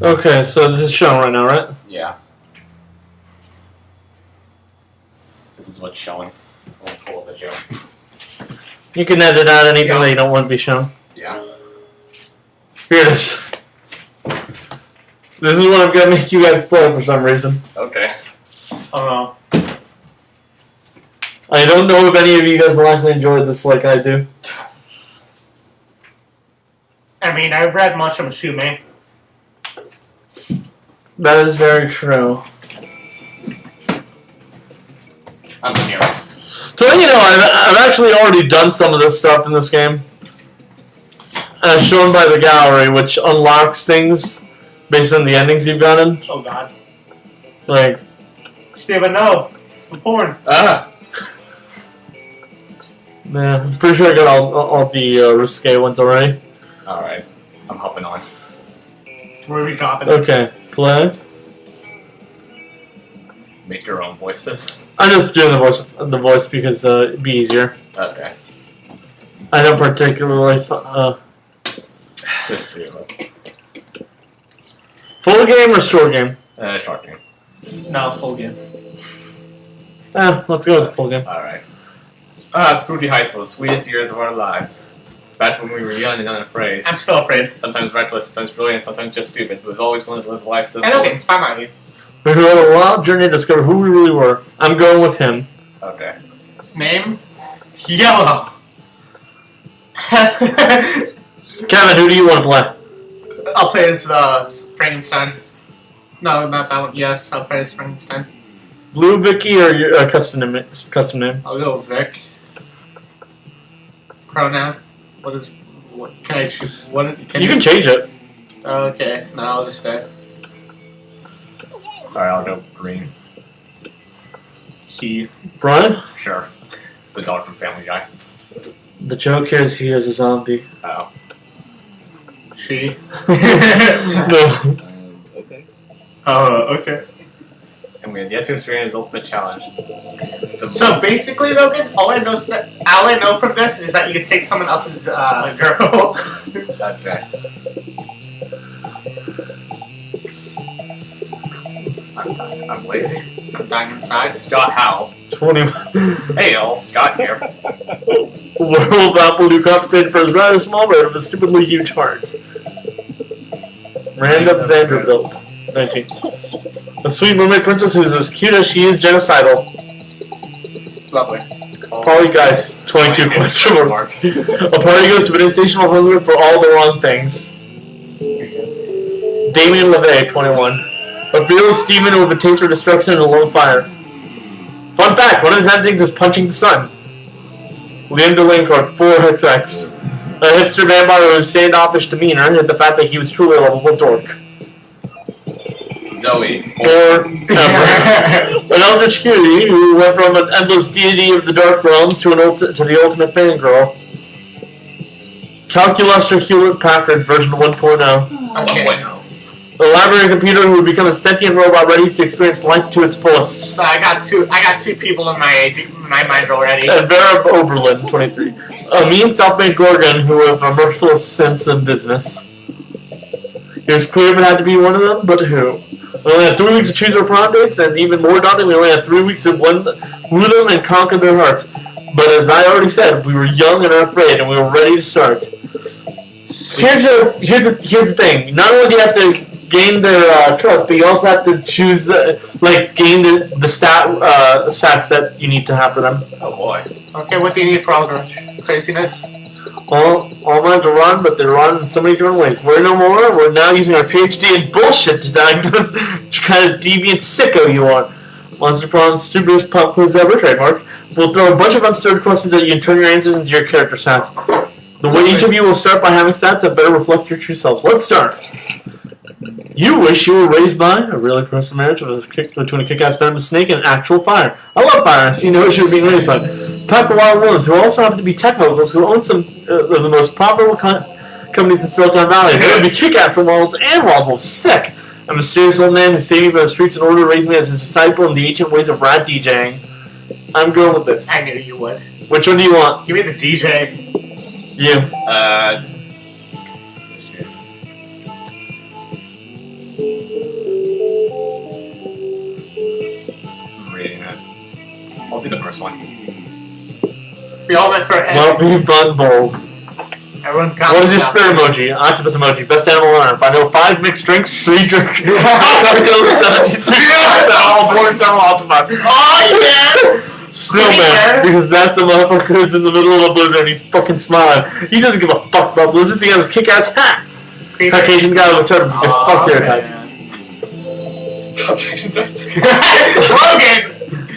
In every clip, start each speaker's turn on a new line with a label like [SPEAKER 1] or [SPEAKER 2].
[SPEAKER 1] Okay, so this is showing right now, right?
[SPEAKER 2] Yeah. This is what's showing. I'll pull up the show.
[SPEAKER 1] You can edit out anything that you don't want to be shown.
[SPEAKER 2] Yeah.
[SPEAKER 1] Here it is. This is what I'm gonna make you guys play for some reason.
[SPEAKER 2] Okay.
[SPEAKER 3] Oh
[SPEAKER 1] I don't know if any of you guys will actually enjoy this like I do.
[SPEAKER 3] I mean, I've read much of Musume.
[SPEAKER 1] That is very true.
[SPEAKER 2] I'm here.
[SPEAKER 1] So you know, I've actually already done some of this stuff in this game, as shown by the gallery, which unlocks things based on the endings you've gotten.
[SPEAKER 3] Oh god.
[SPEAKER 1] Like,
[SPEAKER 3] Steven, no! The porn.
[SPEAKER 2] Ah!
[SPEAKER 1] yeah, I'm pretty sure I got all the risque ones already.
[SPEAKER 2] Alright. I'm hopping on.
[SPEAKER 3] Where are we dropping?
[SPEAKER 1] Okay, play.
[SPEAKER 2] Make your own voices.
[SPEAKER 1] I'm just doing the voice because it'd be easier.
[SPEAKER 2] Okay.
[SPEAKER 1] I don't particularly.
[SPEAKER 2] Just 3 of us.
[SPEAKER 1] Full game or short game?
[SPEAKER 2] Short game.
[SPEAKER 3] No, full game.
[SPEAKER 1] Let's go with full game.
[SPEAKER 2] Alright. Spooky High School, the sweetest years of our lives. Back when we were young and unafraid.
[SPEAKER 3] I'm still afraid.
[SPEAKER 2] Sometimes reckless, sometimes brilliant, sometimes just stupid. We've always wanted to live life to the
[SPEAKER 3] I don't think
[SPEAKER 2] fullest.
[SPEAKER 3] it's time on you.
[SPEAKER 1] We had a wild journey to discover who we really were. I'm going with him.
[SPEAKER 2] Okay.
[SPEAKER 3] Name? Yellow.
[SPEAKER 1] Kevin, who do you want to play?
[SPEAKER 3] I'll play as Frankenstein. No, not that one. Yes, I'll play as Frankenstein.
[SPEAKER 1] Blue Vicky or your custom name? Custom name.
[SPEAKER 3] I'll go with Vic. Pronoun. What can I choose? What is?
[SPEAKER 1] You can change it.
[SPEAKER 3] Okay, no, I'll just stay.
[SPEAKER 2] Alright, I'll go green.
[SPEAKER 3] He.
[SPEAKER 1] Brian?
[SPEAKER 2] Sure. The dog from Family Guy.
[SPEAKER 1] The joke here is he is a zombie.
[SPEAKER 2] Oh.
[SPEAKER 3] She.
[SPEAKER 1] No.
[SPEAKER 2] Okay.
[SPEAKER 3] Oh, okay.
[SPEAKER 2] And we have yet to experience ultimate challenge.
[SPEAKER 3] So basically, Logan, all I know from this is that you can take someone else's girl.
[SPEAKER 2] That's right. I'm lazy.
[SPEAKER 3] I'm dying inside.
[SPEAKER 2] Scott Howell.
[SPEAKER 1] 21.
[SPEAKER 2] Hey y'all, Scott here.
[SPEAKER 1] World Apple do compensated for his rather small rate of a stupidly huge heart. Random Vanderbilt. 19. A sweet mermaid princess who's as cute as she is genocidal.
[SPEAKER 3] Lovely.
[SPEAKER 1] Polygeist. 22 question mark. A party goes to an insatiable hunger for all the wrong things. Damien LeVay. 21. A fearless demon with a taste for destruction and a love fire. Fun fact, one of his endings is punching the sun. Liam DeLincourt, 4XX. A hipster vampire with standoffish demeanor, and the fact that he was truly a lovable dork.
[SPEAKER 2] Zoe.
[SPEAKER 1] Or an eldritch cutie who went from an endless deity of the dark realms to the ultimate fangirl. Calculuster Hewlett Packard version 1.0.
[SPEAKER 3] Okay.
[SPEAKER 2] 1.0.
[SPEAKER 1] The library computer who would become a sentient robot ready to experience life to its fullest.
[SPEAKER 3] So I got two people in my mind already.
[SPEAKER 1] And Vera Oberlin, 23. A mean self-made Gorgon who has a merciless sense of business. It was clear it had to be one of them, but who? We only had 3 weeks to choose our prom dates, and even more daunting, we only had 3 weeks to woo them and conquer their hearts. But as I already said, we were young and unafraid, and we were ready to start. Here's the thing. Not only do you have to gain their trust, but you also have to choose, gain the stats that you need to have for them.
[SPEAKER 2] Oh boy.
[SPEAKER 3] Okay, what do you need for Eldritch? Craziness?
[SPEAKER 1] All minds are run, but they're run in so many different ways. We're no more. We're now using our PhD in bullshit to diagnose which kind of deviant sicko you are. Monster Prom's stupidest pop quiz ever, trademark. We'll throw a bunch of absurd questions at you and turn your answers into your character stats. The way each of you will start by having stats that better reflect your true selves. Let's start. You wish you were raised by a really impressive marriage between a kick-ass venomous snake and an actual fire. I love fire. I see no issue with being raised by pack of wild wolves who also happen to be tech moguls who own some of the most profitable companies in Silicon Valley. They would be kick-ass for wild wolves and wild wolves. Sick. A mysterious old man who saved me by the streets in order to raise me as his disciple in the ancient ways of rad DJing. I'm going with this.
[SPEAKER 3] I knew you would.
[SPEAKER 1] Which one do you want?
[SPEAKER 3] Give me the DJ.
[SPEAKER 1] You.
[SPEAKER 2] first one.
[SPEAKER 3] We all went for it.
[SPEAKER 1] Well, be fun bold.
[SPEAKER 3] Everyone's got
[SPEAKER 1] What is your spirit emoji? Octopus emoji. Best animal on earth. I know 5 mixed drinks, 3 drink. Gargoyles, 17 all born several octopi.
[SPEAKER 3] Oh, yeah!
[SPEAKER 1] Snowman, because that's the motherfucker who's in the middle of a blizzard and he's fucking smiling. He doesn't give a fuck about blizzards. He has a kick-ass hat. Caucasian guy with a biggest fuck stereotypes.
[SPEAKER 3] Logan!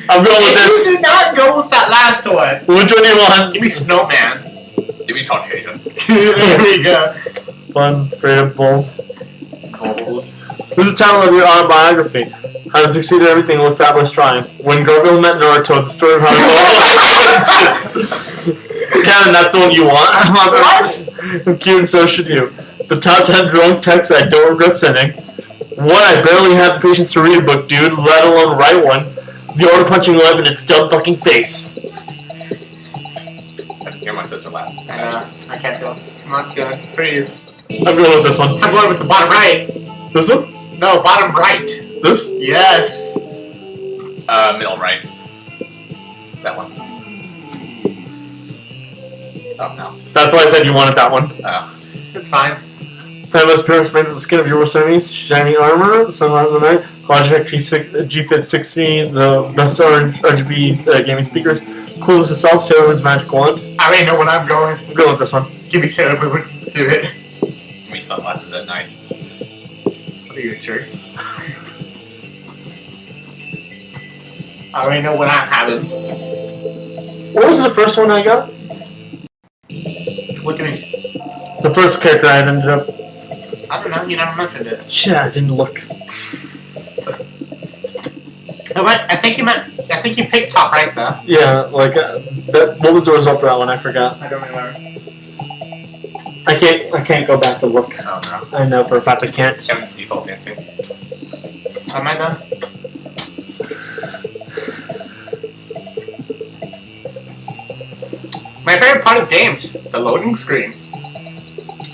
[SPEAKER 1] I'm going with
[SPEAKER 3] You
[SPEAKER 1] this.
[SPEAKER 3] did not go with that last one.
[SPEAKER 1] Which one do you want?
[SPEAKER 3] Give me Snowman.
[SPEAKER 2] Give me Caucasian.
[SPEAKER 3] There we go.
[SPEAKER 1] Fun, creative, bold.
[SPEAKER 3] Gold.
[SPEAKER 1] Who's the title of your autobiography? How to succeed at everything with fabulous trying. When Gargoyle met Naruto, the story of how to Kevin, that's the one you want.
[SPEAKER 3] What?
[SPEAKER 1] I'm cute and so should you. The top 10 drunk texts I don't regret sending. One, I barely have the patience to read a book, dude, let alone write one. The order punching love in its dumb fucking face.
[SPEAKER 2] I can hear my sister laugh.
[SPEAKER 3] I can't go. Come on, Steven. Please.
[SPEAKER 1] I'm going with this one.
[SPEAKER 3] I'm going with the bottom right.
[SPEAKER 1] This one?
[SPEAKER 3] No, bottom right.
[SPEAKER 1] This?
[SPEAKER 3] Yes.
[SPEAKER 2] Middle right. That one. Oh, no.
[SPEAKER 1] That's why I said you wanted that one.
[SPEAKER 2] Oh.
[SPEAKER 3] It's fine.
[SPEAKER 1] Timeless appearance made of the skin of your worst enemies, shiny armor, sunlight of the night, Logitech G-Fit 60, the best RGB gaming speakers, coolest itself, Sailor Moon's magic wand.
[SPEAKER 3] I already know what I'm going.
[SPEAKER 1] I'm going with this one.
[SPEAKER 3] Give me Sailor Moon. Give it.
[SPEAKER 2] Give me sunglasses at night.
[SPEAKER 3] Are you a jerk? I already know what I'm having.
[SPEAKER 1] What was the first one I got?
[SPEAKER 3] Look at me.
[SPEAKER 1] The first character I ended up.
[SPEAKER 3] I don't know. You never mentioned it.
[SPEAKER 1] Shit, I didn't look.
[SPEAKER 3] No, but I think you picked top right though.
[SPEAKER 1] Yeah, like what was the result for that one? I forgot.
[SPEAKER 3] I don't remember.
[SPEAKER 1] I can't go back to look.
[SPEAKER 2] Oh, no.
[SPEAKER 1] I know for a fact I can't.
[SPEAKER 2] Kevin's default dancing.
[SPEAKER 3] Am I done? My favorite part of games, the loading screen.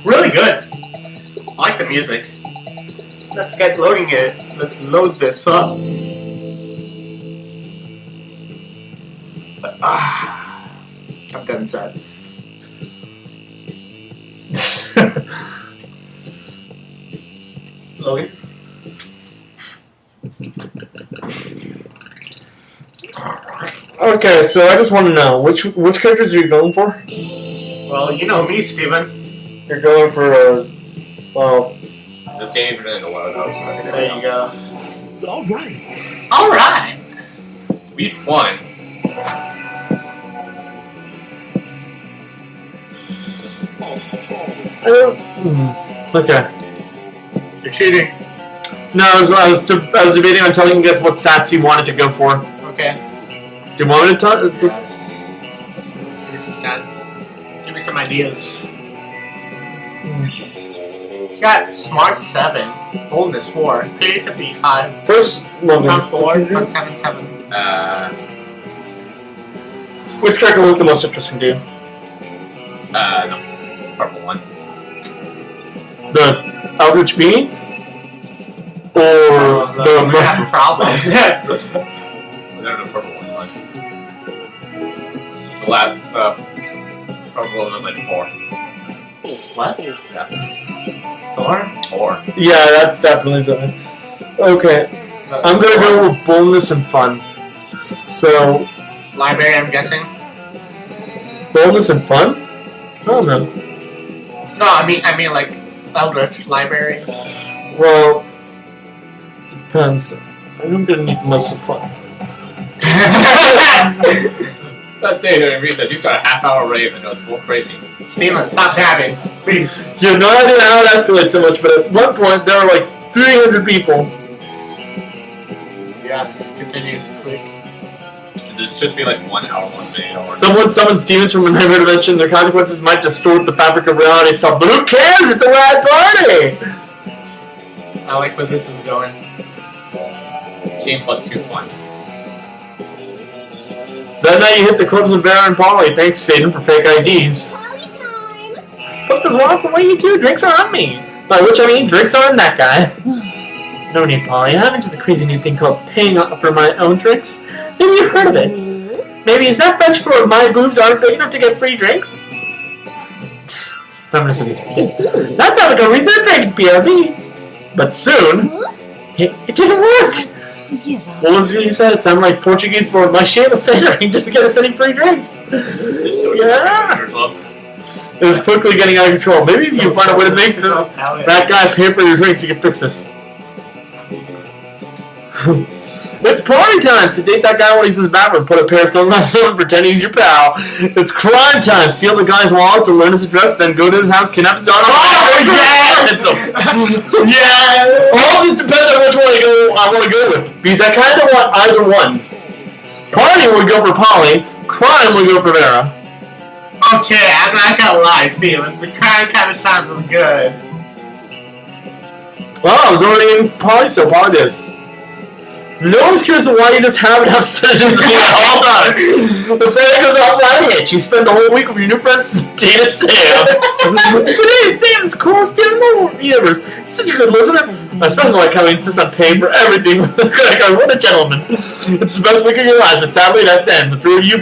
[SPEAKER 3] Really good. I like the music. Let's get loading it. Let's load this up. I'm dead inside. Logan?
[SPEAKER 1] Okay, so I just want to know which characters are you going for?
[SPEAKER 3] Well, you know me, Steven.
[SPEAKER 1] You're going for well.
[SPEAKER 2] Is this game even in the load?
[SPEAKER 3] There you go.
[SPEAKER 4] Alright.
[SPEAKER 3] Alright!
[SPEAKER 2] Week 1.
[SPEAKER 1] Okay.
[SPEAKER 3] You're cheating.
[SPEAKER 1] No, I was debating on telling you guys what stats you wanted to go for.
[SPEAKER 3] Okay.
[SPEAKER 1] Do you want me to tell?
[SPEAKER 3] Yes. Give me some stats. Give me some ideas. You got smart 7, boldness 4, creativity 5,
[SPEAKER 1] First, Logan.
[SPEAKER 3] front 4, front 7, 7.
[SPEAKER 1] Which character looked the most interesting to you?
[SPEAKER 2] The purple one.
[SPEAKER 1] The Eldritch Being? Or
[SPEAKER 3] We have a problem.
[SPEAKER 2] Whatever the purple one was. The purple one was like 4.
[SPEAKER 3] What?
[SPEAKER 2] Yeah.
[SPEAKER 3] Thor?
[SPEAKER 2] 4.
[SPEAKER 1] Yeah, that's definitely something. Okay, I'm gonna go with boldness and fun. So,
[SPEAKER 3] Library, I'm guessing.
[SPEAKER 1] boldness and fun? Oh no.
[SPEAKER 3] No, I mean like Eldritch Library.
[SPEAKER 1] Well, depends. I'm gonna need the most of fun.
[SPEAKER 2] That day during recess, you started a half-hour rave and it was full crazy.
[SPEAKER 3] Steven, stop dabbing, please.
[SPEAKER 1] You have no idea how it escalates so much, but at one point there were like 300 people.
[SPEAKER 3] Yes, continue, click.
[SPEAKER 2] Should this just be like 1 hour, 1 video? Or
[SPEAKER 1] Someone summoned demons from another dimension. Their consequences might distort the fabric of reality itself, but who cares? It's a rad party!
[SPEAKER 3] I like where this is going.
[SPEAKER 2] Game plus 2 fun.
[SPEAKER 1] That night you hit the clubs of Bear and Polly. Thanks, Satan, for fake IDs.
[SPEAKER 4] Party time.
[SPEAKER 1] Put those wallets away, you two. Drinks are on me. By which I mean drinks are on that guy. No need, Polly. I'm into the crazy new thing called paying for my own drinks. Maybe you've heard of it. Maybe is that bench for my boobs aren't big enough to get free drinks? Feminist. That sounds like a reason to drink, BRB. But soon, it didn't work.
[SPEAKER 4] Give up.
[SPEAKER 1] What was it you said? It sounded like Portuguese for my shameless pandering didn't get us any free drinks.
[SPEAKER 2] It's doing
[SPEAKER 1] Yeah. It was quickly getting out of control. Maybe if you find a way to make that guy pay for your drinks, you can fix this. It's party time! So date that guy when he's in the bathroom, put a pair of sunglasses on, pretend he's your pal. It's crime time! Steal the guy's wallet to learn his address, then go to his house, kidnap his daughter. Yeah! All of it depends on which one I want to go with. Because I kind of want either one. Party would go for Polly, crime would go for Vera.
[SPEAKER 3] Okay, I'm not gonna lie, Steven. The crime kind of sounds good.
[SPEAKER 1] Well, I was already in Polly, so Polly is. No one's curious why you just have it upstairs all time. The fan goes off that hitch. You spend the whole week with your new friends dating Sam. Today, Sam is the coolest dude in the universe. He's such a good listener. I especially like how he insists on paying for everything with a credit card. What a gentleman. It's the best week of your lives, but sadly it has to end. The three of you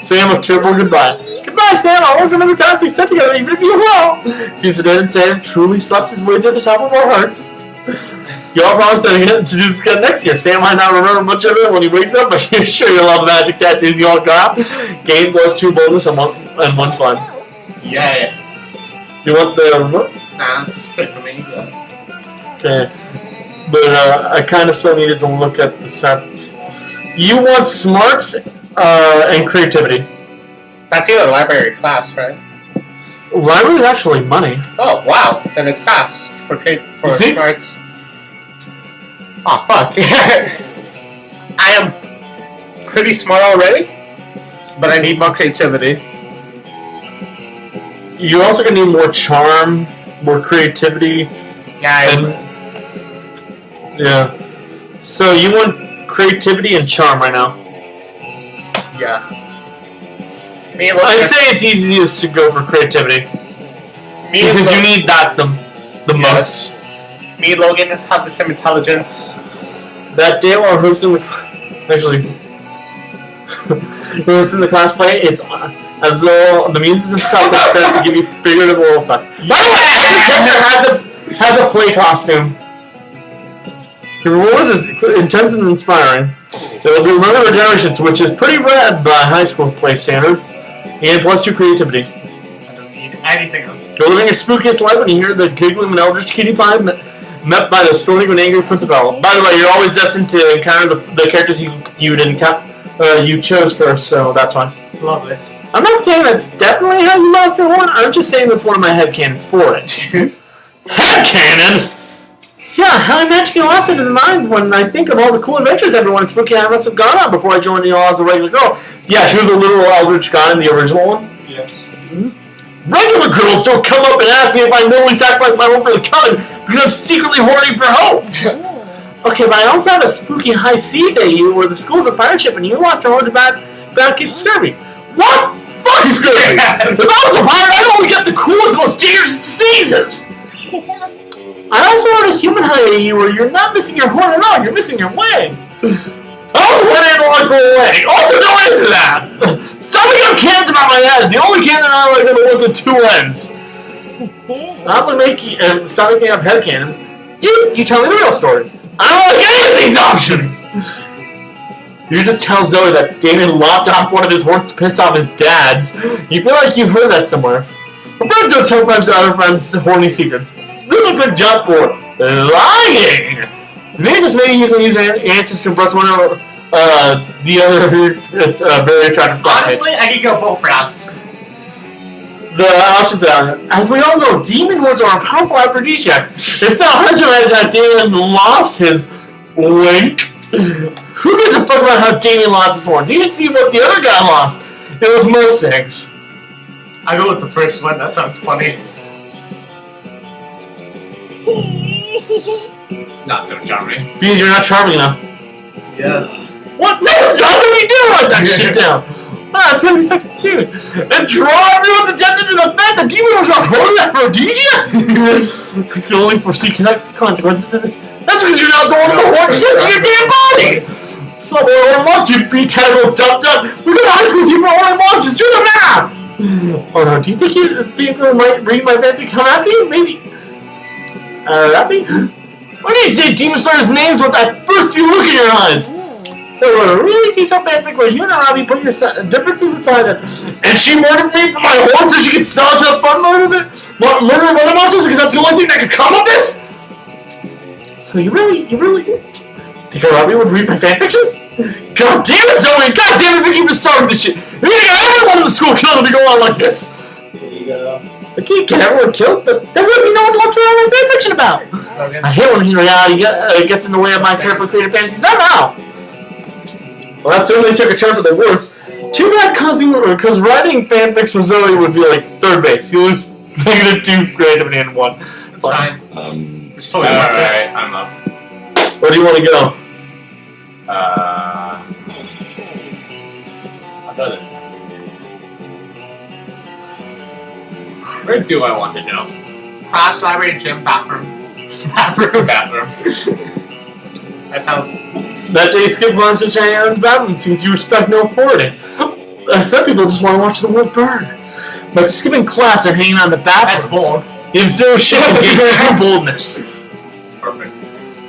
[SPEAKER 1] Sam a tearful goodbye. Goodbye, Sam. I'll always remember times we sat together, even if you will. Since today, and Sam truly slept his way to the top of our hearts. Y'all promised to do this again next year. Sam might not remember much of it when he wakes up, but you're sure you'll love the magic tattoos you all got. Game plus 2 bonus and 1 fun.
[SPEAKER 3] Yeah.
[SPEAKER 1] You want the remote?
[SPEAKER 3] Nah, just split for me. Yeah.
[SPEAKER 1] Okay. But I kind of still needed to look at the set. You want smarts and creativity.
[SPEAKER 3] That's either library or class, right?
[SPEAKER 1] Library is actually money.
[SPEAKER 3] Oh, wow. Then it's class for
[SPEAKER 1] See?
[SPEAKER 3] smarts. Oh, fuck. I am pretty smart already, but I need more creativity.
[SPEAKER 1] You're also going to need more charm, more creativity.
[SPEAKER 3] Yeah,
[SPEAKER 1] Yeah. So you want creativity and charm right now.
[SPEAKER 3] yeah. Me and Logan,
[SPEAKER 1] I'd say it's easiest to go for creativity. Because you need that the
[SPEAKER 3] Yes.
[SPEAKER 1] most.
[SPEAKER 3] Me and Logan have the same intelligence.
[SPEAKER 1] That day while hosting the hosting the class play, it's as though the muses themselves have said to give you figurative oral sex. By the way, every character has a play costume. The rewards is intense and inspiring. It will be remembered for generations, which is pretty rad by high school play standards, and plus 2 creativity.
[SPEAKER 3] I don't need anything else.
[SPEAKER 1] You're living your spookiest life when you hear the giggling of an eldritch cutie pie met by the stoning of an angry Principal. By the way, you're always destined to encounter the characters you chose first, so that's fine.
[SPEAKER 3] Lovely.
[SPEAKER 1] I'm not saying that's definitely how you lost your horn. I'm just saying that's one of my headcanons for it. Headcanon? Yeah, I imagine you lost it in mind when I think of all the cool adventures everyone at Spooky I must have gone on before I joined you all as a regular girl. Yeah, she was a little eldritch god in the original one.
[SPEAKER 3] Yes.
[SPEAKER 1] Regular girls don't come up and ask me if I knowingly sacrificed my home for the coven because I'm secretly horny for hope. Okay, but I also have a spooky high seas AU where the school's a pirate ship and you lost your horn to bad case of scurvy. What? Fuck scurvy! If I was a pirate, I'd only get the cool and most dangerous diseases. I also have a human high AU where you're not missing your horn at all, you're missing your wing. Oh, one animal for a leg. Also, don't answer that. Stop making up cannons about my head. The only cannon I like are the ones with 2 ends. I'm gonna make you stop making up head cannons. You tell me the real story. I don't like any of these options. You just tell Zoe that Damien lopped off one of his horns to piss off his dad's. You feel like you've heard that somewhere. But friends don't tell friends to other friends horny secrets. This is a good job for lying. Maybe just use these answers to impress one of the other very attractive classmates.
[SPEAKER 3] Honestly, I could go both routes.
[SPEAKER 1] The options are, as we all know, demon horns are a powerful aphrodisiac. It's not hard to imagine that Damien lost his wink. Who gives a fuck about how Damien lost his horns? You should see what the other guy lost. It was most things.
[SPEAKER 3] I go with the first one. That sounds funny.
[SPEAKER 2] Not so charming.
[SPEAKER 1] Because you're not charming enough.
[SPEAKER 3] Yes.
[SPEAKER 1] What? No, it's not what you do! Write that shit down. Ah, it's gonna be sexy too. And draw everyone's attention to the fact that demon was not holding aphrodisiac. You can only foresee consequences of this. That's because you're not the one with the horn shit in your damn body. So we're monsters, you B-terrible dump. We got a high school team for all monsters. Do them now! Oh no, do you think people might read my fanfic come happy? Maybe. Happy? Why do you say Demon Slayer's names with that first few look in your eyes? So what a really detailed fanfic where you and Robbie put your differences aside and she murdered me for my horn so she could sell it to a fun murder of other monsters because that's the only thing that could come of this? So you really think Robbie would read my fanfiction? God damn it, Zoe! God damn it, we keep starting this shit! You're gonna get everyone in the school killed if we go on like this!
[SPEAKER 3] There you go.
[SPEAKER 1] I can't get everyone killed, but there would be no one left to write my fanfiction about!
[SPEAKER 3] Okay.
[SPEAKER 1] I hate when reality gets in the way of my carefully creative fantasies. Somehow! Well, that certainly took a turn for the worse. Too bad because writing fanfics for Zoe would be like third base. You lose -2 creativity in 1.
[SPEAKER 3] It's fine. It's totally
[SPEAKER 2] Alright, I'm up.
[SPEAKER 1] Where do you want to go?
[SPEAKER 2] Another. Where do I want to go?
[SPEAKER 3] Class, library, gym, bathroom.
[SPEAKER 2] Bathroom.
[SPEAKER 3] That sounds...
[SPEAKER 1] That day, skip monsters hanging out in the bathrooms because you respect no authority. Some people just want to watch the world burn. But skipping class and hanging out in the bathrooms.
[SPEAKER 3] That's bold.
[SPEAKER 1] Gives zero shit and gives true boldness.
[SPEAKER 2] Perfect.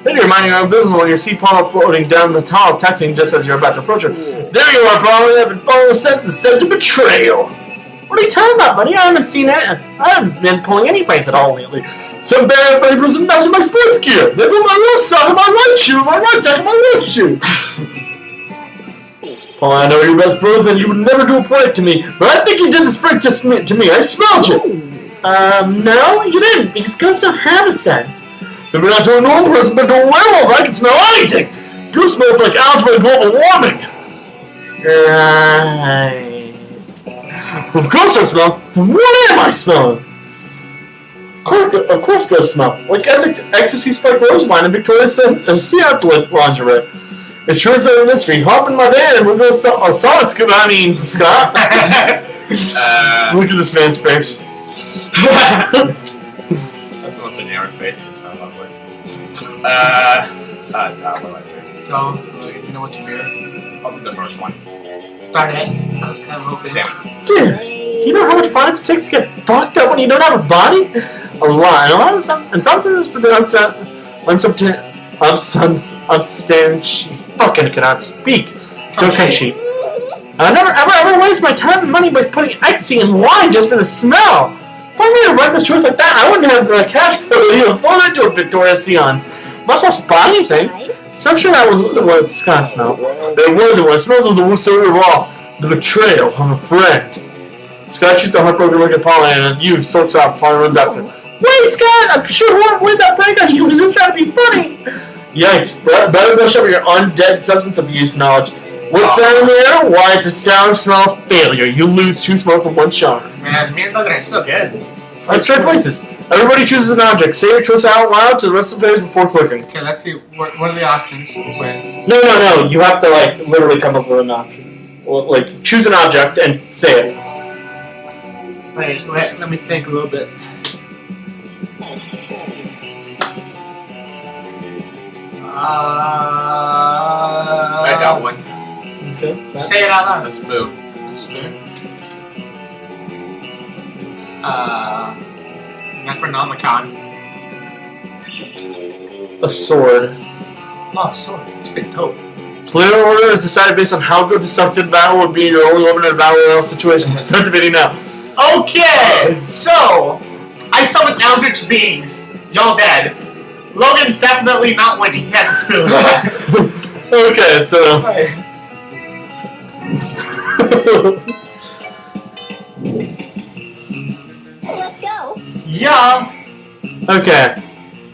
[SPEAKER 1] Then you're minding your own business when you see Paul floating down the tunnel, texting just as you're about to approach her. There you are, Paul. You haven't followed the sentence said to betrayal. What are you talking about, buddy? I haven't seen it. I haven't been pulling any place at all lately. Some bad papers and messing my sports gear. They put my left sock in my right shoe, my right sock in my left shoe. Paul, I know you're best bros and you would never do a prank to me, but I think you did this prank to me. I smelled you. No, you didn't, because ghosts don't have a scent. Maybe not to a normal person, but to a werewolf, I can smell anything. You smells like algae global warming. Right. Well, if ghosts don't smell, then what am I smelling? Of course ghosts smell. Like ecstasy spiked rose wine and Victoria's Secret lingerie. It sure is a mystery. Hop in my van and we'll go solid scoop. I mean, Scott. Look at this man's face.
[SPEAKER 2] That's the most generic face you can come up with. What do I do?
[SPEAKER 3] Go. You know what to do.
[SPEAKER 2] I'll do the first one.
[SPEAKER 3] Darn it. I was kind of hoping.
[SPEAKER 2] Damn it.
[SPEAKER 1] Dude, do you know how much fun it takes to get fucked up when you don't have a body? A lot of stuff. And sometimes for the fucking cannot speak. Don't come cheap. I never ever waste my time and money by putting ecstasy in wine just for the smell. If I made a reckless choice like that, I wouldn't have the cash flow to even fall into a Victoria's Seance. Much less buy anything. So I'm sure that was what Scott smelled. It wasn't. What it smelled was the worst of all. The betrayal of a friend. Scott shoots a heartbroken look at Paula and you soaks up. Paula runs after him. Wait, Scott! I'm sure whoever played that prank on you was just trying to be funny! Yikes. Better brush up your undead substance abuse knowledge. What's that in there? Why, it's a sour smell of failure. You lose 2 smoke from 1 shot.
[SPEAKER 3] Man, me and Logan are so good.
[SPEAKER 1] Let's trade places. Everybody chooses an object. Say your choice out loud to the rest of the players before clicking.
[SPEAKER 3] Okay, let's see. What are the options? When?
[SPEAKER 1] No. You have to, literally come up with an option. Well, choose an object and say it.
[SPEAKER 3] Wait, let me think a little bit.
[SPEAKER 2] I got one.
[SPEAKER 1] Okay.
[SPEAKER 3] Say it out loud.
[SPEAKER 2] The spoon.
[SPEAKER 3] That's good. Necronomicon.
[SPEAKER 1] A sword.
[SPEAKER 3] Oh, sword. That's pretty dope.
[SPEAKER 1] Player order is decided based on how good the subject battle would be your only weapon in a battle royale situation. Start the video now.
[SPEAKER 3] Okay, so I summoned Eldritch beings. Y'all dead. Logan's definitely not winning. He has a spoon.
[SPEAKER 1] Okay, so.
[SPEAKER 4] Let's go.
[SPEAKER 3] Yeah.
[SPEAKER 1] Okay.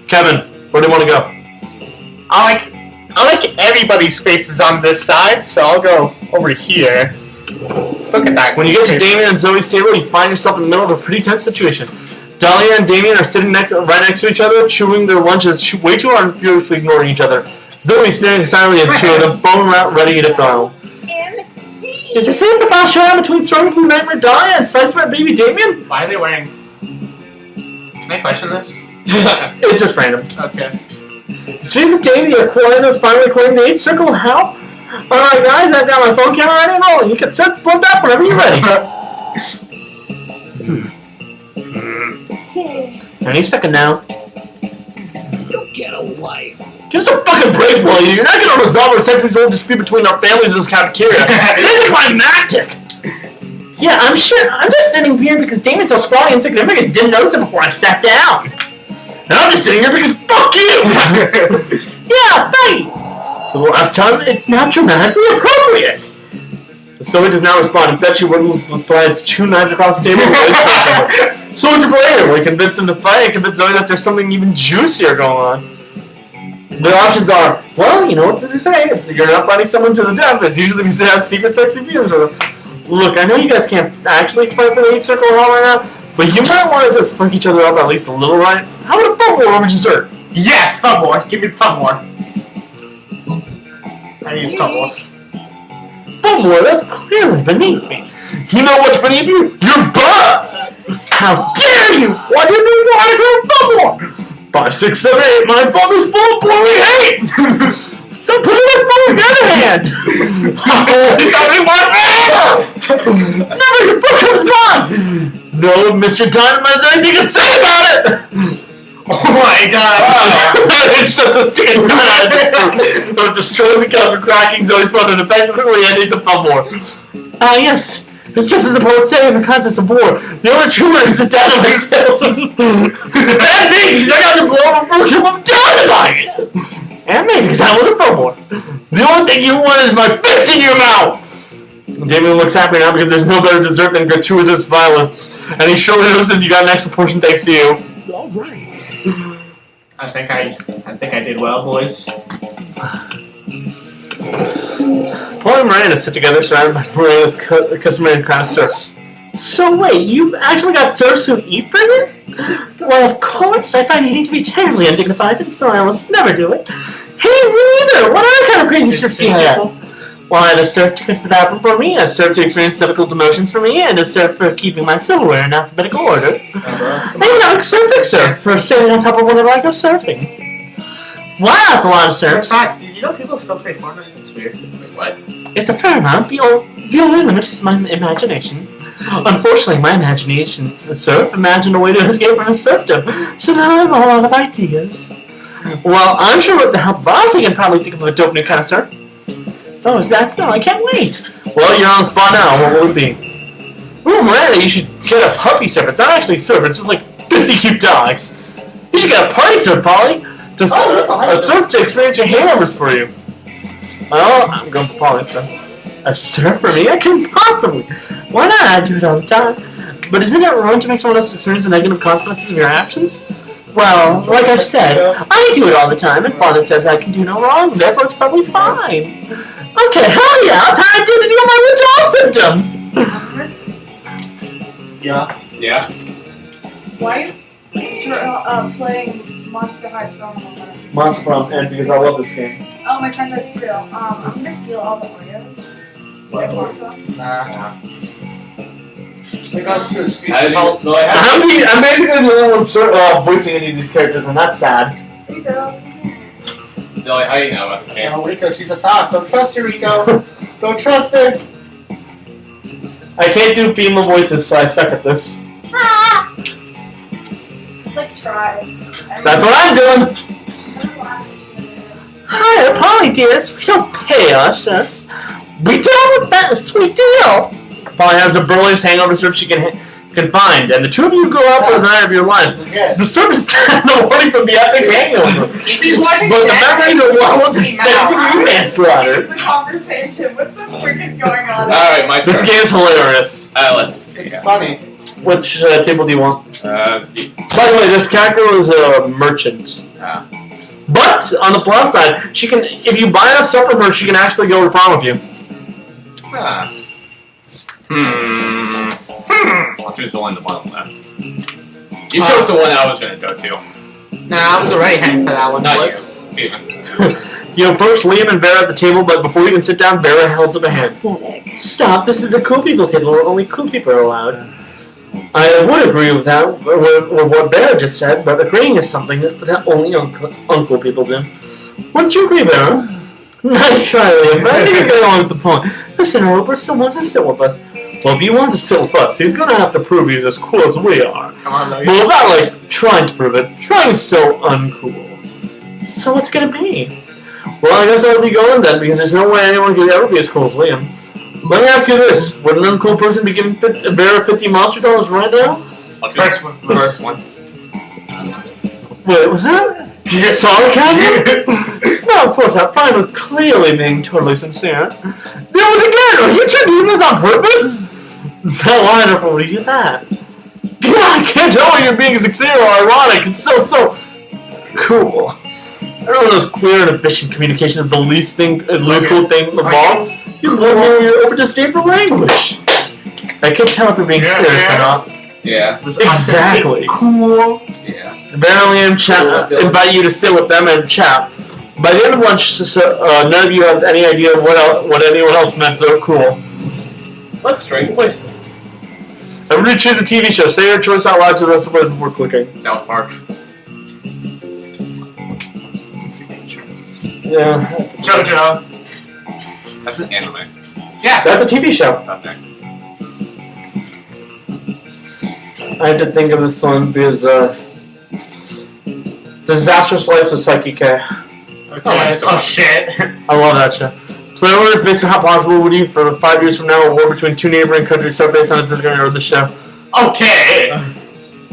[SPEAKER 1] Kevin, where do you want to go?
[SPEAKER 3] I like everybody's faces on this side, so I'll go over here. Look at that.
[SPEAKER 1] When you get to Damien and Zoe's table, you find yourself in the middle of a pretty tense situation. Dahlia and Damien are sitting right next to each other, chewing their lunches way too hard and furiously ignoring each other. Zoe staring silently at the two of them, phone out ready to go.
[SPEAKER 4] MC.
[SPEAKER 1] Is this it the battle showdown between Stormy Blue Nightmare Dahlia and Slice My Baby Damien?
[SPEAKER 3] Why are they wearing... Can I question this?
[SPEAKER 1] It's just random.
[SPEAKER 3] Okay.
[SPEAKER 1] See the Damien, your coin is finally recording the 8th circle. How Alright guys, I've got my phone camera ready and rolling. You can set the back whenever you're ready. Any second now.
[SPEAKER 5] Go get a life.
[SPEAKER 1] Give us a fucking break, will you? You're not gonna resolve our centuries-old dispute between our families in this cafeteria. This is climactic! Yeah, I'm sure. I'm just sitting here because Damon's so scrawny and insignificant didn't notice it before I sat down. And I'm just sitting here because fuck you! Yeah, hey! The last time, it's not dramatically appropriate! Zoe does not respond. Instead, she wiggles and slides 2 knives across the table. So what's your plan? We convince him to fight and convince Zoe that there's something even juicier going on. The options are, well, you know what to say. If you're not fighting someone to the death, it's usually because they have secret sexy feelings for them. Look, I know you guys can't actually fight for the 8 circle hall right now, but you might want to just fuck each other up at least a little, right? How about a thumb war over dessert?
[SPEAKER 3] Yes, thumb war. Give me the thumb war. I need a thumb war.
[SPEAKER 1] Thumb war? That's clearly beneath me. You know what's beneath you? Your butt! How dare you! Why do you think you want to go thumb war? 5, 6, 7, 8. My bum is full of boiling hate! So put it in my other hand! Something my never your book comes on! No, Mr. Dynamite has anything to say about it! Oh my god! It's just a fucking gun out of it! I'm destroying the cover, cracking Zoe's phone, and effectively ending the thumb war. Yes. It's just as the poet say in the contest of war. The only true winners are Dynamite sales. And me, because I got to blow up a broken of Dynamite! And me, because I want a thumb war. The only thing you want is my fist in your mouth! Damien looks happy now because there's no better dessert than gratuitous violence. And he surely knows that you got an extra portion thanks to you.
[SPEAKER 5] All right.
[SPEAKER 3] I think I did well, boys.
[SPEAKER 1] Paul and Miranda sit together surrounded by Miranda's customary kind of serfs. So wait, you actually got serfs who eat for you? Well, of course, I find eating to be terribly undignified, and so I almost never do it. Hey, me neither! What other kind of crazy serfs do you have? Well, I had a serf to go to the bathroom for me, a serf to experience typical demotions for me, and a serf for keeping my silverware in alphabetical order. I even have a surf for standing on top of whenever I go surfing. Wow, that's a lot of serfs.
[SPEAKER 3] Did you know people still play Fortnite? It's weird. Wait, what?
[SPEAKER 1] It's a fair amount. The only limit is my imagination. Unfortunately, my imagination, surf, imagined a way to escape from his serfdom. So now I have a lot of ideas. Well, I'm sure with the help of Oz, we can probably think of a dope new kind of surf. Oh, is that so? I can't wait. Well, you're on the spot now. What will it be? Well, Miranda, you should get a puppy surf. It's not actually a surf. It's just like 50 cute dogs. You should get a party surf, Polly. Just a surf to experience your hangovers for you. Well, I'm going for Polly, so. A surf for me? I couldn't possibly. Why not? I do it all the time. But isn't it wrong to make someone else experience the negative consequences of your actions? Well, like I said, I do it all the time, and Father says I can do no wrong, therefore it's probably fine. Okay, hell yeah, I'll try to do my withdrawal symptoms!
[SPEAKER 3] Yeah.
[SPEAKER 2] Yeah.
[SPEAKER 6] Why are you playing Monster Prom?
[SPEAKER 1] Monster Prom, and because I love this game.
[SPEAKER 6] Oh, my friend does too. I'm gonna steal all the Oreos. You guys want some?
[SPEAKER 3] Nah. It goes to a speech.
[SPEAKER 1] I'm basically the only one voicing any of these characters, and that's sad.
[SPEAKER 6] Rico.
[SPEAKER 2] Billy, how do you know about this game?
[SPEAKER 3] No, Rico, she's a thought. Don't trust her, Rico. Don't trust her.
[SPEAKER 1] I can't do female voices, so I suck at this.
[SPEAKER 6] Just like try.
[SPEAKER 1] That's what I'm doing! Hi, Polly dears, we don't pay ourselves. We don't, that's a sweet deal! Polly has the burliest hangover surf she can find, and the two of you go out for the night of your lives. The surf is dead in the morning from the epic hangover. But the memories are one with the second manslaughter.
[SPEAKER 6] The conversation, what the frick is going on?
[SPEAKER 2] Alright, my turn.
[SPEAKER 1] This game's hilarious.
[SPEAKER 2] Let's see.
[SPEAKER 3] It's funny.
[SPEAKER 1] Which table do you want? By the way, this character was a merchant. But on the plus side, she can, if you buy enough stuff from her, she can actually go to prom with you.
[SPEAKER 2] I'll choose the one in the bottom left. You chose the one I was going to go to.
[SPEAKER 3] Nah, I was already heading for that one.
[SPEAKER 2] Not you, Steven.
[SPEAKER 1] You approach Liam and Vera at the table, but before you can sit down, Vera holds up a hand. Stop, this is the cool people table where only cool people are allowed. I would agree with that, with what Vera just said, but agreeing is something that only uncool people do. Wouldn't you agree, Vera? Nice try, Liam, but I think you're getting on with the point. Listen, Robert still wants to sit with us. Well, if he wants to sit with us, he's gonna have to prove he's as cool as we are.
[SPEAKER 3] Come on, Logan.
[SPEAKER 1] Well, not like trying to prove it. Trying is so uncool. So what's gonna be? Well, I guess I'll be going then, because there's no way anyone could ever be as cool as Liam. Let me ask you this: would an uncool person be giving a bear $50 monster dollars right now?
[SPEAKER 2] First one. First one.
[SPEAKER 1] Wait, was that? Did you get sarcasm? No, of course not. Brian was clearly being totally sincere. There was again! Are you trying to do this on purpose? No, wonderful. Would you do that? God, I can't tell when you're being sincere or ironic. It's so cool. I don't know those clear and efficient communication is the least cool thing of all. You're open to state for language. I can't tell if you're being serious or not.
[SPEAKER 2] Yeah.
[SPEAKER 1] Exactly.
[SPEAKER 3] Cool.
[SPEAKER 2] Yeah.
[SPEAKER 1] Apparently, invite you to sit with them and chat. By the end of lunch, none of you have any idea what anyone else meant so cool.
[SPEAKER 2] Let's strike place.
[SPEAKER 1] Everybody choose a TV show. Say your choice out loud to the rest of us before clicking.
[SPEAKER 2] South Park.
[SPEAKER 1] Yeah.
[SPEAKER 3] JoJo.
[SPEAKER 2] That's an anime.
[SPEAKER 3] Yeah.
[SPEAKER 1] That's a TV show.
[SPEAKER 2] Okay.
[SPEAKER 1] I had to think of this one because, Disastrous Life of Psyche K.
[SPEAKER 3] Okay. Oh shit.
[SPEAKER 1] I love that show. Play orders based on how plausible would you for 5 years from now a war between two neighboring countries so based on a disagreement of the show.
[SPEAKER 3] Okay.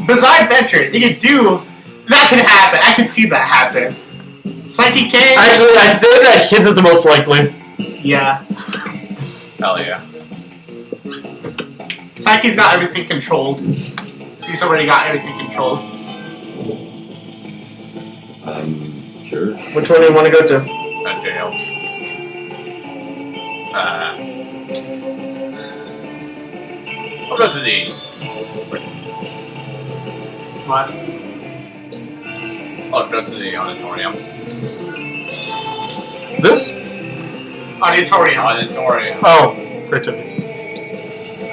[SPEAKER 3] Bizarre Adventure. You could do that. Could happen. I could see that happen. Psyche K.
[SPEAKER 1] Actually, I'd say that his is the most likely.
[SPEAKER 3] Yeah.
[SPEAKER 2] Hell yeah.
[SPEAKER 3] Psyche's got everything controlled. He's already got everything controlled.
[SPEAKER 5] Sure.
[SPEAKER 1] Which one do you want to go to?
[SPEAKER 2] That fails. I'll go to the.
[SPEAKER 3] What?
[SPEAKER 2] I'll go to the auditorium.
[SPEAKER 1] This?
[SPEAKER 3] Auditorium.
[SPEAKER 2] Auditorium.
[SPEAKER 1] Oh, creativity.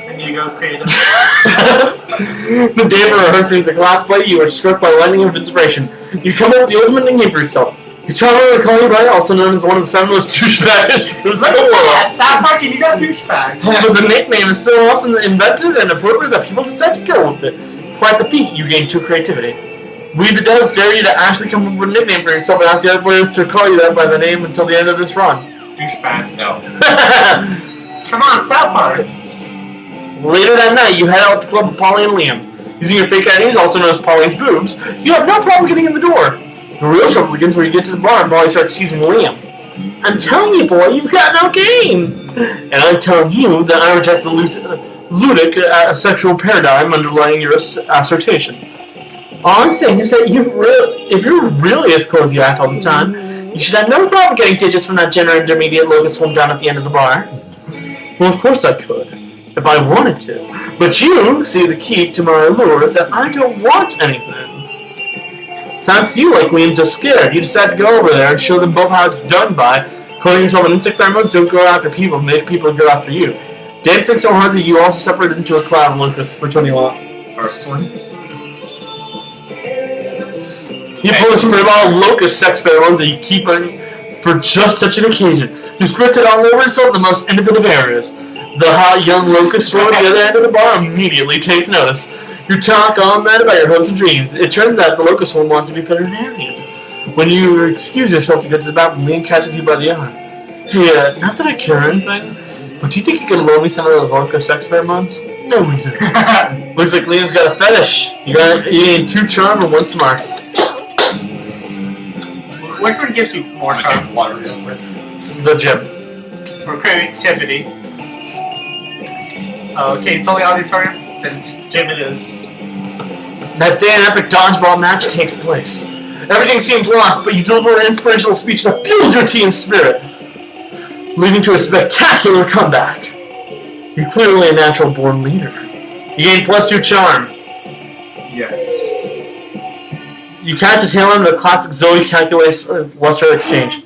[SPEAKER 3] And you go creative.
[SPEAKER 1] The day of rehearsing the class play, you are struck by lightning of inspiration. You come up with the ultimate nickname for yourself. You charmingly call you by, also known as one of the 7 most douchebags in the world.
[SPEAKER 3] At South Park, and you got douchebag.
[SPEAKER 1] But the nickname is so awesome, inventive, and appropriate that people decide to go with it. Quite the feat, you gain 2 creativity. We the Devils dare you to actually come up with a nickname for yourself and ask the other players to call you that by the name until the end of this run.
[SPEAKER 3] Douchebag.
[SPEAKER 2] No.
[SPEAKER 3] Come on, South Park.
[SPEAKER 1] Later that night, you head out to the club with Polly and Liam. Using your fake IDs, also known as Polly's boobs, you have no problem getting in the door. The real trouble begins when you get to the bar and Polly starts teasing Liam. I'm telling you, boy, you've got no game. And I'm telling you that I reject the ludic sexual paradigm underlying your assertion. All I'm saying is that if you're really as cool as you act all the time, you should have no problem getting digits from that gender intermediate Logan swim down at the end of the bar. Well, of course I could, if I wanted to. But you see the key to my allure is that I don't want anything. Sounds to you like Liam's just scared. You decide to go over there and show them both how it's done by calling yourself an insect mode. Don't go after people, make people go after you. Dancing so hard that you also separate into a cloud and Lucas. Which one do you want?
[SPEAKER 2] First one.
[SPEAKER 1] You pull some all locust sex pheromones that you keep on for just such an occasion. You spritz it all over yourself in the most innovative areas. The hot young locust swarm at the other end of the bar immediately takes notice. You talk all night about your hopes and dreams. It turns out the locust one wants to be veterinarian. When you excuse yourself to get to the bathroom, Liam catches you by the arm. Hey, not that I care or anything, but do you think you could loan me some of those locust sex pheromones? No reason. Looks like Liam's got a fetish. You gain 2 charm and 1 smarts.
[SPEAKER 3] Which one gives you more charm?
[SPEAKER 2] Water real quick.
[SPEAKER 1] The gym.
[SPEAKER 3] For creativity. Okay, it's only auditorium? Then gym it is.
[SPEAKER 1] That day an epic dodgeball match takes place. Everything seems lost, but you deliver an inspirational speech that fuels your team's spirit, leading to a spectacular comeback. You're clearly a natural-born leader. You gain +2 charm.
[SPEAKER 3] Yes.
[SPEAKER 1] You catch his tail end of the classic Zoe calculus Lester exchange.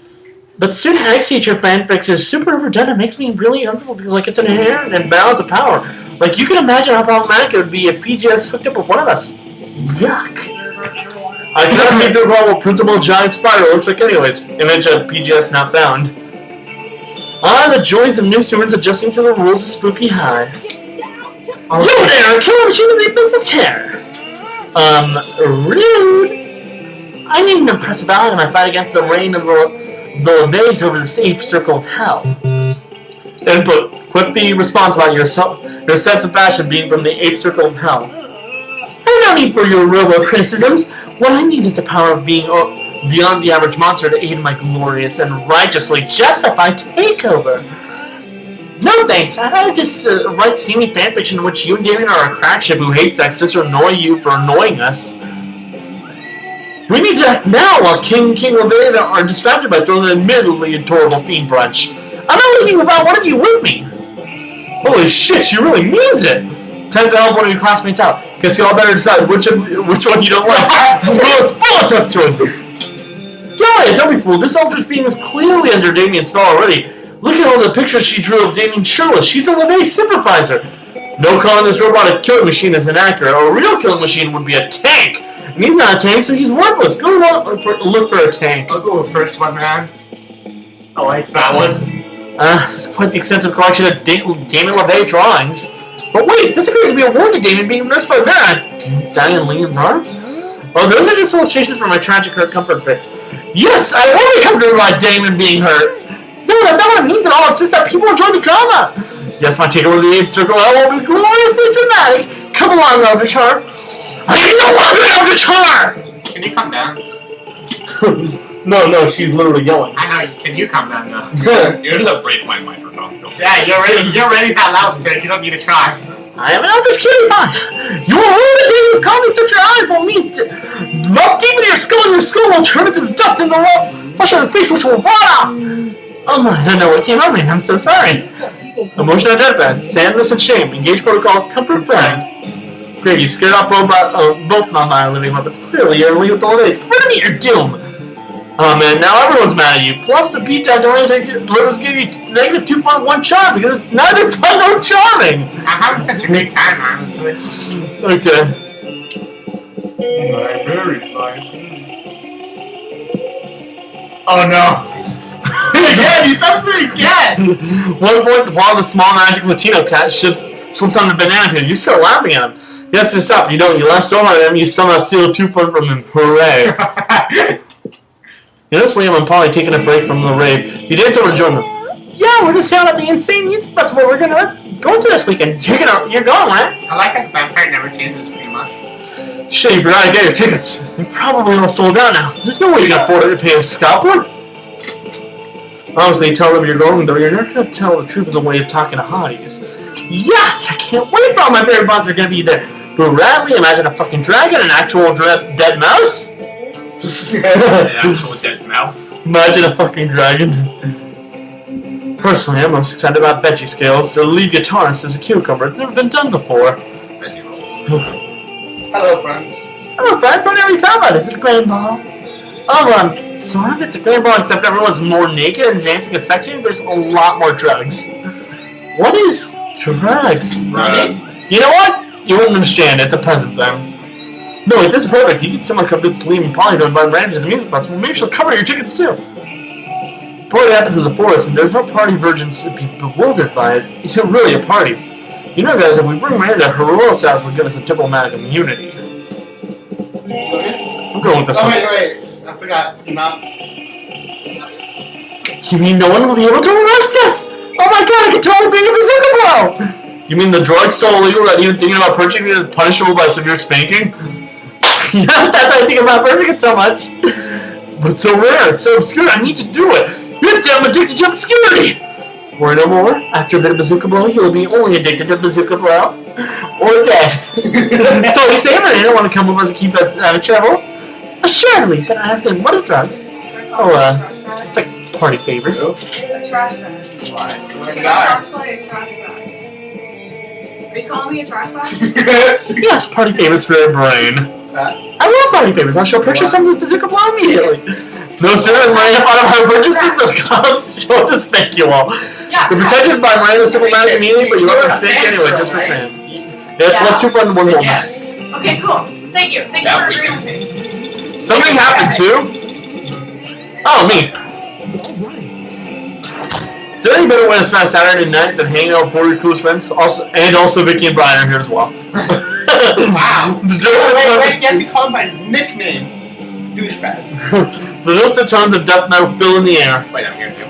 [SPEAKER 1] But student X teacher fanfics is super overdone and makes me really uncomfortable because like it's an inherent imbalance of power. Like you can imagine how problematic it would be if PGS hooked up with one of us. Yuck. I cannot seem to recall what Principal Giant Spider looks like anyways. Image of PGS not found. Ah, the joys of new students adjusting to the rules of Spooky High.
[SPEAKER 4] Get down to
[SPEAKER 1] You there, killer machine of the Invincible Terror. Rude. I need an impressive ally in my fight against the reign of the vase over the safe circle of hell. Input. Quick the response about your sense of fashion being from the 8th circle of hell. I have no need for your robo-criticisms. What I need is the power of being beyond the average monster to aid my glorious and righteously justified takeover. No thanks, I just write steamy fanfiction in which you and Damien are a crack ship who hates sex just to annoy you for annoying us. We need to act now while King LeVay are distracted by throwing an admittedly adorable fiend brunch. I'm not leaving without one of you with me. Holy shit, she really means it! Time to help one of your classmates out. Guess you all better decide which one you don't like. This world is full of tough choices. Don't be fooled. This Ultra Beam is clearly under Damien's spell already. Look at all the pictures she drew of Damien shirtless. She's a LeVay sympathizer. No calling this robotic killing machine is inaccurate. A real killing machine would be a tank. And he's not a tank, so he's worthless. Go look for a tank.
[SPEAKER 3] I'll go with the first one, man. I like that one.
[SPEAKER 1] It's quite the extensive collection of Damien LeVay drawings. But wait, this appears to be a warning to Damien being nursed by Vera. It's dying in Leon's arms? Oh, those are just illustrations for my tragic hurt comfort fix. Yes, I want to be comforted by Damien being hurt. No, that's not what it means at all. It's just that people enjoy the drama. Yes, my takeover of the 8th circle will be gloriously dramatic. Come along, Eldritch Heart. I am no longer Eldritch Heart!
[SPEAKER 3] Can you come down?
[SPEAKER 1] No, she's literally yelling.
[SPEAKER 3] I know. Can you come down now?
[SPEAKER 2] You're gonna break my microphone.
[SPEAKER 3] Yeah, you're already that loud, sir. You don't need to try.
[SPEAKER 1] I am an Eldritch Cutie Pie. You will ruin the day of calming such your eyes will meet. Melt deep into your skull, and your skull will turn into dust in the rush of the face, which will rot off. Oh my, I don't know what came over me. I'm so sorry. Emotion on deathbed. Sadness and shame. Engage protocol. Comfort friend. Great, you scared off both my living weapons. Clearly, you're leaving with all days. We're gonna meet your doom. Oh man, now everyone's mad at you. Plus, the beatdown don't let us give you negative 2.1 charm because it's neither fun nor charming.
[SPEAKER 3] I'm having such a great time, honestly.
[SPEAKER 1] Okay.
[SPEAKER 3] My very fine. Oh no. Again, he does it again!
[SPEAKER 1] 1 point while the small magic Latino cat slips on the banana peel. You start laughing at him. He has to stop. You don't. You laugh so hard at him, you somehow steal 2 points from him. Hooray. You notice Liam and Polly taking a break from the rave. You dance over to join them. Yeah, we're just here at the insane music festival. We're gonna go to this weekend. You're going, right?
[SPEAKER 3] I like that the vampire never changes pretty much.
[SPEAKER 1] Shit, you forgot to get your tickets. They're probably all sold out now. There's no way you can afford to pay a scalper. Obviously, tell them you're going, though you're not going to tell the truth in the way of talking to hotties. Yes! I can't wait for all my favorite bonds are going to be there. But Radley, imagine a fucking dragon, an actual dead mouse?
[SPEAKER 2] An actual dead mouse.
[SPEAKER 1] Imagine a fucking dragon. Personally, I'm most excited about veggie scales. The lead guitarist is a cucumber. It's never been done before.
[SPEAKER 2] Veggie rolls.
[SPEAKER 3] Hello, friends.
[SPEAKER 1] Hello, friends. What are you talking about? Is it a grand ball? Oh, sort of. It's a grand ball, except everyone's more naked and dancing and sexy, and there's a lot more drugs. What is drugs?
[SPEAKER 2] Right.
[SPEAKER 1] You know what? You wouldn't understand. It's a present then. No, wait, this is perfect. You get someone come to Liam and Polly to invite Randy to the music festival. Maybe she'll cover your tickets too. Party happens in the forest, and there's no party virgins to be bewildered by it. It's really a party. You know, guys, if we bring Miranda, her royal status will give us a diplomatic immunity. I'm going with this one.
[SPEAKER 3] Wait. I forgot. Not.
[SPEAKER 1] You mean no one will be able to arrest us? Oh my god, I could totally bring a bazooka blow! You mean the droid's so illegal that even thinking about purchasing it is punishable by severe spanking? Yeah, that's why I think about purchasing it so much. But it's so rare, it's so obscure, I need to do it. You'd say I'm addicted to obscurity! Worry no more. After a bit of bazooka blow, you'll be only addicted to bazooka blow. Or dead. So you say I don't want to come with us and keep us out of trouble? Assuredly, but I ask him, what is drugs? Oh, it's like party favors.
[SPEAKER 6] A trash bag.
[SPEAKER 3] Why?
[SPEAKER 6] Can I cosplay a trash bag? Are you calling me a trash bag?
[SPEAKER 1] Yes, party favors for your brain. I love party favors. I shall purchase some of the bazooka blow immediately. No sooner than Miranda found out how to purchase them, the cost she'll just spank you all.
[SPEAKER 6] Yeah.
[SPEAKER 1] You're protected by Miranda's diplomatic immunity, but you let them spank anyway, just for fun. Yeah, plus 2 points and 1 bonus.
[SPEAKER 3] Yes.
[SPEAKER 6] Okay, cool. Thank you. Thank you for agreeing with me.
[SPEAKER 1] Something happened too. Oh, me. Is there any better way to spend a Saturday night than hanging out with 4 of your coolest friends? Also Vicky and Brian are here as well.
[SPEAKER 3] Wow.
[SPEAKER 1] There's
[SPEAKER 3] Wait, you have to call him by his nickname. Douchebag.
[SPEAKER 1] There's also tons of death metal fill in the air.
[SPEAKER 2] Wait, I'm here too.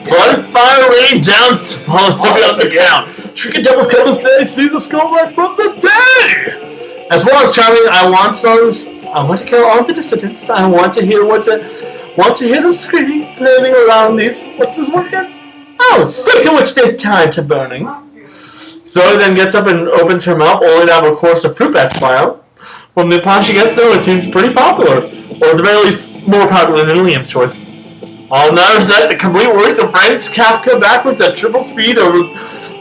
[SPEAKER 1] Blood fire raining down all
[SPEAKER 3] that's
[SPEAKER 1] the
[SPEAKER 3] okay.
[SPEAKER 1] town. Shrieking devils come and say, see the skull right from the day. As well as charming I want songs. I want to kill all the dissidents. I want to hear them screaming, flailing around these. What's this word again? Oh, sick to which they tied to burning. Zoe then gets up and opens her mouth, only to have a chorus of fruit bats fly out. When the time she gets there, it seems pretty popular, or at the very least more popular than Liam's choice. All another set, the complete works of Franz Kafka backwards at triple speed over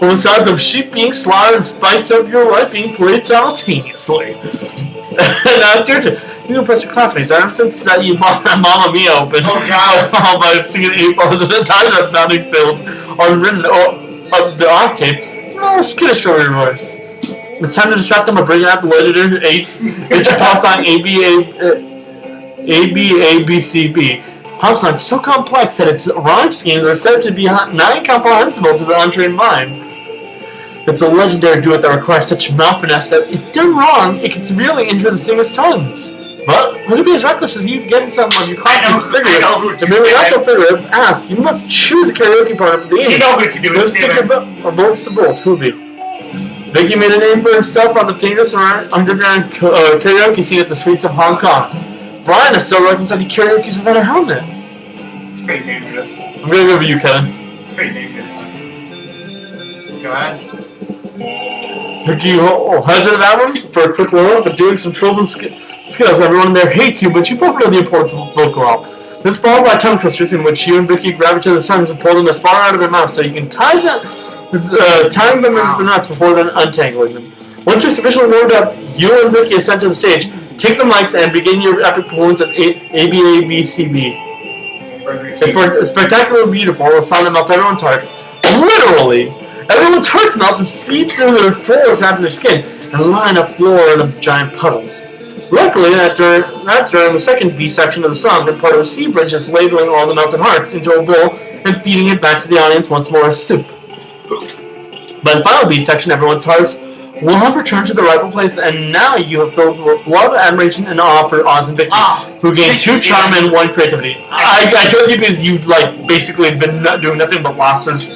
[SPEAKER 1] the sounds of sheep being slaughtered and spice up your life being played simultaneously. Now it's your turn. You impress your classmates. Ever since that you bought that Mamma Mia open,
[SPEAKER 3] Oh, God.
[SPEAKER 1] by singing 8 bars at a time that nothing fields are written of the octave. Oh, skittish from your voice. It's time to distract them by bringing out the legendary H pop song ABABCB. Pop song is so complex that its rhyme schemes are said to be non-comprehensible to the untrained mind. It's a legendary duet that requires such mouth finesse that, if done wrong, it can severely injure the singer's tongues. But who could be as reckless as you getting some of your classmates' figurative, and maybe not so figurative, ask, you must choose a karaoke partner for the evening.
[SPEAKER 3] You know who to do it,
[SPEAKER 1] Let's pick or both the bolt. Who'll be? Vicky made a name for herself on the dangerous underground karaoke scene at the streets of Hong Kong. Brian is still recognized he karaoke's without a helmet.
[SPEAKER 3] It's pretty dangerous.
[SPEAKER 1] I'm gonna go with you, Kevin.
[SPEAKER 3] It's pretty dangerous. Go ahead.
[SPEAKER 1] Vicky heads into that one for a quick roll, but doing some trills and skills. Everyone there hates you, but you both know the importance of vocal help. This followed by tongue twisters in which you and Vicky grab each other's tongues and pull them as far out of their mouths so you can tying them in the nuts before then untangling them. Once you're sufficiently warmed up, you and Vicky ascend to the stage, take the mics, and begin your epic performance of ABABCB. It's spectacularly beautiful, a song that melts everyone's heart. Literally! Everyone's hearts melt and seep through their pores after their skin and line up floor in a giant puddle. Luckily, that's during the second B section of the song, that part of the C bridge is ladling all the melted hearts into a bowl and feeding it back to the audience once more as soup. By the final B section, everyone's hearts will have returned to the rightful place, and now you have filled with love, admiration, and awe for Oz and Vicky, who gained 2 charm and 1 creativity. I told you because you basically been doing nothing but losses.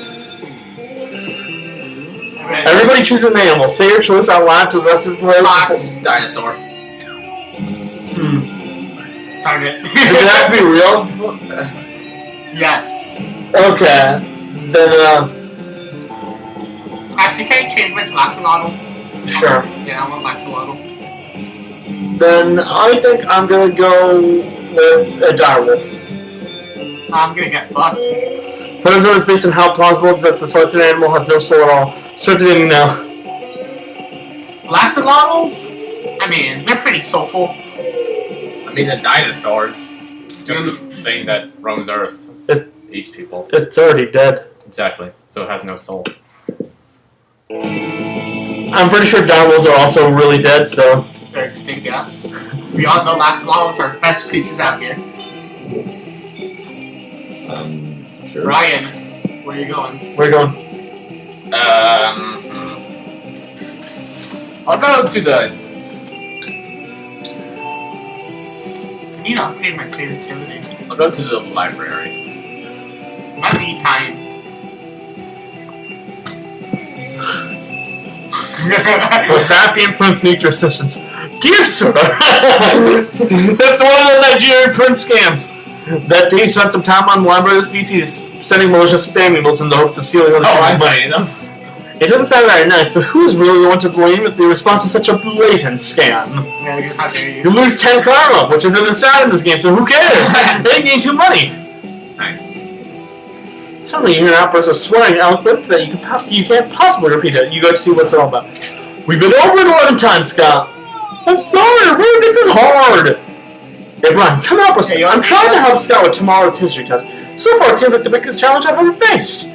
[SPEAKER 1] Everybody choose an animal. Say your choice out loud to the rest of the players.
[SPEAKER 3] Fox.
[SPEAKER 2] Dinosaur.
[SPEAKER 3] Target.
[SPEAKER 1] Does it have to be real?
[SPEAKER 3] Yes.
[SPEAKER 1] Okay. Then,
[SPEAKER 3] Actually, can you change my to Laxolotl?
[SPEAKER 1] sure.
[SPEAKER 3] Yeah, I want Laxolotl.
[SPEAKER 1] Then I think I'm gonna go with a direwolf.
[SPEAKER 3] I'm gonna get fucked.
[SPEAKER 1] Photos is based on how plausible it is that the selected animal has no soul at all. Start the gaming now.
[SPEAKER 3] Laxolotls? I mean, they're pretty soulful.
[SPEAKER 2] I mean, the dinosaurs. Just the thing that roams Earth. Eats people.
[SPEAKER 1] It's already dead.
[SPEAKER 2] Exactly. So it has no soul.
[SPEAKER 1] I'm pretty sure direwolves are also really dead, so...
[SPEAKER 3] They're extinct, yes. We all know Laxolotls are best creatures out here.
[SPEAKER 5] Sure.
[SPEAKER 3] Ryan, where are you going?
[SPEAKER 1] We're going.
[SPEAKER 2] I'll go to the...
[SPEAKER 3] I need to upgrade my creativity.
[SPEAKER 2] I'll go to the library.
[SPEAKER 3] My me time.
[SPEAKER 1] With that being Prince needs your assistance. Dear sir! That's one of those Nigerian Prince scams. That day spent some time on the library of the species, sending malicious spam emails in the hopes of stealing other people's money. It doesn't sound very nice, but who's really the one to blame if they respond to such a blatant scam?
[SPEAKER 3] Yeah, how dare you?
[SPEAKER 1] You lose 10 karma, which isn't a sound in this game, so who cares? They gain 2 money.
[SPEAKER 2] Nice.
[SPEAKER 1] Suddenly you hear an outburst of swearing eloquent that you can't possibly repeat it. You go to see what it's all about. We've been over it 11 times, Scott. I'm sorry, really, this is hard. Hey, Brian, come help us. I'm trying to help Scott with tomorrow's history test. So far, it seems like the biggest challenge I've ever faced.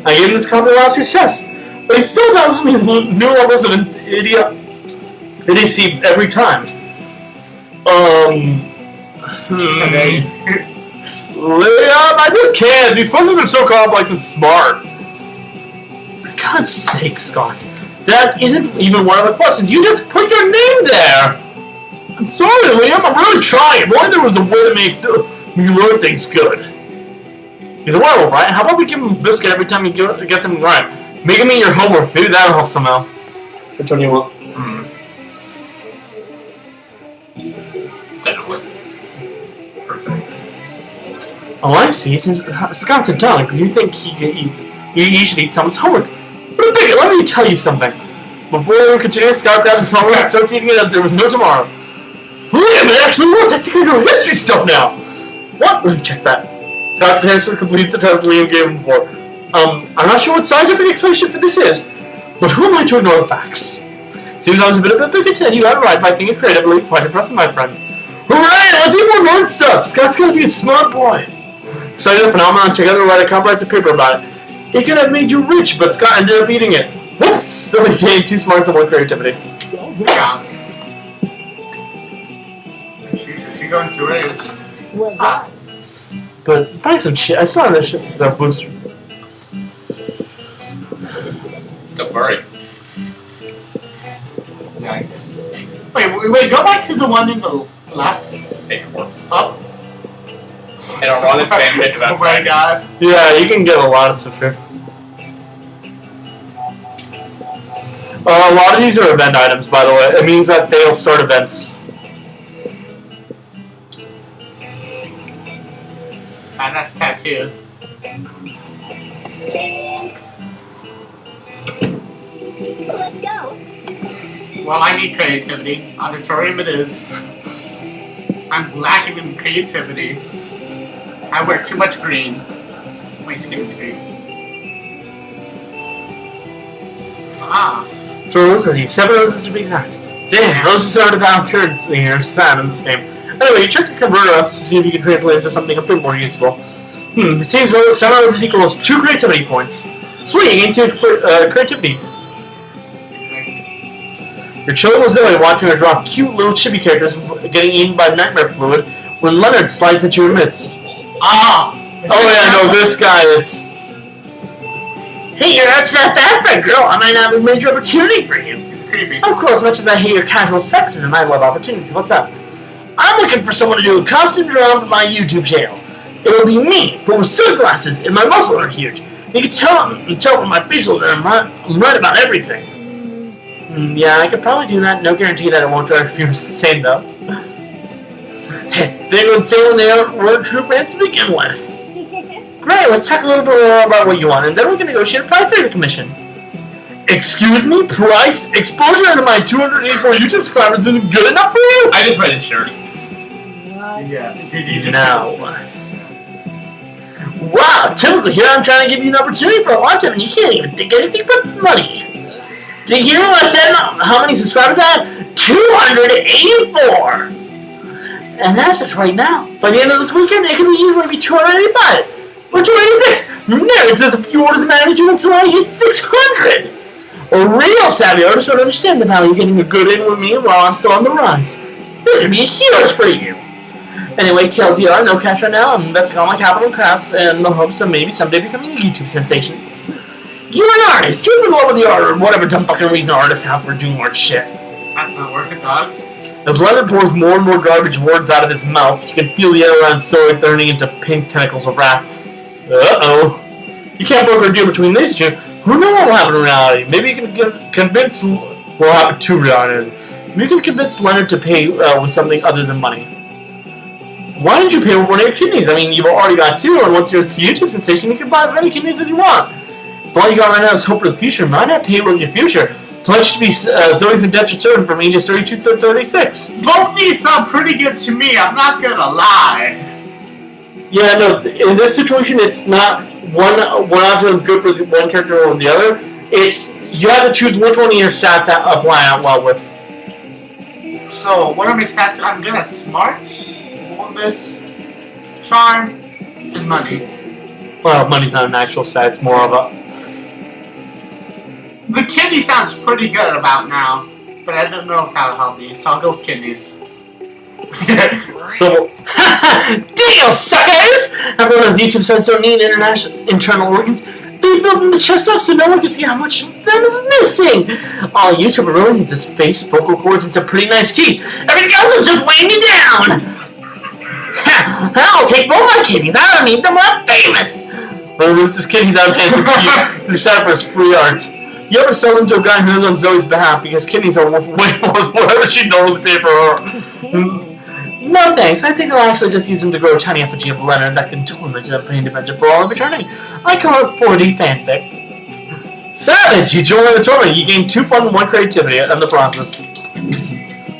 [SPEAKER 1] I gave him this copy last week's test, but he still tells me new levels of idiocy every time. Liam, I just can't. These questions are so complex and smart. For God's sake, Scott. That isn't even one of the questions. You just put your name there. I'm sorry, Liam. I'm really trying. If only there was a way to make me learn things good. He's a werewolf, right? How about we give him a biscuit every time he gets him right? Make him eat your homework. Maybe that'll help somehow. Which one do you want?
[SPEAKER 2] Send it with. Perfect.
[SPEAKER 1] Oh, I see. Since Scott's a dog, you think he should eat someone's homework. But a bigot, let me tell you something. Before we continue, Scott grabs his homework and starts eating it as there was no tomorrow. Liam, it actually worked! I think I know history stuff now! What? Let me check that. Scott actually completes the test Liam gave him before. I'm not sure what scientific explanation for this is, but who am I to ignore the facts? Seems I was a bit of a bigot and you had it right by thinking creatively. Quite impressive, my friend. Hooray! Let's eat more learn stuff! Scott's gonna be a smart boy. Excited the phenomenon, check out and write a comprehensive paper about it. It could have made you rich, but Scott ended up eating it. Whoops! Silly game, too smart and more creativity.
[SPEAKER 3] Yeah. Jesus, you're going to raise.
[SPEAKER 4] Well done.
[SPEAKER 1] But buy some shit. I saw that shit. That booster.
[SPEAKER 2] It's a furry.
[SPEAKER 3] Yikes. Wait, go back to the one in the left.
[SPEAKER 2] A corpse.
[SPEAKER 3] Up.
[SPEAKER 2] And a running fan page about
[SPEAKER 3] Oh my god.
[SPEAKER 1] Yeah, you can get a lot of stuff here. A lot of these are event items, by the way. It means that they'll start events.
[SPEAKER 3] Badass tattoo.
[SPEAKER 4] Let's go.
[SPEAKER 3] Well, I need creativity. Auditorium it is. I'm lacking in creativity. I wear too much green. My skin is green. Ah.
[SPEAKER 1] So roses, 7 roses to be exact. Damn, roses are the valid currency here, sad in this game. Anyway, you check your converter up to see if you can translate it into something a bit more useful. It seems 7 roses equals 2 creativity points. Sweet, you gain 2 creativity. You're chilling with Zoe watching her draw cute little chibi characters getting eaten by nightmare fluid when Leonard slides into your midst.
[SPEAKER 3] Ah!
[SPEAKER 1] Oh yeah, no, this guy is... Hey, you're not that bad, friend girl. I might have a major opportunity for you.
[SPEAKER 3] He's creepy.
[SPEAKER 1] Of course, as much as I hate your casual sexism, I love opportunities. What's up? I'm looking for someone to do a costume drama for my YouTube channel. It'll be me, but with sunglasses and my muscles are huge. You can tell from my facial that I'm right about everything. Yeah, I could probably do that. No guarantee that it won't drive you insane, though. They would say when they weren't true fans to begin with. Great, let's talk a little bit more about what you want, and then we can negotiate a price for your commission. Excuse me? Price? Exposure into my 284 YouTube subscribers isn't good enough for you?
[SPEAKER 2] I just read his shirt.
[SPEAKER 3] Yeah. Did you just
[SPEAKER 1] No. Wow, typically here I'm trying to give you an opportunity for a lifetime, and you can't even think anything but money. Did you hear what I said? How many subscribers I have? 284! And that's just right now. By the end of this weekend, it could easily be 285. Or 286. Never does a few orders of magnitude until I hit 600. A real savvy artist would understand the value of getting a good in with me while I'm still on the rise. This would be huge for you. Anyway, TLDR, no cash right now. I'm investing all my capital in crafts in the hopes of maybe someday becoming a YouTube sensation. You're an artist. You're in love with the art or whatever dumb fucking reason artists have for doing art shit.
[SPEAKER 3] That's not working, dog.
[SPEAKER 1] As Leonard pours more and more garbage words out of his mouth, you can feel the air around Zoe turning into pink tentacles of wrath. Uh-oh. You can't broker a deal between these two. Who knows what will happen in reality? Maybe you can convince what will happen to reality. Maybe you can convince Leonard to pay with something other than money. Why didn't you pay with one of your kidneys? I mean, you've already got 2, and once you're a YouTube sensation, you can buy as many kidneys as you want. If all you got right now is hope for the future, might not pay with your future. Pledge to be Zoe's indentured servant from ages 32 to 36.
[SPEAKER 3] Both these sound pretty good to me, I'm not gonna lie.
[SPEAKER 1] Yeah, no, in this situation, it's not one option is good for one character or the other. It's, you have to choose which one of your stats that apply out well with.
[SPEAKER 3] So, what are my stats? I'm good at smart, boldness, charm, and money.
[SPEAKER 1] Well, money's not an actual stat, it's more of a...
[SPEAKER 3] The kidney sounds pretty good about now, but I don't know if that'll help me, so I'll go with kidneys.
[SPEAKER 1] So, deal, suckers! Everyone on YouTube starts donating internal organs. They build them the chest up so no one can see how much of them is missing. All YouTube really needs this face, vocal cords, and some pretty nice teeth. Everything else is just weighing me down. I'll take both my kidneys. I don't need them. I'm famous. Well, this is kidneys out of hand. He decided for his free art. You ever sell them to a guy who lives on Zoe's behalf because kidneys are worth way more than whatever she normally paid for her? No thanks, I think I'll actually just use them to grow a tiny effigy of Leonard that can torment up pain dimension for all of eternity. I call it 4D fanfic. Savage! You joined the tournament. You gained 2 fun and 1 creativity in the process.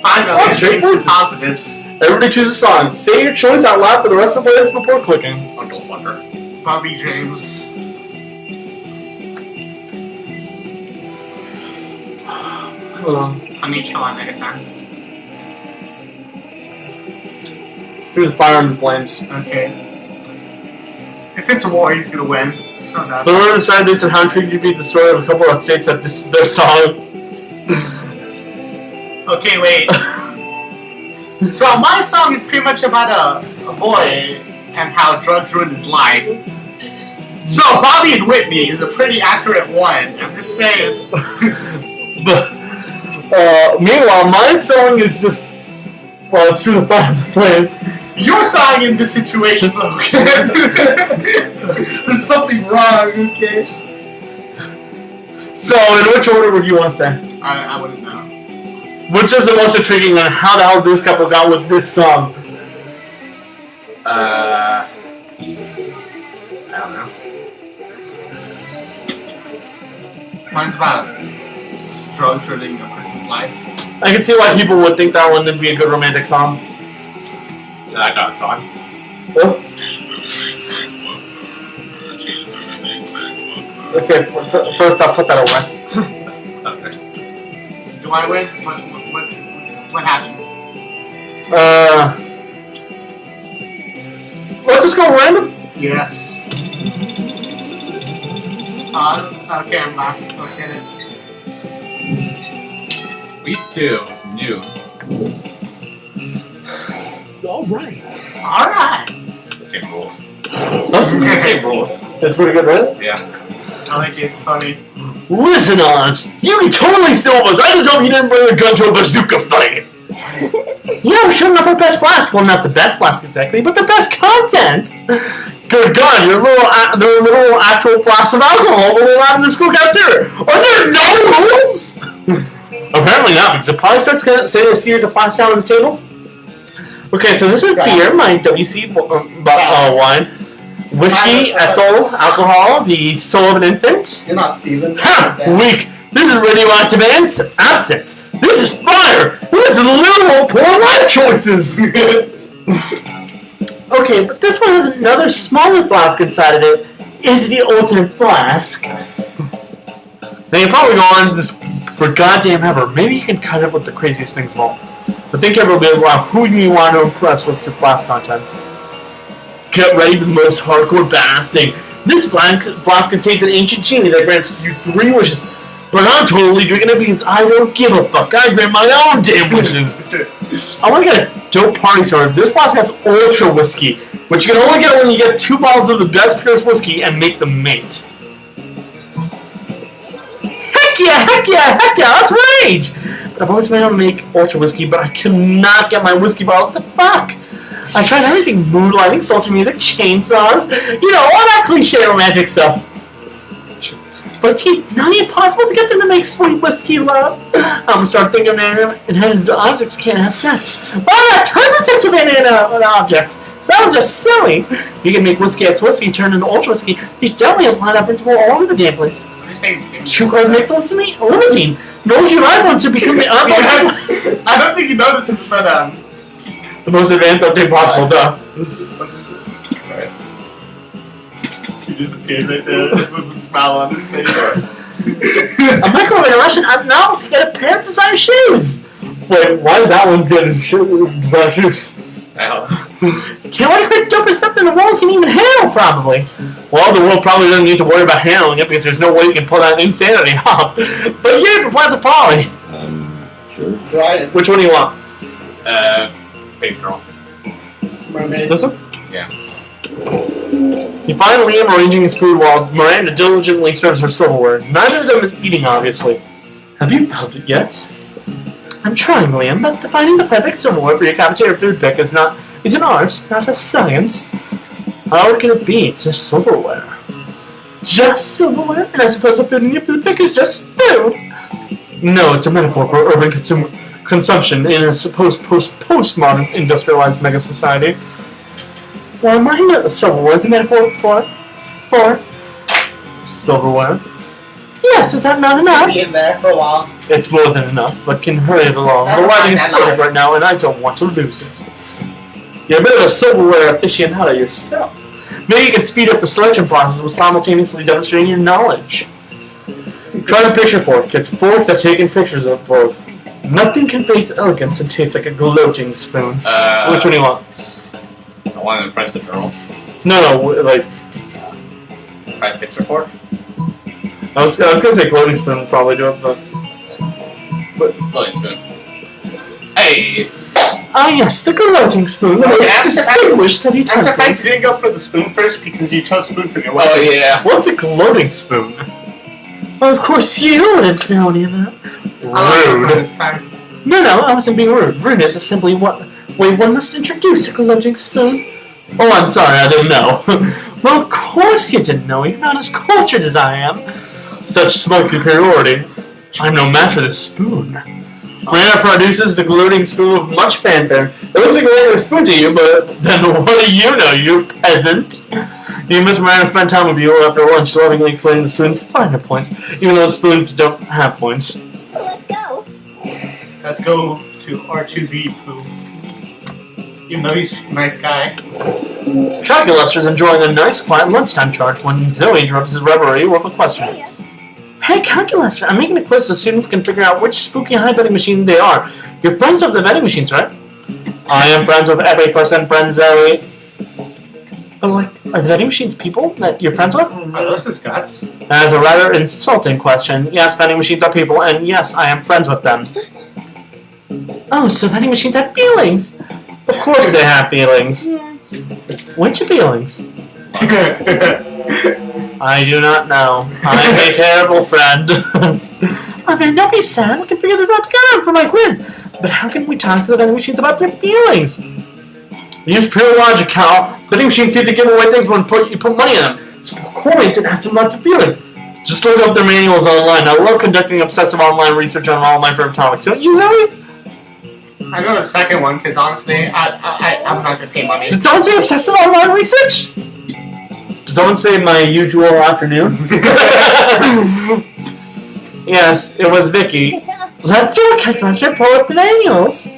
[SPEAKER 3] Finally, straight positives.
[SPEAKER 1] Everybody choose a song. Say your choice out loud for the rest of the players before clicking.
[SPEAKER 2] Uncle Thunder.
[SPEAKER 3] Bobby James. Konnichiwa, Nega-san.
[SPEAKER 1] Through the fire and the flames.
[SPEAKER 3] Okay. If it's a war, he's gonna win. It's not that
[SPEAKER 1] So we're decided this and how intrigued you beat the story of a couple that states that this is their song.
[SPEAKER 3] Okay, wait. So my song is pretty much about a boy and how drugs ruined his life. So Bobby and Whitney is a pretty accurate one. I'm just saying.
[SPEAKER 1] But meanwhile, my song is just it's through the fire and the flames.
[SPEAKER 3] Your song in this situation, Logan. There's something wrong, okay?
[SPEAKER 1] So, in which order would you want to say?
[SPEAKER 3] I wouldn't know.
[SPEAKER 1] Which is the most intriguing and how the hell this couple got with this song?
[SPEAKER 2] I don't know.
[SPEAKER 3] Mine's about drugs ruining a person's life.
[SPEAKER 1] I can see why people would think that one would be a good romantic song.
[SPEAKER 2] I know that song.
[SPEAKER 1] Oh. Okay, first I'll put that away.
[SPEAKER 3] Okay. Do I win? What happened?
[SPEAKER 1] Let's just go random.
[SPEAKER 3] Yes. Pause. Okay, I'm last. Let's get it.
[SPEAKER 2] Week 2, new.
[SPEAKER 5] Alright.
[SPEAKER 3] Alright.
[SPEAKER 2] This game rules.
[SPEAKER 1] This
[SPEAKER 2] game rules.
[SPEAKER 1] That's pretty good, right?
[SPEAKER 2] Yeah.
[SPEAKER 3] I like it. It's funny.
[SPEAKER 1] Listen, Oz, you can totally steal us. I just hope you didn't bring a gun to a bazooka fight. Yeah, we shouldn't have our best flask. Well, not the best flask exactly, but the best content. Good God, there are little actual flasks of alcohol will allowed in the school cafeteria. Are there no rules? Apparently not, because it probably starts saying a series of flasks down on the table. Okay, so this is beer, my WC wine. Whiskey, ethyl, alcohol, the soul of an infant.
[SPEAKER 3] You're not Steven.
[SPEAKER 1] Ha! Weak! This is radioactive ants, absinthe. This is fire! This is literal poor life choices! Okay, but this one has another smaller flask inside of it. Is the ultimate flask. Now you're probably going this for goddamn ever. Maybe you can cut it with the craziest things of all. But think everybody about who you want to impress with your flask contents. Get ready for the most hardcore badass thing. This flask contains an ancient genie that grants you 3 wishes. But I'm totally drinking it because I don't give a fuck. I grant my own damn wishes. I want to get a dope party started. This flask has ultra whiskey, which you can only get when you get 2 bottles of the best purest whiskey and make them mate. Heck yeah, let's rage! But I've always been able to make ultra whiskey, but I cannot get my whiskey bottles to fuck. I tried everything: mood lighting, sultry music, chainsaws, all that cliche romantic stuff. But it's not impossible to get them to make sweet whiskey love. I'm gonna start thinking inanimate objects can't have sex. Well, I got tons of sexual inanimate objects. So that was just silly. You can make whiskey after whiskey turn into ultra whiskey. You definitely apply that principle all over the damn place. 2 cars make the limousine. Knows your iPhone should become the iPhone.
[SPEAKER 3] I don't think you noticed it, but
[SPEAKER 1] the most advanced update possible, duh.
[SPEAKER 3] What's his name? He just appeared right there with a smile on his face.
[SPEAKER 1] A microwave Russian now to get a pair of designer shoes. Wait, why is that one good? Designer shoes. Can't wait to create dopest stuff that the world can even handle, probably. Well, the world probably doesn't need to worry about handling it because there's no way you can pull that insanity off. But yeah, for plans of Polly.
[SPEAKER 5] Sure.
[SPEAKER 3] Ryan.
[SPEAKER 1] Which one do you want?
[SPEAKER 2] pink girl.
[SPEAKER 3] Mermaid.
[SPEAKER 1] This one?
[SPEAKER 2] Yeah.
[SPEAKER 1] You find Liam arranging his food while Miranda diligently serves her silverware. Neither of them is eating, obviously. Have you found it yet? I'm trying, Liam, but finding the perfect silverware for your cafeteria food pick is an art, not a science. How can it be? It's just silverware. Just silverware? And I suppose the food in your food pick is just food? No, it's a metaphor for urban consumption in a supposed postmodern industrialized mega society. Well, mine silverware is a metaphor for silverware. Yes, is that not
[SPEAKER 3] It's
[SPEAKER 1] enough?
[SPEAKER 3] gonna be in there for a while.
[SPEAKER 1] It's more than enough, but can hurry it along. The lighting is perfect right now, and I don't want to lose it. You're a bit of a silverware aficionado yourself. Maybe you can speed up the selection process with simultaneously demonstrating your knowledge. Try the picture fork. It's a fork that's taking pictures of both. Nothing conveys elegance and tastes like a gloating spoon. Which one do you want?
[SPEAKER 2] I want to impress the girl.
[SPEAKER 1] No, like...
[SPEAKER 2] Try a picture for it.
[SPEAKER 1] I was gonna say gloating spoon would probably do it, but...
[SPEAKER 2] Floating spoon. Hey!
[SPEAKER 1] Ah yes, the gloating spoon, the most distinguished of
[SPEAKER 3] I'm surprised
[SPEAKER 1] utensils.
[SPEAKER 3] you didn't go for the spoon first because you chose spoon for your
[SPEAKER 2] Oh
[SPEAKER 3] weapon.
[SPEAKER 2] yeah.
[SPEAKER 1] What's a gloating spoon? Well, of course you wouldn't know any of that. Rude.
[SPEAKER 3] This time.
[SPEAKER 1] No, I wasn't being rude. Rudeness is simply what way one must introduce a gloating spoon. Oh, I'm sorry, I didn't know. Well, of course you didn't know. You're not as cultured as I am. Such smug superiority. I'm no match for this spoon. Miranda produces the gloating spoon with much fanfare. It looks like a regular spoon to you, but then what do you know, you peasant? You and Miss Miranda spend time with you after lunch, lovingly explaining the spoon's finer point, even though the spoons don't have points.
[SPEAKER 4] Let's go.
[SPEAKER 3] Let's go to R2B poo. Even though he's a nice guy.
[SPEAKER 1] Calculus is enjoying a nice, quiet lunchtime charge when Zoe interrupts his reverie with a question.
[SPEAKER 4] Hey,
[SPEAKER 1] Hey, Calculus, I'm making a quiz so students can figure out which spooky high betting machine they are. You're friends with the betting machines, right? I am friends with every person, friend Zoe. But, like, are the vending machines people that you're friends with?
[SPEAKER 3] Are those his guts?
[SPEAKER 1] That is a rather insulting question. Yes, vending machines are people, and yes, I am friends with them. Oh, so vending machines have feelings? Of course they have feelings. Which feelings? I do not know. I'm a terrible friend. I mean, don't be sad. We can figure this out together for my quiz. But how can we talk to the vending machines about their feelings? Use pure logic, Cal. Vending machines seem to give away things when you put money in them. So coins and ask them about their feelings. Just look up their manuals online. I love conducting obsessive online research on all my favorite topics. Don't you, Zoe?
[SPEAKER 3] I know the second one because honestly, I'm not gonna pay money.
[SPEAKER 1] Did someone say obsessive online research? Did someone say my usual afternoon? Yes, it was Vicky. Let's do a calculus report with the manuals.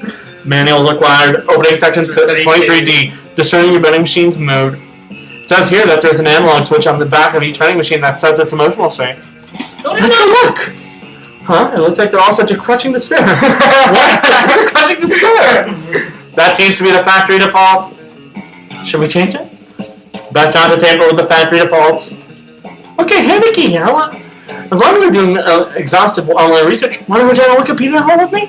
[SPEAKER 1] Manuals required. Opening section 23D. Discerning your vending machine's mood. It says here that there's an analog switch on the back of each vending machine that sets its emotional state. Let's go look! Huh? It looks like they're all such a crushing despair. What? They're crushing despair! That seems to be the factory default. Should we change it? Best not to tamper with the factory defaults. Okay, hey Vicky, as long as we're doing exhaustive online research, want to go down a Wikipedia hole with me?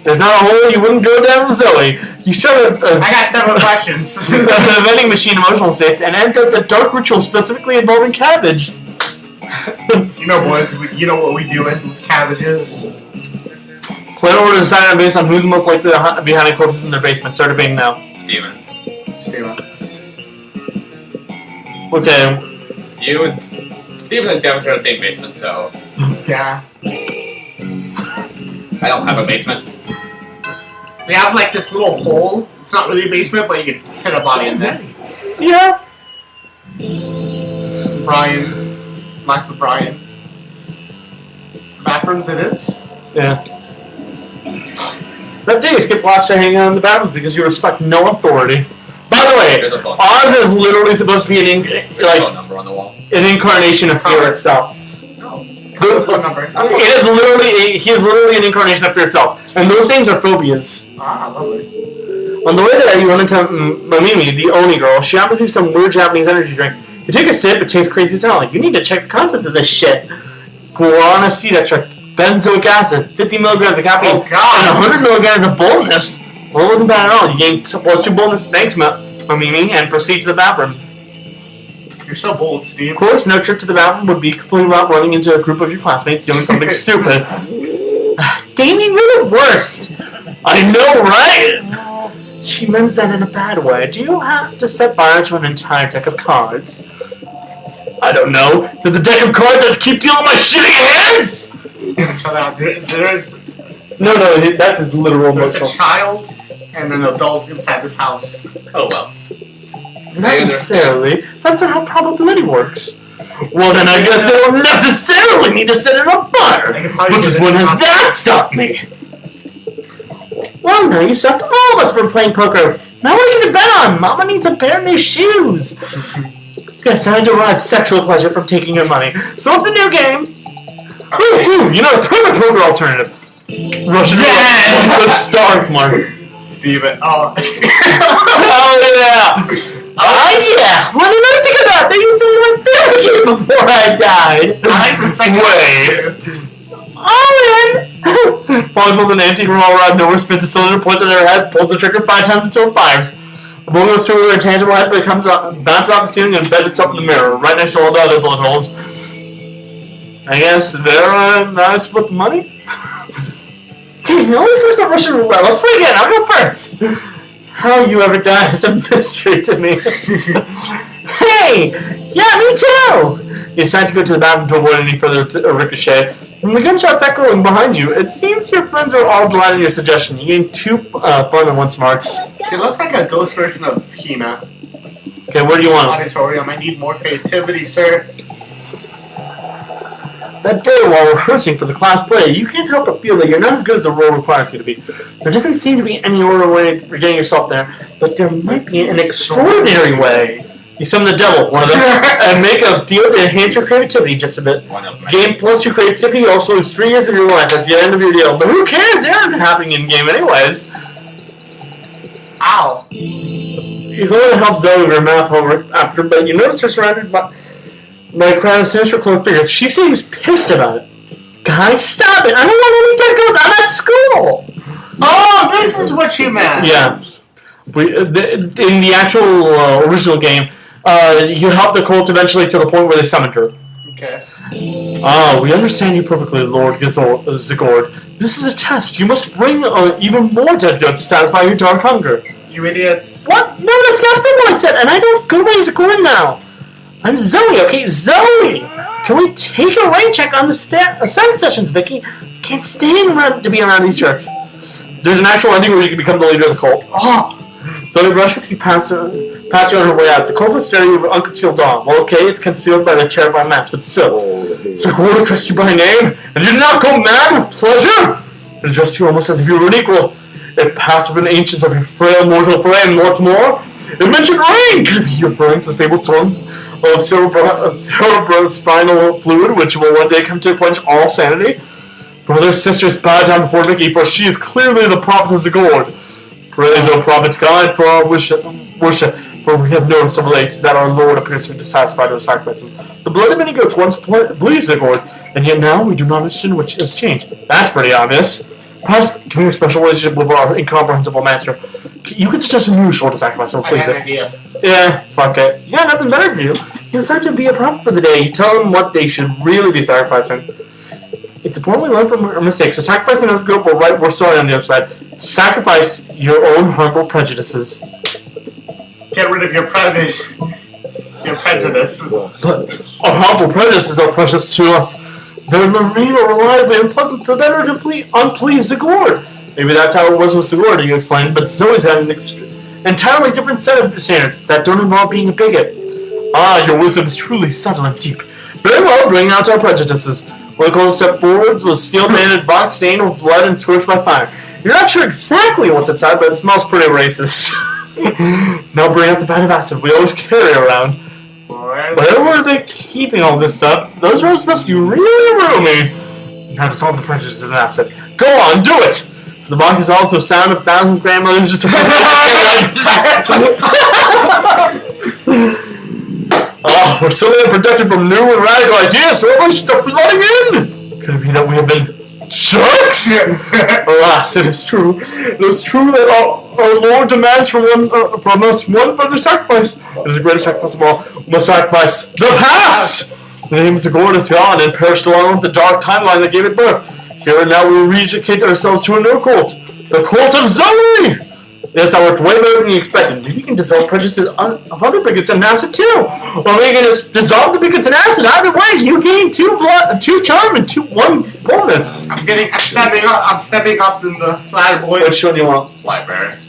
[SPEAKER 1] There's not a hole you wouldn't go down with Zoe. You started
[SPEAKER 3] I got several questions.
[SPEAKER 1] the vending machine emotional states and entered the dark ritual specifically involving cabbage.
[SPEAKER 3] You know, boys, you know what we do with cabbages.
[SPEAKER 1] Plan order decided based on who's most likely to be hiding corpses in their basement. Start debating now.
[SPEAKER 2] Steven.
[SPEAKER 1] Okay.
[SPEAKER 2] You and Steven and Devin share the same basement, so
[SPEAKER 3] Yeah.
[SPEAKER 2] I don't have a basement.
[SPEAKER 3] We have like this little hole. It's not really a basement, but you can fit a body in there.
[SPEAKER 1] Yeah.
[SPEAKER 3] Brian. Life of Brian. Bathrooms it is.
[SPEAKER 1] Yeah. That day, Skip lost to hang out in the bathrooms because you respect no authority. By the way,
[SPEAKER 2] There's a phone.
[SPEAKER 1] Oz is literally supposed to be
[SPEAKER 2] Phone number on the wall.
[SPEAKER 1] an incarnation of fear itself.
[SPEAKER 3] Call the phone number.
[SPEAKER 1] He is literally an incarnation of fear itself, and those things are phobias.
[SPEAKER 3] Ah, lovely.
[SPEAKER 1] On the way there, you run into Mamimi, the Oni girl. She offers you some weird Japanese energy drink. You take a sip, it tastes crazy as hell. Like, you need to check the contents of this shit. Guarana seed extract, benzoic acid, 50 milligrams of caffeine,
[SPEAKER 3] Oh, God.
[SPEAKER 1] and 100 milligrams of boldness. Well, it wasn't bad at all. You gained +2 bonus thanks, Mimi, and proceed to the bathroom.
[SPEAKER 3] You're so bold, Steve.
[SPEAKER 1] Of course, no trip to the bathroom would be complete without running into a group of your classmates doing something stupid. Gaming, you're the worst. I know, right? She meant that in a bad way. Do you have to set fire to an entire deck of cards? I don't know. There's a deck of cards that keep dealing my shitty hands?
[SPEAKER 3] Chill out. There's
[SPEAKER 1] No, that's his literal
[SPEAKER 3] There's a
[SPEAKER 1] emotional.
[SPEAKER 3] child and an adult inside this house.
[SPEAKER 2] Oh well.
[SPEAKER 1] Not necessarily. That's not how probability works. Well, then I guess they don't necessarily need to set it on fire. Which is when has that stopped me? Well, now you stopped all of us from playing poker. Now what are you going to bet on? Mama needs a pair of new shoes. Yes, I derive sexual pleasure from taking your money. So it's a new game. Woo-hoo, you know, the perfect poker alternative. Russian roulette. The Stark Mark.
[SPEAKER 3] Steven. Oh.
[SPEAKER 1] Oh, yeah. Oh, yeah. What did I think about? They used to be like therapy before I died.
[SPEAKER 3] I like the second
[SPEAKER 1] Wait. All in. Polly pulls an antique revolver out of nowhere, spins the cylinder, points at her head, pulls the trigger 5 times until it fires. The bullet goes through her intangible head, but it comes up, bounces off the ceiling, and embeds itself in the mirror, right next to all the other bullet holes. I guess there now I split the money? Damn, always there's a Russian roulette. Let's play again. I'll go first. How you ever died is a mystery to me. Hey! Yeah, me too! You decide to go to the bathroom to avoid any further ricochet. When the gunshots echoing behind you, it seems your friends are all delighted in your suggestion. You gain 2 fun and 1 smarts.
[SPEAKER 3] She looks like a ghost version of Hina.
[SPEAKER 1] Okay, where do you want them?
[SPEAKER 3] Auditorium. I need more creativity, sir.
[SPEAKER 1] That day, while rehearsing for the class play, you can't help but feel that you're not as good as the role requires you to be. There doesn't seem to be any order way of getting yourself there, but there might be an extraordinary way. You summon the devil, one of them, and make a deal to enhance your creativity just a bit. Game +2 creativity also lose 3 years of your life at the end of your deal. But who cares? They aren't happening in game anyways.
[SPEAKER 3] Ow.
[SPEAKER 1] You're going to help Zoe with her math homework after, but you notice her surrounded by a crowd of sinister cloaked figures. She seems pissed about it. Guys, stop it! I don't want any dead girls. I'm at school.
[SPEAKER 3] Oh, this is what you meant.
[SPEAKER 1] Yeah. In the actual original game, you help the cult eventually to the point where they summoned her.
[SPEAKER 3] Okay.
[SPEAKER 1] We understand you perfectly, Lord Zigord. This is a test. You must bring even more dead goods to satisfy your dark hunger.
[SPEAKER 3] You idiots.
[SPEAKER 1] What? No, that's not what I said, and I don't go by Zigord now. I'm Zoe, okay? Zoe! Can we take a rain check on the sound sessions, Vicky? Can't stand to be around these jerks. There's an actual ending where you can become the leader of the cult.
[SPEAKER 3] Oh!
[SPEAKER 1] Zoe brushes you past you on her way out. The cult is staring with unconcealed dawn. Well, okay, it's concealed by the terrifying mask, but still. Zigord will trust you by name, and you did not go mad with pleasure! It addressed you almost as if you were an equal. It passed within inches of your frail mortal frame, what's more? It mentioned rain! Could it be your referring to the fabled storm of cerebrospinal fluid, which will one day come to quench all sanity? Brothers, sisters, bow down before Vicky, for she is clearly the prophetess of Zigord. Praise, O prophet's God, for our worship, for we have known so late that our Lord appears to be dissatisfied with sacrifices. The blood of many goats once pleased Zigord, and yet now we do not understand which has changed. That's pretty obvious. Perhaps giving a special relationship with our incomprehensible master. You could suggest a new sort of sacrifice, or please.
[SPEAKER 3] I have an idea.
[SPEAKER 1] Yeah, fuck it. Yeah, nothing better to do. You decide to be a prophet for the day. You tell them what they should really be sacrificing. It's important we learn from our mistakes. So sacrificing another goat will right we're sorry on the other side. Sacrifice your own harmful prejudices.
[SPEAKER 3] Get rid of your prejudices.
[SPEAKER 1] But our harmful prejudices are precious to us. They remain reliably unpleasant for better to unpleased Zigord. Maybe that's how it was with Zigord, you explained, but Zoe's got an entirely different set of standards that don't involve being a bigot. Ah, your wisdom is truly subtle and deep. Very well, bring out our prejudices. One close step forwards with a steel-banded box stained with blood and scorched by fire. You're not sure exactly what's inside, but it smells pretty racist. Now bring out the vat of acid we always carry around. Where were they keeping all this stuff? Those rooms must be really roomy. Now to solve the prejudices and acid. Go on, do it! The box is also the sound of 1,000 grandmothers just Oh, we're so protected from new and radical ideas, so everyone should stop flooding in! Could it be that we have been Sharks? Alas, it is true. It is true that our Lord demands from us one further sacrifice. It is the greatest sacrifice of all. We must sacrifice the past! The name of the gourd is gone and perished along with the dark timeline that gave it birth. Here and now we re-educate ourselves to a new cult. The cult of Zoe! Yes, that worked way better than you expected. You can dissolve prejudices of other bigots in acid too. Or you can just dissolve the bigots in acid. Either way, you gain 2 charm and 1 bonus.
[SPEAKER 3] I'm stepping up in the ladder, boys.
[SPEAKER 1] Which one do you want?
[SPEAKER 2] Library.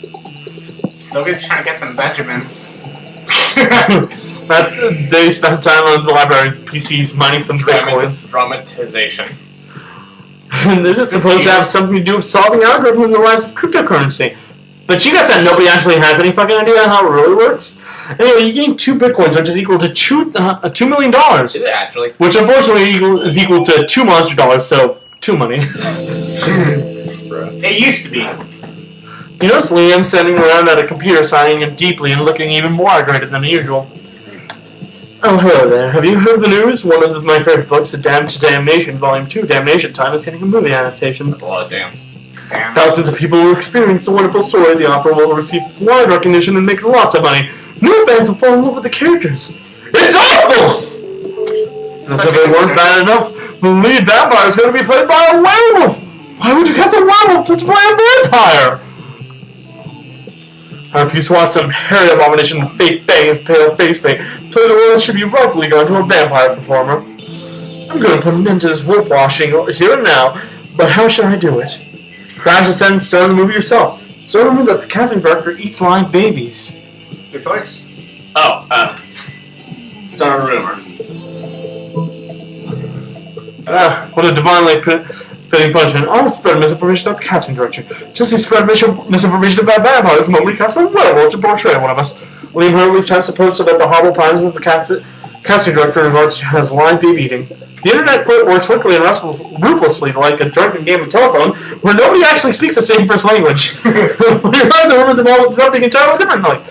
[SPEAKER 3] Logan's trying to get some Benjamins.
[SPEAKER 1] They spent time on the library PCs mining some bitcoins.
[SPEAKER 2] Dramatization.
[SPEAKER 1] This is supposed to have something to do with solving algorithms in the rise of cryptocurrency. But you guys said nobody actually has any fucking idea how it really works. Anyway, you gain 2 bitcoins, which is equal to $2 million.
[SPEAKER 2] Is it actually?
[SPEAKER 1] Which unfortunately is equal to 2 monster dollars, so 2 money.
[SPEAKER 3] It used to be.
[SPEAKER 1] You notice Liam sitting around at a computer, sighing deeply and looking even more aggravated than usual. Oh, hello there. Have you heard the news? One of my favorite books, The Damned to Damnation, Volume 2, Damnation Time, is getting a movie adaptation.
[SPEAKER 2] That's a lot of dams.
[SPEAKER 3] Damn.
[SPEAKER 1] Thousands of people will experience the wonderful story. The opera will receive wide recognition and make lots of money. New fans will fall in love with the characters. It's awful! As if it weren't bad enough, the lead vampire is going to be played by a werewolf! Why would you cast a werewolf to play a vampire? I refuse to watch some hairy abomination with fake bangs, pale face paint play the role that should be rightfully gone to a vampire performer. I'm going to put an end to this wolf washing here and now, but how should I do it? Crash the set and star in the movie yourself. Star in the movie that the casting director eats live babies.
[SPEAKER 3] Your choice.
[SPEAKER 2] Start a rumor.
[SPEAKER 1] What a divinely fitting punishment. I'll spread misinformation about the casting director. Just as spread misinformation about vampires the moment we cast a werewolf to portray one of us. William Hurley's tries to post about the horrible practices of the casting director in regards to has live baby eating. The internet works quickly and ruthlessly like a drunken game of telephone where nobody actually speaks the same first language. When you heard the rumors about something entirely different, like,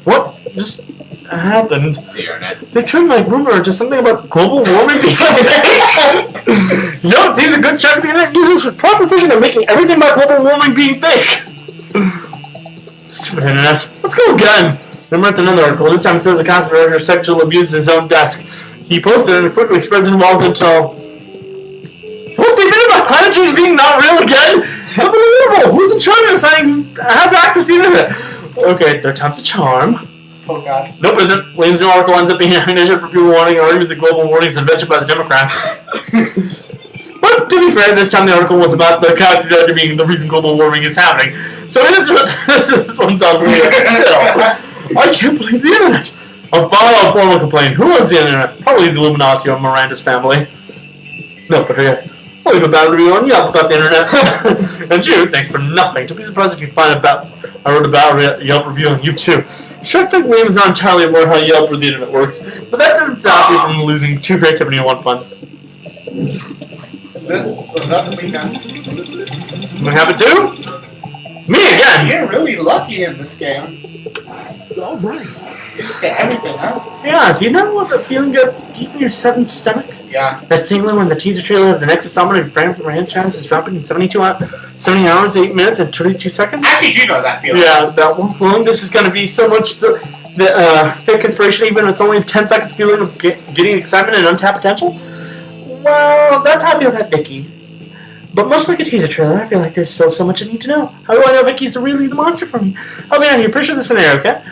[SPEAKER 1] what just happened?
[SPEAKER 2] The internet.
[SPEAKER 1] They turned my rumor into something about global warming being fake. No, it seems a good chunk of the internet users are proper vision of making everything about global warming being fake. Stupid internet. Let's go again. Remember, it's another article. This time it says the casting director sexually abused his own desk. He posted it and quickly spreads his walls until... What's the thing about climate change being not real again? It's unbelievable! Who's in charge of deciding has access to the internet? Okay, third time's a charm.
[SPEAKER 3] Oh god.
[SPEAKER 1] Nope, isn't. William's new article ends up being an initiative for people wanting to argue that global warming is invented by the Democrats. But to be fair, this time the article was about the casting director being the reason global warming is happening. So I mean, this one sounds weird. Still, I can't believe the internet. A formal complaint. Who owns the internet? Probably the Illuminati or Miranda's family. No, but yeah. I'll leave a bad review on Yelp about the internet. And you, thanks for nothing. Don't be surprised if you find I wrote a bad Yelp review on you too. Sure, I think William's not entirely aware how Yelp or the internet works, but that doesn't stop you from losing 2 creativity in 1 fun.
[SPEAKER 3] This was up the weekend.
[SPEAKER 1] What happened too? Me again!
[SPEAKER 3] You're really lucky in this game.
[SPEAKER 5] Alright.
[SPEAKER 3] You just get everything, huh?
[SPEAKER 1] Yeah, so you know what the feeling gets deep in your 7th stomach?
[SPEAKER 3] Yeah.
[SPEAKER 1] That tingling when the teaser trailer of the next installment of franchise is dropping in 70 hours, 8 minutes, and 32 seconds?
[SPEAKER 3] I actually do know that feeling.
[SPEAKER 1] Yeah, that one feeling. This is going to be so much fake inspiration, even if it's only 10 seconds feeling of getting excitement and untapped potential? Well, that's how I feel about Vicky. But much like a teaser trailer, I feel like there's still so much I need to know. How do I know Vicky's really the monster for me? I'll be on here. Picture the scenario, okay?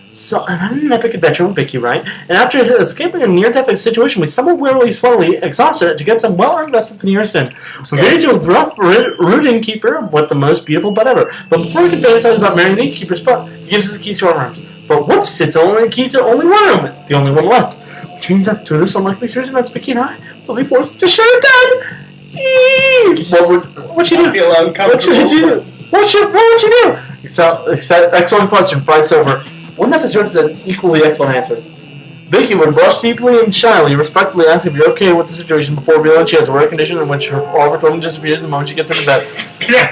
[SPEAKER 1] So, I'm on an epic adventure with Vicky, right? And after escaping a near-death situation, we stumble wearily, slowly, exhausted to get some well-earned rest at the nearest inn. We made it to a rough, rude innkeeper with the most beautiful butt ever. But before we can fantasize about marrying the innkeeper's butt, he gives us the keys to our rooms. But whoops, it's only a key to only one room, the only one left. Which means that through this unlikely series of events, Vicky and I will be forced to share a bed. What should you do? What should you do? What would you do? Excellent question. Price over. One that deserves an equally excellent answer. Vicky would blush deeply and shyly, respectfully ask if you're okay with the situation before revealing she has a rare condition in which all of her clothing disappears the moment she gets into bed.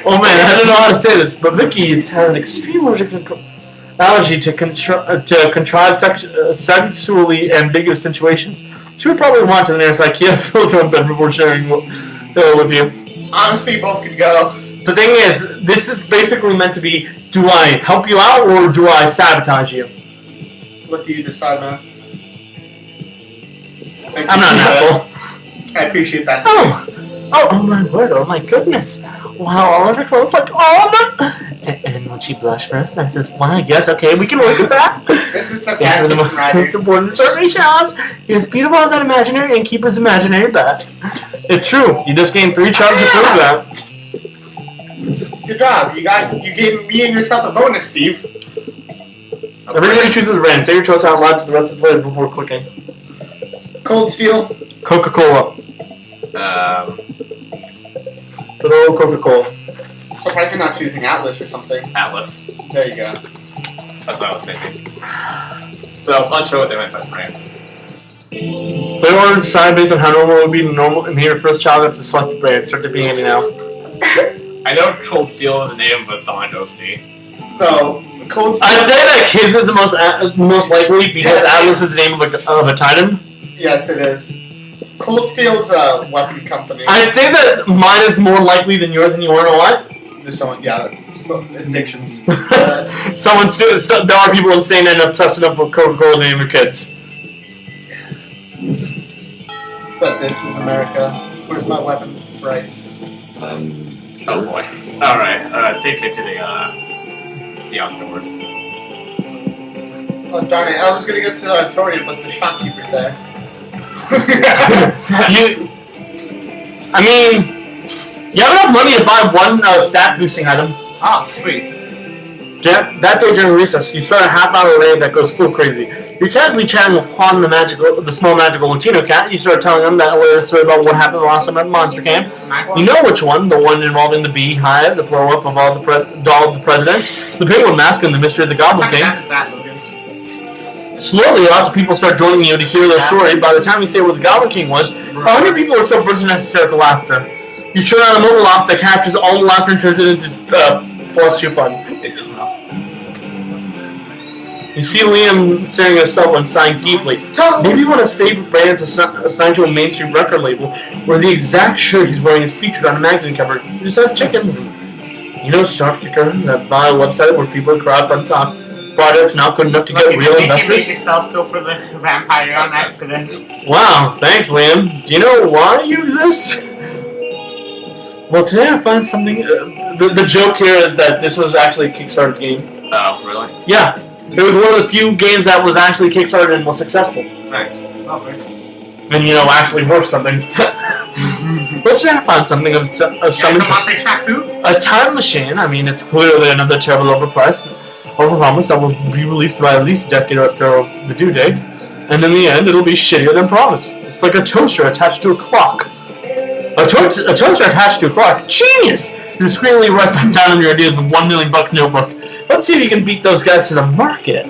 [SPEAKER 1] Oh man, I don't know how to say this, but Vicky has an extreme allergy to contrive sexually ambiguous situations. She would probably want to the nearest IKEA filter bed before sharing with you.
[SPEAKER 3] Honestly, both could go.
[SPEAKER 1] The thing is, this is basically meant to be, do I help you out or do I sabotage you?
[SPEAKER 3] What do you decide, man?
[SPEAKER 1] I'm not an asshole.
[SPEAKER 3] I appreciate that.
[SPEAKER 1] Oh my word, oh my goodness. Wow, all of her clothes like all of them. And when she blushed first, I says, wow, yes, okay, we can work with that.
[SPEAKER 3] This is the
[SPEAKER 1] Yeah,
[SPEAKER 3] fact
[SPEAKER 1] the most important information house. You're as beautiful as that imaginary innkeeper's imaginary bat. It's true. You just gained 3 charms to prove that.
[SPEAKER 3] Good job. You gave me and yourself a bonus, Steve.
[SPEAKER 1] Everybody chooses a brand. Say your choice out loud to the rest of the players before clicking.
[SPEAKER 3] Cold Steel.
[SPEAKER 1] Coca-Cola. Good old Coca-Cola.
[SPEAKER 3] Surprised you're not choosing Atlas or something.
[SPEAKER 2] Atlas.
[SPEAKER 3] There you go.
[SPEAKER 2] That's what I was thinking. But I was unsure what they meant by brand.
[SPEAKER 1] Play order decided based on how normal it would be normal, and here first child has to select the brand. Start to be handy now.
[SPEAKER 2] I know Cold Steel is the name of a song in OC.
[SPEAKER 3] No, Cold Steel.
[SPEAKER 1] I'd say that his is the most likely because
[SPEAKER 3] Yes.
[SPEAKER 1] Atlas is the name of a titan.
[SPEAKER 3] Yes, it is. Cold Steel's a weapon company.
[SPEAKER 1] I'd say that mine is more likely than yours, and you wanna know what?
[SPEAKER 3] There's someone, yeah, it's addictions.
[SPEAKER 1] There are people insane and obsessed enough with Coca-Cola to name their kids.
[SPEAKER 3] But this is America. Where's my weapons rights?
[SPEAKER 2] Oh boy. Alright, take me to the outdoors.
[SPEAKER 3] Oh darn it, I was gonna get to the auditorium, but the shopkeeper's there.
[SPEAKER 1] You have enough money to buy one stat boosting item.
[SPEAKER 3] Oh, sweet.
[SPEAKER 1] That day during recess, you start a half-hour raid that goes full crazy. You're casually chatting with Juan, the small magical Latino cat. You start telling him that hilarious story about what happened last time at Monster Camp. You know which one, the one involving the beehive, the blow-up of all the presidents, the penguin mask, and the mystery of the Goblin King.
[SPEAKER 3] What is that, Logan?
[SPEAKER 1] Slowly, lots of people start joining you to hear their story. By the time you say what the Goblin King was, 100 people or so burst into hysterical laughter. You turn on a mobile app that captures all the laughter and turns it into +2 fun.
[SPEAKER 2] It's a smell.
[SPEAKER 1] You see Liam staring at someone, sighing deeply. Maybe one of his favorite bands assigned to a mainstream record label, where the exact shirt he's wearing is featured on a magazine cover. You just have to check in. You know Starkicker, that vile website where people crowd on top. Projects not good enough to get real
[SPEAKER 3] You
[SPEAKER 1] investors.
[SPEAKER 3] make yourself go for the vampire on accident.
[SPEAKER 1] Wow, thanks, Liam. Do you know why you exist? Well, today I find something. The joke here is that this was actually a Kickstarter game.
[SPEAKER 2] Oh, really?
[SPEAKER 1] Yeah, it was one of the few games that was actually Kickstarted and was successful.
[SPEAKER 2] Nice.
[SPEAKER 3] Okay.
[SPEAKER 1] And actually worth something. But today I found something of some interest. A time machine. It's clearly another terrible overpromise that will be released by at least a decade after the due date, and in the end it'll be shittier than promised. It's like a toaster attached to a clock. A toaster attached to a clock? Genius! You discreetly write that down on your ideas with $1 million notebook. Let's see if you can beat those guys to the market.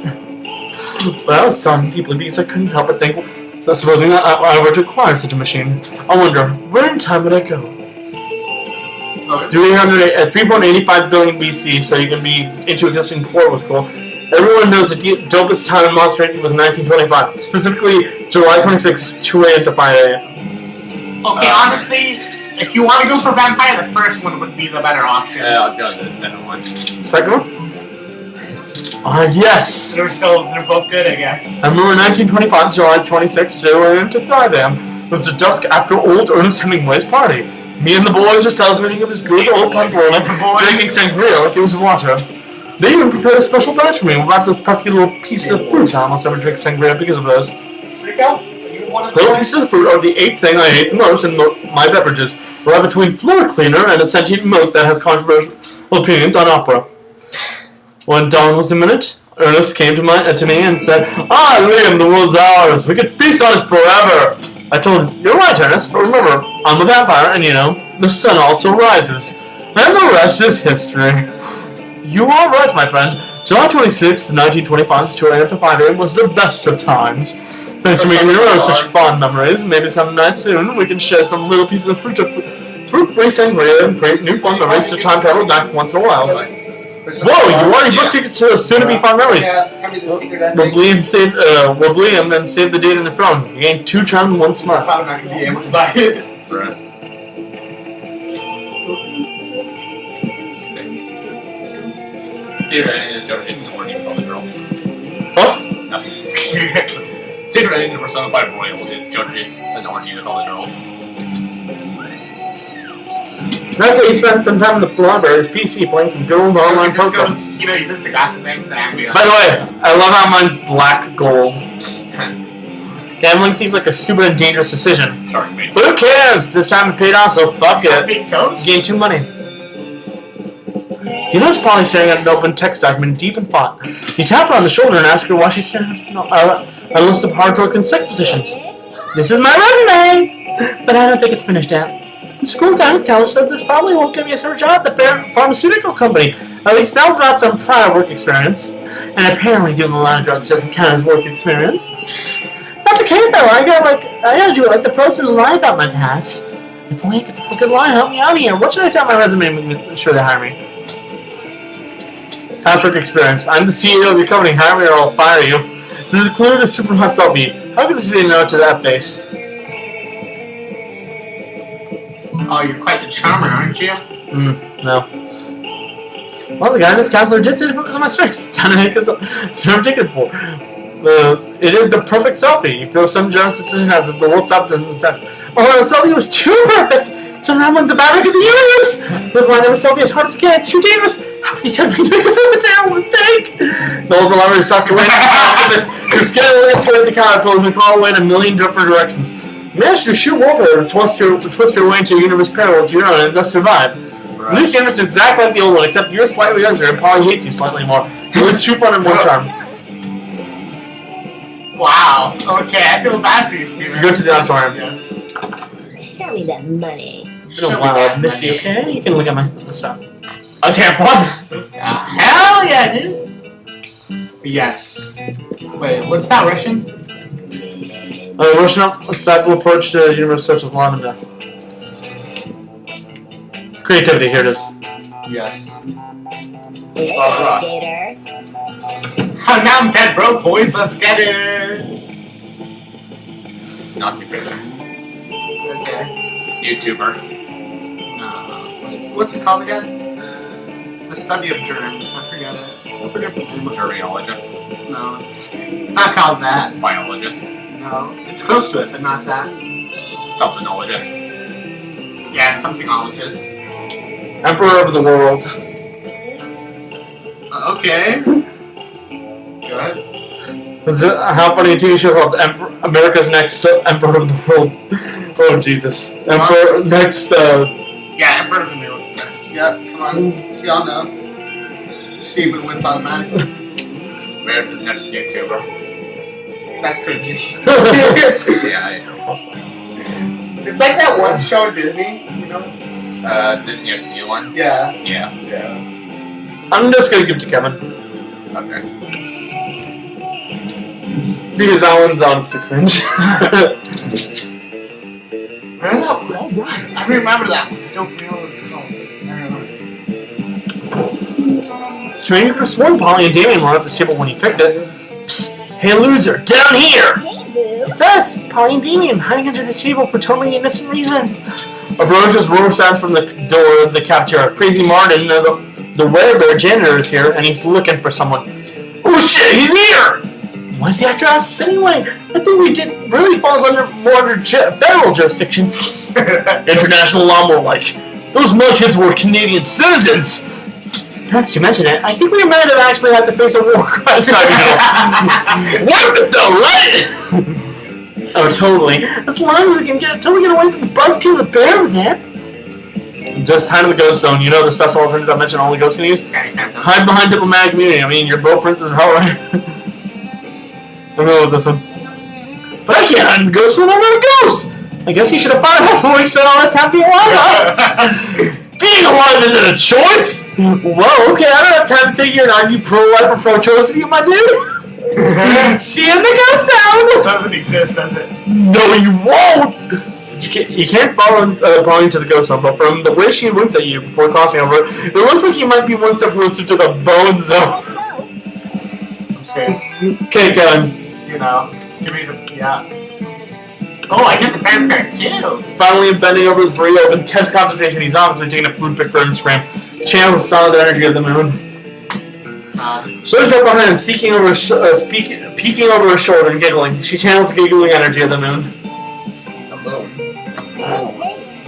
[SPEAKER 1] But I was sounding deeply because I couldn't help but think, so supposing I were to acquire such a machine, I wonder, where in time would I go? 3.85 billion BC, so you can be into existing before it was cool. Everyone knows the dopest time in Monster Inc. was 1925, specifically July 26, 2 a.m. to 5 a.m.
[SPEAKER 3] Okay, honestly, if you want to go for vampire, the first one would be the better option.
[SPEAKER 2] Yeah, I'll go to the second one.
[SPEAKER 1] Second one? Yes!
[SPEAKER 3] They're both good, I guess.
[SPEAKER 1] I remember 1925, July 26, 2 a.m. to 5 a.m. It was the dusk after old Ernest Hemingway's party. Me and the boys were celebrating of his good old pamplona, drinking sangria like it was water. They even prepared a special batch for me without those pesky little pieces of fruit. I almost never drink sangria because of those. Little pieces of fruit are the 8th thing I hate the most in my beverages, right between floor cleaner and a sentient milk that has controversial opinions on opera. When dawn was imminent, Ernest came to me and said, "Ah, Liam, the world's ours. We could feast on it forever." I told him, "You're right, Ernest, but remember, I'm a vampire, and the sun also rises. And the rest is history." You are right, my friend. July 26th, 1925, 2 a.m. to 5 a.m. was the best of times. Thanks for making me remember such fond memories. Maybe some night soon we can share some little pieces of fruit-free sangria and create new fun memories to time travel back once in a while. Whoa, you already booked tickets to soon-to-be fun memories.
[SPEAKER 3] Tell me the secret ending.
[SPEAKER 1] Will Liam then save the date in the throne? He gained 2 charms and 1 smart.
[SPEAKER 3] I'm probably not going to be able to buy it.
[SPEAKER 2] Right. Secret ending is an orgy with all the girls.
[SPEAKER 1] What?
[SPEAKER 2] Nothing. Secret ending of Persona 5 Royal is it's an orgy with all the girls.
[SPEAKER 1] That's why he spent some time in the library, his PC, playing some good old online
[SPEAKER 3] Just
[SPEAKER 1] Pokemon.
[SPEAKER 3] goes, you know, he does the gossip things and actually.
[SPEAKER 1] By the way, I love how mine's black gold. Gambling seems like a stupid and dangerous decision.
[SPEAKER 2] Shark mate.
[SPEAKER 1] But who cares? This time it paid off, so fuck it.
[SPEAKER 3] Big toes?
[SPEAKER 1] Gain 2 money. He was probably staring at an open text document deep in thought. He tapped her on the shoulder and asked her why she's staring at a list of hard-work consecutive positions. This is my resume! But I don't think it's finished yet. The school guidance counselor said this probably won't give me a certain job at the pharmaceutical company. At least now I've got some prior work experience. And apparently doing a lot of drugs doesn't count as work experience. That's okay though, I gotta do it like the pros and lie about my past. If only I could think of a good lie, help me out here. What should I say on my resume to make sure they hire me? Past work experience. I'm the CEO of your company, hire me or I'll fire you. This is included a super hot selfie. How could this say no to that face?
[SPEAKER 3] Oh, you're quite the charmer, aren't you?
[SPEAKER 1] No. Well, the guidance counselor did say to focus on my strengths. Time to make this I'm taking it for. It is the perfect selfie. You feel some generous decision as the world stopped and said, oh, the selfie was too perfect! So now I'm like the fabric of the universe! Look, why never selfie as hard as it can. It's too dangerous! How can you tell me to make such a terrible mistake? The old library sucked away. You're scared to get the caterpillars and crawl away in a million different directions. You managed to shoot wallpaper to twist your way into a universe parallel to your own and thus survive.
[SPEAKER 2] Right.
[SPEAKER 1] This universe is exactly like the old one, except you're slightly younger and probably hates you slightly more. You lose 2 fun and 1 charm.
[SPEAKER 3] Wow. Okay, I feel bad for you, Steven.
[SPEAKER 1] You go to the auditorium.
[SPEAKER 3] Yes.
[SPEAKER 4] Show me that money.
[SPEAKER 1] It's been a while, I've missed you, okay? You can look at my stuff. A tampon!
[SPEAKER 3] Hell yeah, dude. Yes. Wait, what's that Russian?
[SPEAKER 1] Rushing up, disciple approach to the universe search of lavender. Creativity, here it is.
[SPEAKER 3] Yes.
[SPEAKER 2] Ross.
[SPEAKER 4] Gator.
[SPEAKER 3] Oh, now I'm dead broke, boys. Let's get it.
[SPEAKER 2] Not your picture.
[SPEAKER 3] Okay.
[SPEAKER 2] YouTuber.
[SPEAKER 3] No. What's it called again? The study of germs. I forget it. I forget the name of it.
[SPEAKER 2] Germiologist.
[SPEAKER 3] No, it's not called that.
[SPEAKER 2] Biologist.
[SPEAKER 3] No, it's close to it, but not that.
[SPEAKER 2] Somethinologist.
[SPEAKER 3] Yeah, somethingologist.
[SPEAKER 1] Emperor of the world.
[SPEAKER 3] Okay. Good.
[SPEAKER 1] How funny a TV show called America's Next Emperor of the World. Oh, Jesus. Emperor, next,
[SPEAKER 3] Yeah, Emperor of the New. Yeah, come on. Y'all know. Steven wins automatically.
[SPEAKER 2] America's next YouTuber.
[SPEAKER 3] That's cringy.
[SPEAKER 2] Yeah, I know.
[SPEAKER 3] It's like that one show Disney, you know?
[SPEAKER 2] Disney XD one?
[SPEAKER 3] Yeah.
[SPEAKER 2] Yeah.
[SPEAKER 3] Yeah.
[SPEAKER 1] I'm just gonna give it to Kevin.
[SPEAKER 2] Okay.
[SPEAKER 1] Because that one's honestly cringe.
[SPEAKER 5] All right.
[SPEAKER 3] I remember that one. I don't know what it's called. I don't know.
[SPEAKER 1] Stranger could have sworn Polly and Damien were at this table when he picked it. Psst, hey loser, down here!
[SPEAKER 4] Hey, boo.
[SPEAKER 1] It's us, Polly and Damien, hiding under the table for totally innocent reasons. A ferocious roar sounds from the door of the cafeteria. Crazy Martin, the werebear janitor, is here, and he's looking for someone. Oh shit, he's here! Why is he after us anyway? I think we did really falls under federal jurisdiction. International law more like. Those mugheads were Canadian citizens! Now that you mention it, I think we might have actually had to face a war crime tribunal. What the right? Oh, totally. As long as we can get away from the buzzkill the bear with that. Just hide in the ghost zone. You know the special alternatives I mentioned only ghosts can use? Hide behind diplomatic immunity. I mean, you're both princes in hell, right? I'm going with this one. But I can't hide in the ghost zone. I'm not a ghost! I guess you should have found out before we spent all that time being alive, huh? Being alive isn't a choice! Whoa, okay, I don't have time to say you're not you pro-life or pro-choice of you, my dude! See you in the ghost zone!
[SPEAKER 3] It doesn't exist, does it?
[SPEAKER 1] No, you won't! You can't follow into the ghost zone, but from the way she winks at you before crossing over, it looks like you might be one step closer to the bone zone.
[SPEAKER 3] I'm scared.
[SPEAKER 1] Okay, Kevin.
[SPEAKER 3] You know, give me the, yeah. Oh, I get the pen pack too!
[SPEAKER 1] Finally bending over his burrito with intense concentration, he's obviously taking a food pic for Instagram. Channels the solid energy of the moon. Soda's right behind him, peeking over her shoulder and giggling. She channels the giggling energy of the moon.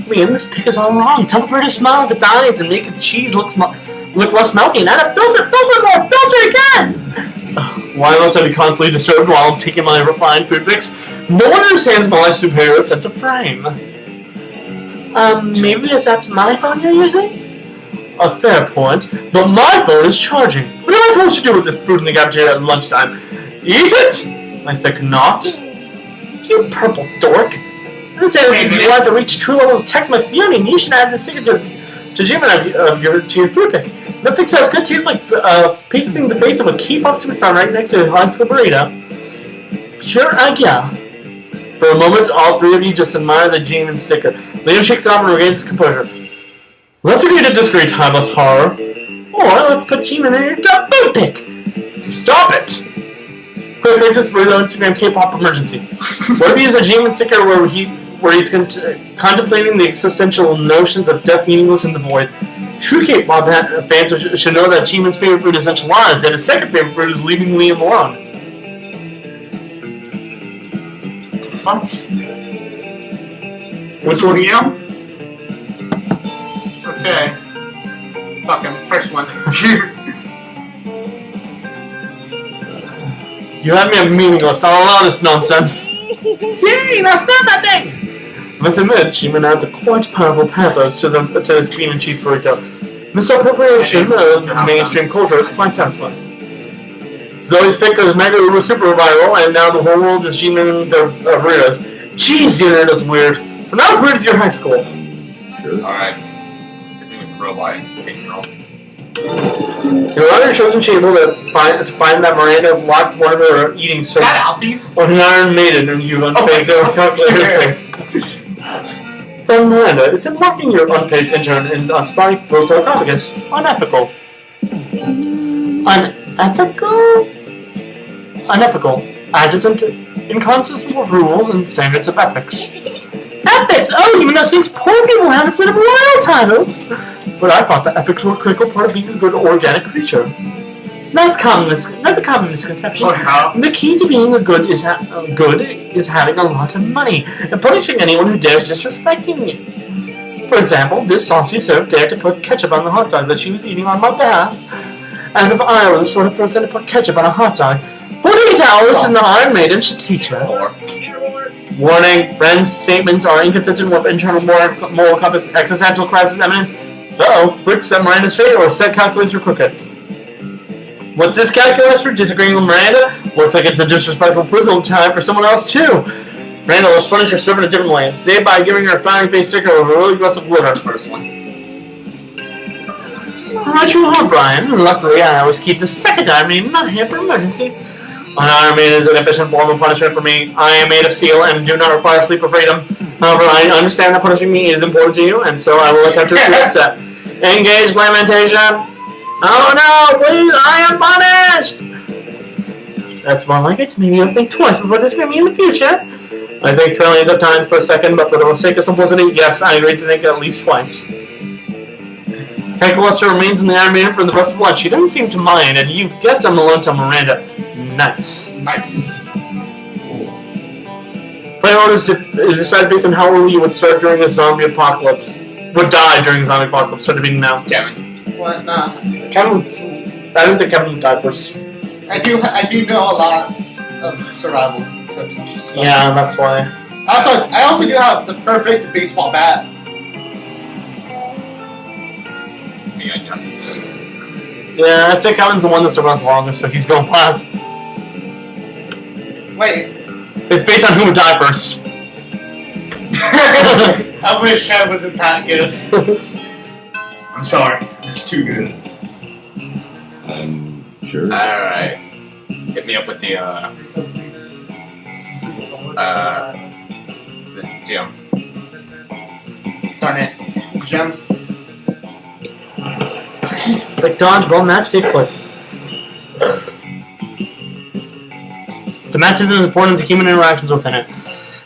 [SPEAKER 1] Man, this pick is all wrong. Tell the bird to smile if it dies and make the cheese look less melty. Now to filter again! Why must I be constantly disturbed while I'm taking my refined food picks? No one understands my life's superior sense of frame. Maybe because that's my phone you're using? A fair point, but my phone is charging. What am I supposed to do with this food in the cafeteria at lunchtime? Eat it? I think not. You purple dork. This is if you want to reach true levels of Tex-Mex beauty, you should add this secret to your food pick. Nothing sounds good to you like pasting the face of a K-pop superstar right next to a high school burrito. Pure agya. For a moment, all three of you just admire the Demon sticker. Liam shakes off and regains his composure. Let's agree to disagree, timeless horror. Or let's put G-Man in your top food pick. Stop it! Quick fix this burrito Instagram K-pop emergency. What if he is a G-Man sticker where he's contemplating the existential notions of death, meaningless, and the void? True K-pop fans should know that G-Man's favorite fruit is enchiladas, and his second favorite fruit is leaving Liam alone.
[SPEAKER 3] Fuck.
[SPEAKER 1] Which one?
[SPEAKER 3] Liam? Okay. Fucking first one.
[SPEAKER 1] You had me a meaningless. I'll allow this nonsense. Yay! Now snap that thing! I must admit, G-Man adds a quite powerful pathos to his bean and cheese burrito. Misappropriation of mainstream culture is quite satisfying. Zoe's pick is mega uber super viral, and now the whole world is G-Man and their burritos. Jeez, the internet is weird. But not as weird as your high school.
[SPEAKER 2] Sure. Alright. Good thing it's real by paint control.
[SPEAKER 1] Your mother shows him able to find that Miranda has locked one of her eating
[SPEAKER 3] Is that
[SPEAKER 1] circuits
[SPEAKER 3] Alfie's?
[SPEAKER 1] on an Iron Maiden and you unpaid their calculator's face. Then Miranda, it's unlocking your unpaid intern in spotty full sarcophagus. Unethical. Unethical. Adjacent, inconsistent with rules and standards of ethics. Ethics! Oh, even those things poor people have instead of royal titles! But I thought that ethics were a critical part of being a good organic creature. That's a common misconception. The key to being good is having a lot of money and punishing anyone who dares disrespecting you. For example, this saucy serf dared to put ketchup on the hot dog that she was eating on my behalf. As if I were the sort of person to put ketchup on a hot dog. 48 hours in the Iron Maiden should teach her. Warning, Bren's statements are inconsistent with internal moral compass, existential crisis imminent. Uh-oh, Rick set Miranda's fate or set calculus for crooked. What's this calculus for disagreeing with Miranda? Looks like it's a disrespectful prison time for someone else too. Miranda, let's punish your servant a different way. Today by giving her a frowning face sticker with a really aggressive glitter.
[SPEAKER 2] First one.
[SPEAKER 1] Right you are, Brian. Luckily, I always keep the second Iron Maiden on hand for emergency. An Iron Maiden is an efficient form of punishment for me. I am made of steel and do not require sleep or freedom. However, I understand that punishing me is important to you, and so I will attempt to address that. Engage lamentation. Oh no, please, I am punished! That's more like it. Maybe you'll think twice before disagreeing me in the future. I think trillions of times per second, but for the sake of simplicity, yes, I agree to think at least twice. Calculus remains in the Iron Maiden for the rest of lunch. She doesn't seem to mind, and you get them alone to Miranda. Nice.
[SPEAKER 3] Nice.
[SPEAKER 1] Play order is decided based on how early you would start during a zombie apocalypse. Would die during a zombie apocalypse, started being now.
[SPEAKER 2] Kevin.
[SPEAKER 3] What? Nah.
[SPEAKER 1] Kevin, I don't think Kevin would die first.
[SPEAKER 3] I do know a lot of survival tips and stuff.
[SPEAKER 1] Yeah, that's why.
[SPEAKER 3] I also do have the perfect baseball bat.
[SPEAKER 2] Me, I guess.
[SPEAKER 1] Yeah, I'd say Kevin's the one that survives longest, so he's going last.
[SPEAKER 3] Wait.
[SPEAKER 1] It's based on who would die first.
[SPEAKER 3] I wish I wasn't that good. I'm sorry. It's too good.
[SPEAKER 5] Sure.
[SPEAKER 2] Alright. Hit me up with the gem.
[SPEAKER 3] Darn it. Gem.
[SPEAKER 1] Like dodgeball match takes place. The match isn't as important as the human interactions within it.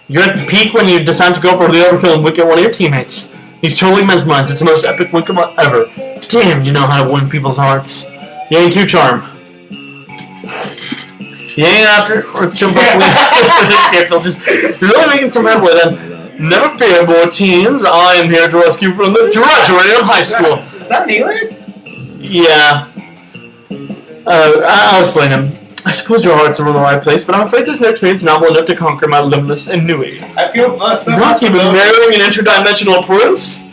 [SPEAKER 1] You're at the peak when you decide to go for the overkill and wink at one of your teammates. He's totally mesmerized. It's the most epic wink ever. Damn, you know how to win people's hearts. You ain't too charmed. Yeah, after or jump up. They'll just really making some headway then. Never fear, boy teens. I am here to rescue you from the drudgery of high school.
[SPEAKER 3] Is that an alien?
[SPEAKER 1] Yeah. I'll explain him. I suppose your hearts are in the right place, but I'm afraid this next means not enough to conquer my limitless ennui.
[SPEAKER 3] I feel so
[SPEAKER 1] Not even marrying an interdimensional prince?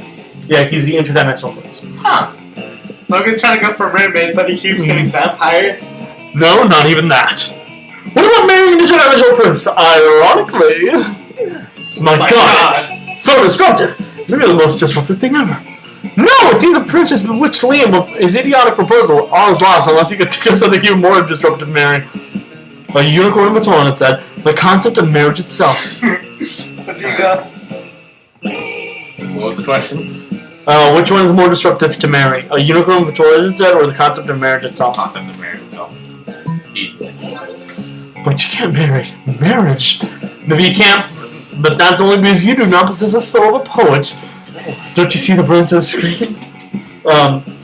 [SPEAKER 1] Yeah, he's the interdimensional prince.
[SPEAKER 3] Huh. Logan's trying to go for mermaid, but he keeps getting vampire.
[SPEAKER 1] No, not even that. What about marrying an interdimensional prince? Ironically. My God, it's so disruptive. Maybe the most disruptive thing ever. No, it seems the prince has bewitched Liam with his idiotic proposal. All is lost unless he could think of something even more disruptive, Mary. A unicorn with horn, it said. The concept of marriage itself.
[SPEAKER 3] What do you got?
[SPEAKER 2] What was the question?
[SPEAKER 1] Which one is more disruptive to marry? A unicorn with horn, it said, or the concept of marriage itself?
[SPEAKER 2] Concept of marriage itself. Easily.
[SPEAKER 1] But you can't marry. Marriage. Maybe you can't, but that's only because you do not possess the soul of a poet. Don't you see the brains on the screen?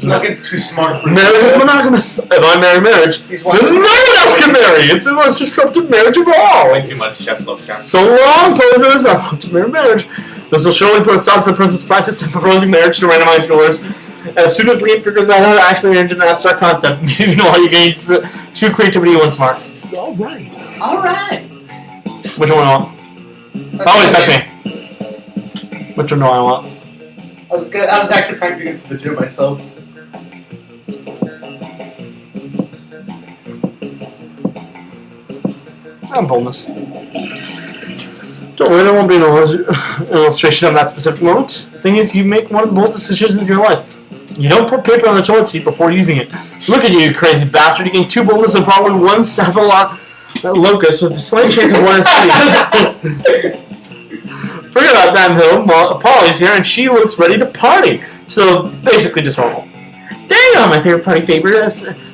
[SPEAKER 3] Logan's too smart for
[SPEAKER 1] Marriage is monogamous. If I marry marriage, then no one else can marry. It's the most disruptive marriage of all.
[SPEAKER 2] Way too much chef's love time.
[SPEAKER 1] So long, posers. I want to marry marriage. This will surely put a stop to the prince's practice of proposing marriage to randomized schoolers. As soon as Liam figures out how to actually manage an abstract concept, meanwhile you gain true creativity and one smart.
[SPEAKER 5] Alright.
[SPEAKER 3] Alright.
[SPEAKER 1] Which one do I want? Oh, wait, that's me. Which one do I want?
[SPEAKER 3] I was actually trying to get to the gym myself.
[SPEAKER 1] I'm boldness. Don't worry, there won't be an illustration of that specific moment. The thing is, you make one of the boldest decisions of your life. You don't put paper on the toilet seat before using it. Look at you crazy bastard. You gain 2 boldness and probably 1 locus with a slight chance of 1 in Forget about that, though. Polly's here, and she looks ready to party. So, basically just normal. Dang, my favorite party favor.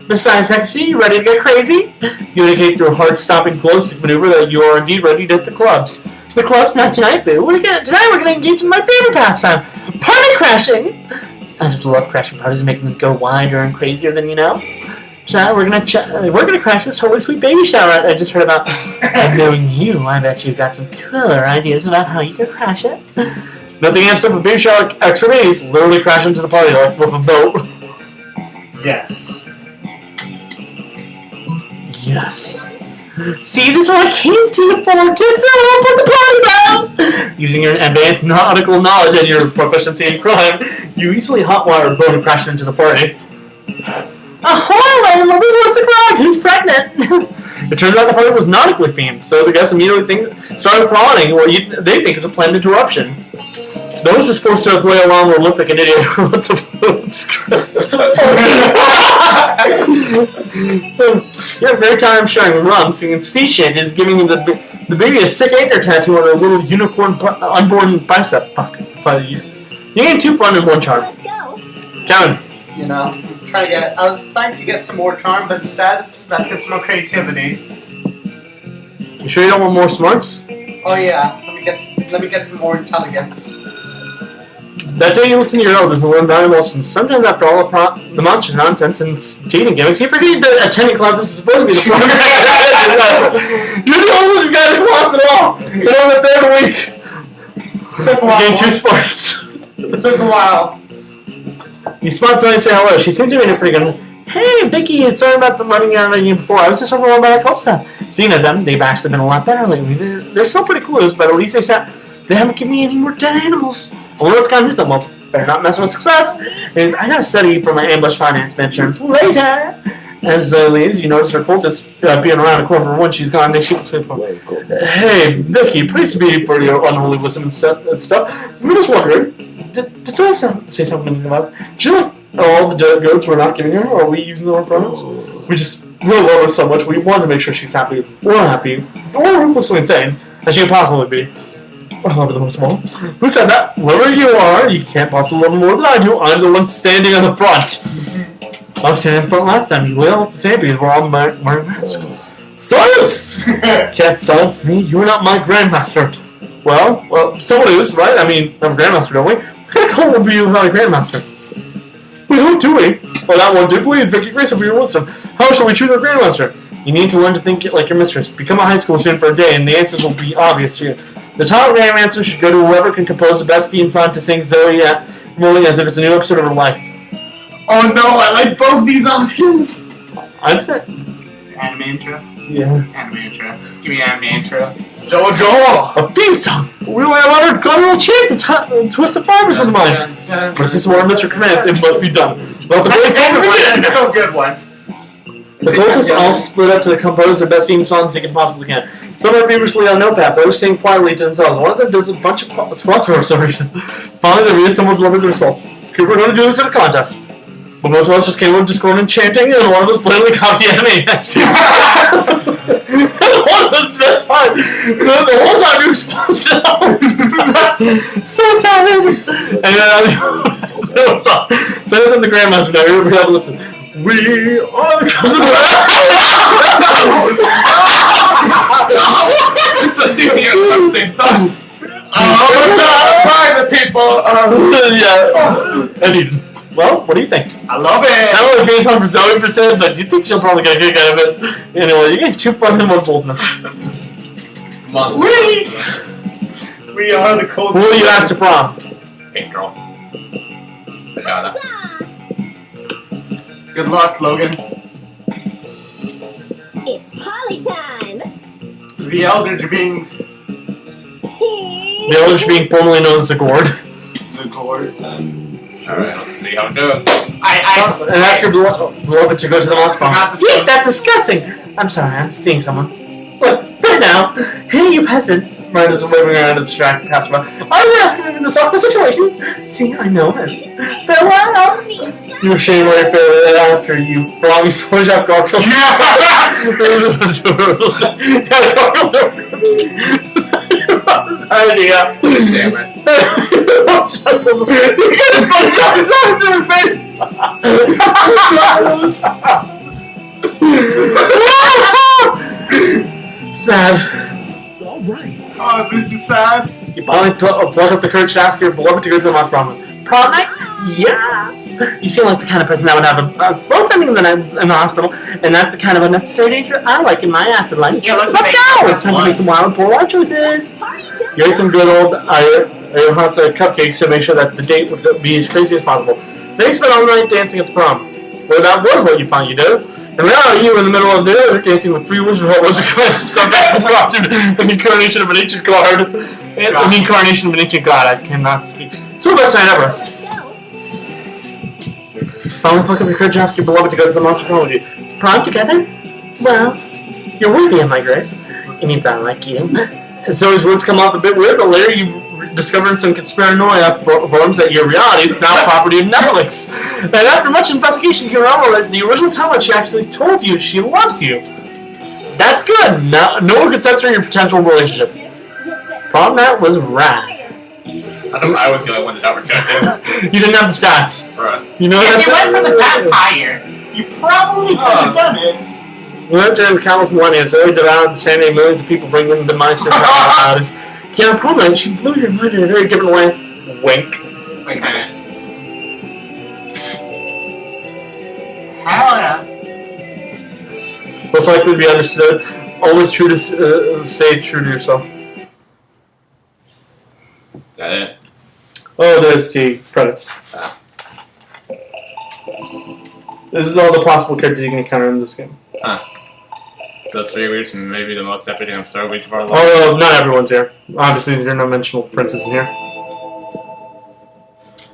[SPEAKER 1] Besides sexy, you ready to get crazy? You indicate through a heart-stopping glow stick maneuver that you are indeed ready to hit the clubs. The clubs? Not tonight, boo. Tonight we're going to engage in my favorite pastime. Party crashing! I just love crashing parties and making them go wider and crazier than you know. Tonight we're gonna crash this totally sweet baby shower I just heard about. And knowing you, I bet you've got some cooler ideas about how you could crash it. Nothing amps up a baby shower extra babies. Literally crash into the party like with a boat.
[SPEAKER 3] Yes.
[SPEAKER 1] Yes. See, this is what I came to you for. Put the party down. Using your advanced nautical knowledge and your proficiency in crime, you easily hotwire a boat and crash into the party. Ahoy, Logan wants to cry. Who's pregnant? It turns out the party was nautically themed, so the guests immediately started plotting what they think is a planned interruption. Those just forced to play along will look like an idiot who wants a script. You have a great time sharing rum, singing sea shit is giving the baby a sick anchor tattoo on a little unicorn unborn bicep. Fuck. You gain 2 fun and 1 charm.
[SPEAKER 4] Let's go.
[SPEAKER 1] Kevin.
[SPEAKER 3] You know, I was trying to get some more charm, but instead, let's get some more creativity.
[SPEAKER 1] You sure you don't want more smarts?
[SPEAKER 3] Oh yeah, let me get some more intelligence.
[SPEAKER 1] That day you listen to your elders and learn valuable lessons. Sometimes after all the monster's nonsense and dating gimmicks, you forget that attending classes is supposed to be the fun. You're the oldest guy in class at all. You're on the 3rd week.
[SPEAKER 3] It took a while.
[SPEAKER 1] You gained 2 sports.
[SPEAKER 3] It took a while.
[SPEAKER 1] You spot somebody and say hello. She seems to be in a pretty good. Hey, Vicky, sorry about the running out of you before. I was just overwhelmed by that cult stuff. Speaking of them, they've actually been a lot better lately. They're still pretty clues, but at least they haven't given me any more dead animals. Although it's kind of just well, better not mess with success. And I gotta study for my ambush finance midterms later. As Zoe leaves, you notice her cultists being around the corner. When she's gone, they shoot. Hey, Vicky, praise be for your unholy wisdom and stuff. We're just wondering, did I say something about? Do you like all the dead goats we're not giving her? Or are we using the wrong pronouns? We love her so much. We want to make sure she's happy. We're happy. Or ruthlessly insane, as she can possibly be. I love her the most of all. Who said that? Whoever you are, you can't possibly love her more than I do. I'm the one standing on the front. I was standing in front last time. You will have to say because we're all wearing masks. Silence! Can't silence me. You're not my grandmaster. Well, someone is, right? I mean, I'm a grandmaster, don't we? What kind of cult would be without a grandmaster? We don't, do we? Well, that one do. Please, Vicky Grace, for your wisdom. How shall we choose our grandmaster? You need to learn to think like your mistress. Become a high school student for a day, and the answers will be obvious to you. The telegram answer should go to whoever can compose the best theme song to sing Zoe at Rolling as if it's a new episode of her life.
[SPEAKER 3] Oh no, I like both these options.
[SPEAKER 1] I'd say.
[SPEAKER 3] Anime intro.
[SPEAKER 1] Yeah.
[SPEAKER 3] Anime intro. Give me anime intro. JoJo!
[SPEAKER 1] A theme song! We only have got a little chance of Twisted Fibers in the mind. But this is what Mr. commands, it must be done. Well, the
[SPEAKER 3] It's still a good one.
[SPEAKER 1] The vocals all split up to compose their best theme songs they can possibly can. Some are previously on Notepad, others sing quietly to themselves. One of them does a bunch of squats for some reason. Finally, the reason someone's loving the results. Okay, we're going to do this in a contest. But most of us just came up just going and chanting, and one of us blatantly copied the anime. One of us spent time. The whole time you exposed it out. So talented. And then so it's on the Grandmaster now. Here we have to listen. We are the cousins of
[SPEAKER 3] It's so stupid. You have the same song.
[SPEAKER 2] Private people.
[SPEAKER 1] Yeah. Eddie. Well, what do you think?
[SPEAKER 3] I love it.
[SPEAKER 1] That was based on for Zoe percent, but you think she'll probably get a kick out of it. Anyway, you get 2 points and 1 boldness.
[SPEAKER 2] It's a monster.
[SPEAKER 3] We are the cold.
[SPEAKER 1] Who will you ask to prom?
[SPEAKER 2] Pink girl. I got it.
[SPEAKER 3] Good luck, Logan.
[SPEAKER 4] It's party time.
[SPEAKER 3] The Eldridge being
[SPEAKER 1] The others being formerly known as the Gourd.
[SPEAKER 3] Zagord.
[SPEAKER 2] Alright, let's see how it goes.
[SPEAKER 1] And ask her Logan to go to the Monster Prom. Eek, that's disgusting! I'm sorry, I'm seeing someone. Look, right now. Hey, you peasant. Miranda's waving around to distract the passerby. I would ask him in this awkward situation. See, I know him. Farewell! You were shame right there after you brought me push up Garfield. Idea.
[SPEAKER 2] Damn it.
[SPEAKER 1] You get his phone shot to her face. Sad.
[SPEAKER 5] All right.
[SPEAKER 3] Oh, this is sad.
[SPEAKER 1] You finally pluck up the courage to ask your beloved to go to the Monster Prom. Prom night? Yeah. You seem like the kind of person that would have a both ending in the hospital, and that's the kind of unnecessary danger I like in my afterlife.
[SPEAKER 3] Yeah,
[SPEAKER 1] let's go! It's time to make some wild, poor life choices. You ate some good old Ayahuasca cupcakes to make sure that the date would be as crazy as possible. Then you spent all night dancing at the prom. Well, that was what you thought you did. And now you in the middle of the day dancing with 3 wizards what was the kind of stuff that costume, an incarnation of an ancient god. An incarnation of an ancient god. I cannot speak. So the best night ever. Finally pluck up your courage and ask your beloved to go to the Monster Prom with you. Prom together? Well, you're worthy of my grace. It means I like you. And so his words come off a bit weird, but later you discovered some conspiranoia forums that your reality is now property of Netflix. And after much investigation, you remember that the original timeline she actually told you she loves you. That's good. No one could censor your potential relationship. Prom night was rad.
[SPEAKER 2] I was the only one that got rejected.
[SPEAKER 1] You didn't have the stats.
[SPEAKER 2] Right.
[SPEAKER 1] You know
[SPEAKER 3] If
[SPEAKER 1] that
[SPEAKER 3] you went for the vampire, you probably could have done it.
[SPEAKER 1] We went during the countless millennia, so we devoured the standing millions of people bringing them to Monster Prom. Yeah, prom night, she blew your mind in a very different way. Wink.
[SPEAKER 3] Wait a minute. Hell yeah.
[SPEAKER 1] Most likely to be understood. Always true to say true to yourself.
[SPEAKER 2] Is that it?
[SPEAKER 1] Oh, there's the credits. This is all the possible characters you can encounter in this game.
[SPEAKER 2] Huh. Those 3 weeks may be the most epic and absurd week of our life.
[SPEAKER 1] Oh, not everyone's here. Obviously, there's no mentional princess in here.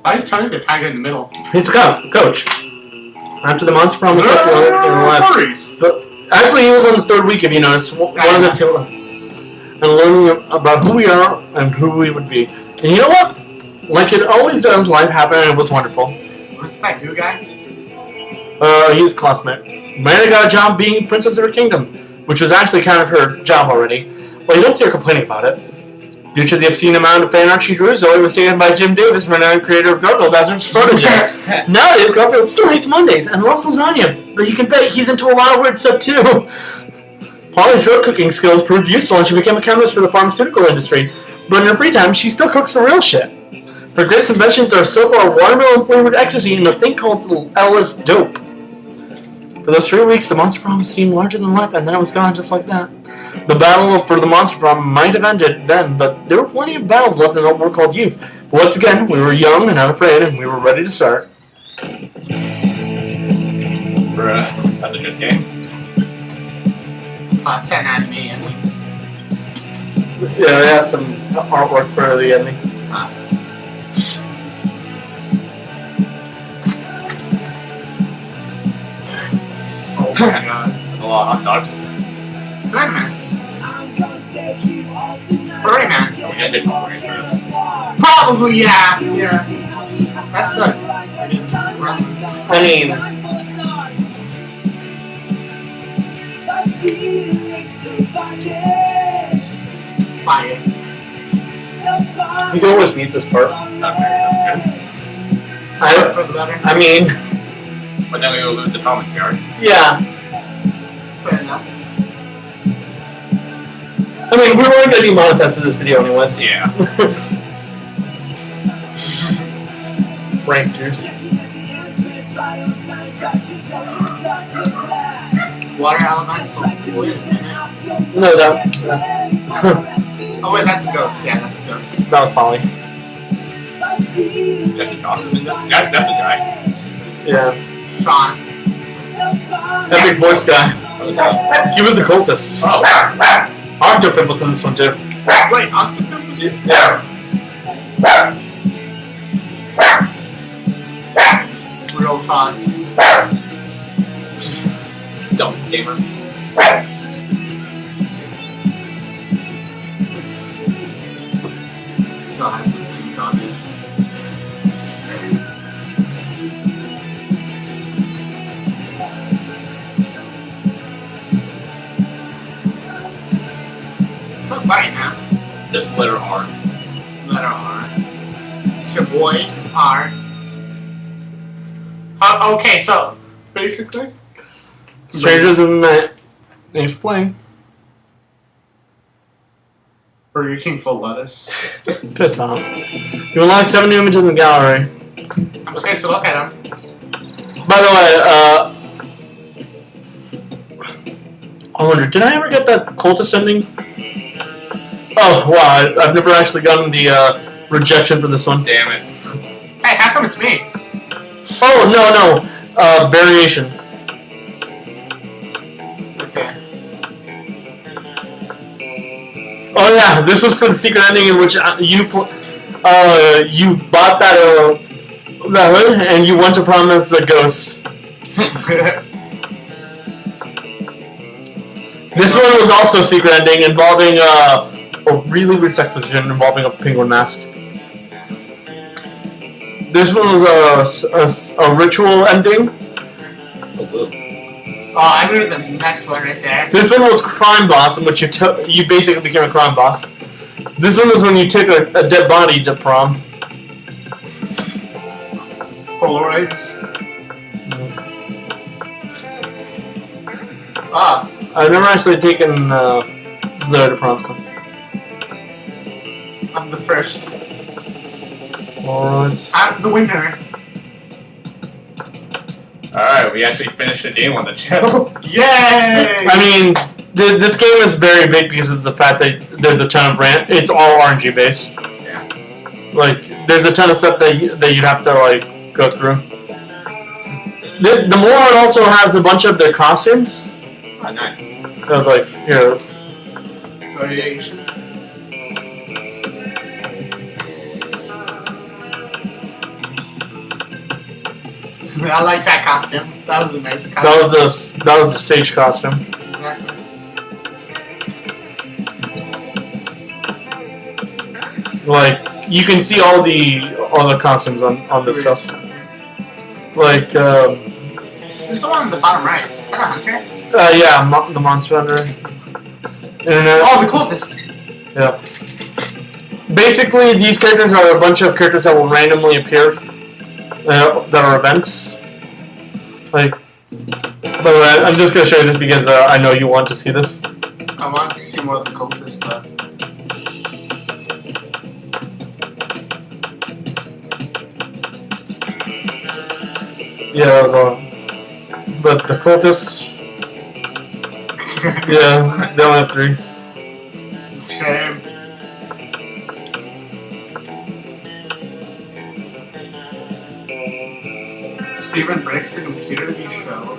[SPEAKER 3] I was trying to tag it in the middle.
[SPEAKER 1] It's a coach. After the Monster Prom, but actually, he was on the 3rd week, if you noticed. One of the 2. And learning about who we are and who we would be. And you know what? Like it always does, life happened and it was wonderful.
[SPEAKER 3] What's that new guy?
[SPEAKER 1] He's a classmate. Miranda got a job being princess of her kingdom, which was actually kind of her job already. Well, you don't see her complaining about it. Due to the obscene amount of fan art she drew, Zoe was taken by Jim Davis, renowned creator of Garfield, as her protege. Nowadays, Garfield still hates Mondays and loves lasagna, but you can bet he's into a lot of weird stuff too. Polly's drug cooking skills proved useful and she became a chemist for the pharmaceutical industry, but in her free time, she still cooks the real shit. Her greatest inventions are so far watermelon-flavored ecstasy and a thing called Ellis dope. For those 3 weeks, the Monster Prom seemed larger than life, and then it was gone just like that. The battle for the Monster Prom might have ended then, but there were plenty of battles left in the world called youth. Once again, we were young and unafraid, and we were ready to start.
[SPEAKER 2] Bruh, that's a good game.
[SPEAKER 3] 10 anime endings.
[SPEAKER 1] Yeah, we have some artwork for the ending.
[SPEAKER 3] Oh my god.
[SPEAKER 2] That's a lot of hot dogs.
[SPEAKER 3] Slenderman. Furryman.
[SPEAKER 2] We ended for this.
[SPEAKER 3] Probably, yeah. Yeah. That's a...
[SPEAKER 1] I mean,
[SPEAKER 3] fire.
[SPEAKER 1] you can always beat this part.
[SPEAKER 2] Okay, that's
[SPEAKER 3] For the better.
[SPEAKER 1] I mean,
[SPEAKER 2] good. But then we will lose the commentary.
[SPEAKER 1] yeah.
[SPEAKER 3] Fair enough.
[SPEAKER 1] I mean, we weren't going to demonetize for this video anyways.
[SPEAKER 2] Yeah.
[SPEAKER 1] Frank juice.
[SPEAKER 3] Water elemental.
[SPEAKER 1] No, that
[SPEAKER 3] Oh wait, that's a ghost. Yeah, that's a ghost.
[SPEAKER 1] was Polly.
[SPEAKER 2] Jesse Dawson in this. That's the guy.
[SPEAKER 1] Yeah.
[SPEAKER 3] Sean.
[SPEAKER 1] That big voice guy.
[SPEAKER 2] Oh, no.
[SPEAKER 1] He was the cultist.
[SPEAKER 2] Oh.
[SPEAKER 1] Octopus was in this one too.
[SPEAKER 3] Wait, Octopus?
[SPEAKER 1] Yeah.
[SPEAKER 3] Real talk.
[SPEAKER 2] Stump gamer.
[SPEAKER 3] Still has his names on it. So quiet now.
[SPEAKER 2] This letter R.
[SPEAKER 3] Letter R. It's your boy, R. Okay, so basically,
[SPEAKER 1] Strangers in the Night. Thanks for playing.
[SPEAKER 3] Burger King full lettuce.
[SPEAKER 1] Piss off. You unlock 7 new images in the gallery.
[SPEAKER 3] I'm scared to look at them.
[SPEAKER 1] By the way, I wonder, did I ever get that cultist ending? Oh, wow, I've never actually gotten the rejection for this one.
[SPEAKER 2] Damn it.
[SPEAKER 3] Hey, how come it's me?
[SPEAKER 1] Oh, no. Variation.
[SPEAKER 3] Okay.
[SPEAKER 1] Oh yeah, this was for the secret ending in which you bought that hood and you want to promise the ghost. This one was also a secret ending involving a really weird sex position involving a penguin mask. This one was a ritual ending.
[SPEAKER 3] Oh, I remember the next one right there.
[SPEAKER 1] This one was crime boss, in which you basically became a crime boss. This one was when you took a dead body to prom.
[SPEAKER 3] Polaroids. Ah,
[SPEAKER 1] I've never actually taken Zoe to prom. So.
[SPEAKER 3] I'm the first.
[SPEAKER 1] Polaroids.
[SPEAKER 3] I'm the winner.
[SPEAKER 2] Alright, we actually finished the game on the channel.
[SPEAKER 3] Yay!
[SPEAKER 1] I mean, this game is very big because of the fact that there's a ton of it's all RNG based.
[SPEAKER 2] Yeah.
[SPEAKER 1] Like, there's a ton of stuff that you'd have to like go through. The moron also has a bunch of their costumes.
[SPEAKER 2] Oh, nice.
[SPEAKER 1] I was like, here.
[SPEAKER 3] Variation. I like that costume. That was a nice costume.
[SPEAKER 1] That was the stage costume.
[SPEAKER 3] Exactly.
[SPEAKER 1] Like, you can see all the costumes on this stuff. Like,
[SPEAKER 3] Who's the one on the bottom right? Is that a hunter?
[SPEAKER 1] yeah, the Monster Hunter. Internet.
[SPEAKER 3] Oh, the cultist!
[SPEAKER 1] Yeah. Basically, these characters are a bunch of characters that will randomly appear that are events. Like, by the way, I'm just gonna show you this because I know you want to see this.
[SPEAKER 3] I want to see more of the cultist, but...
[SPEAKER 1] Yeah, that was all. but the cultists. Yeah, they only have 3.
[SPEAKER 3] It's a shame. Stephen breaks the computer to be show.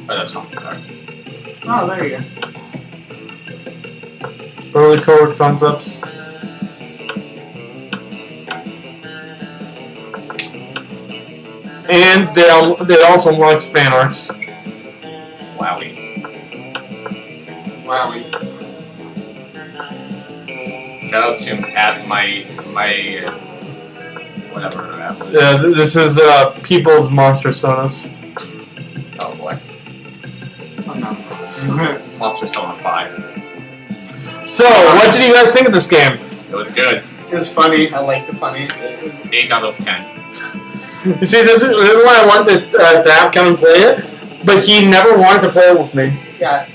[SPEAKER 2] Oh, that's not the card.
[SPEAKER 3] Oh, there you go.
[SPEAKER 1] Early code concepts. And they also unlock fan arcs.
[SPEAKER 2] Wowie.
[SPEAKER 3] Wowie.
[SPEAKER 2] Shout out to my whatever.
[SPEAKER 1] Yeah, this is People's Monster Sonas.
[SPEAKER 2] Oh boy.
[SPEAKER 3] Oh no.
[SPEAKER 2] Monster Sona 5.
[SPEAKER 1] So, what did you guys think of this game?
[SPEAKER 2] It was good.
[SPEAKER 3] It was funny. I like the funny.
[SPEAKER 2] 8 out of 10.
[SPEAKER 1] You see, this is why I wanted to have Kevin play it, but he never wanted to play it with me.
[SPEAKER 3] Yeah.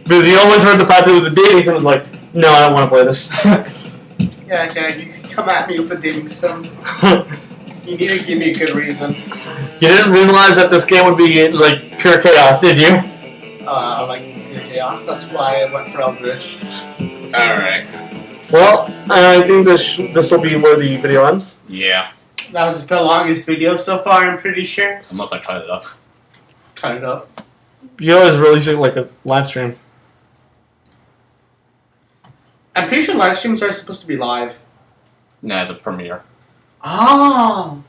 [SPEAKER 1] Because he always heard the fact that it was a dating and was like, no, I don't want to play this.
[SPEAKER 3] Yeah, you can come at me for dating some. You need to give me a good reason.
[SPEAKER 1] You didn't realize that this game would be like pure chaos, did you?
[SPEAKER 3] I like pure chaos. That's why I went for Eldritch.
[SPEAKER 2] Alright.
[SPEAKER 1] Well, I think this will be where the video ends.
[SPEAKER 2] Yeah.
[SPEAKER 3] That was the longest video so far, I'm pretty sure.
[SPEAKER 2] Unless I cut it up.
[SPEAKER 3] Cut it up.
[SPEAKER 1] You always release it like a live stream.
[SPEAKER 3] I'm pretty sure live streams are supposed to be live.
[SPEAKER 2] Nah, it's a premiere.
[SPEAKER 3] Oh!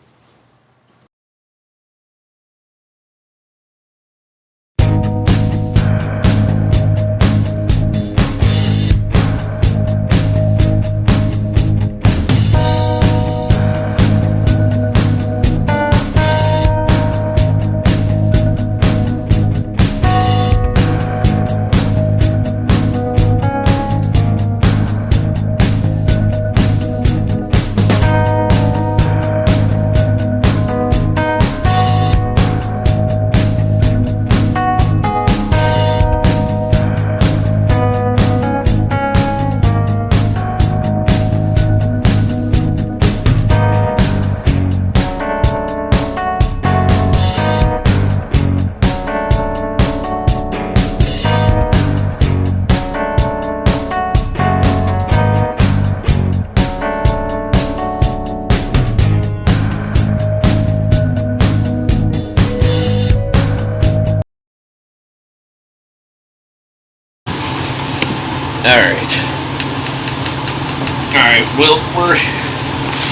[SPEAKER 7] Alright, we're...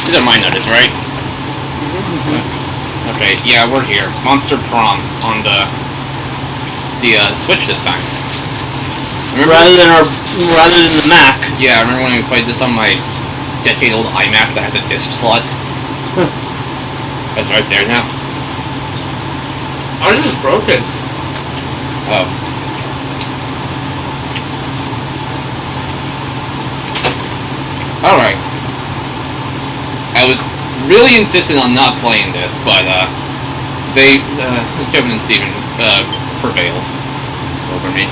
[SPEAKER 7] These are my notice, right? Okay, yeah, we're here. Monster Prom on the Switch this time. Remember
[SPEAKER 1] Rather than the Mac.
[SPEAKER 7] Yeah, I remember when we played this on my decade-old iMac that has a disc slot? That's right there now.
[SPEAKER 3] Ours is broken.
[SPEAKER 7] Oh. Alright. I was really insistent on not playing this, but Kevin and Steven prevailed over me.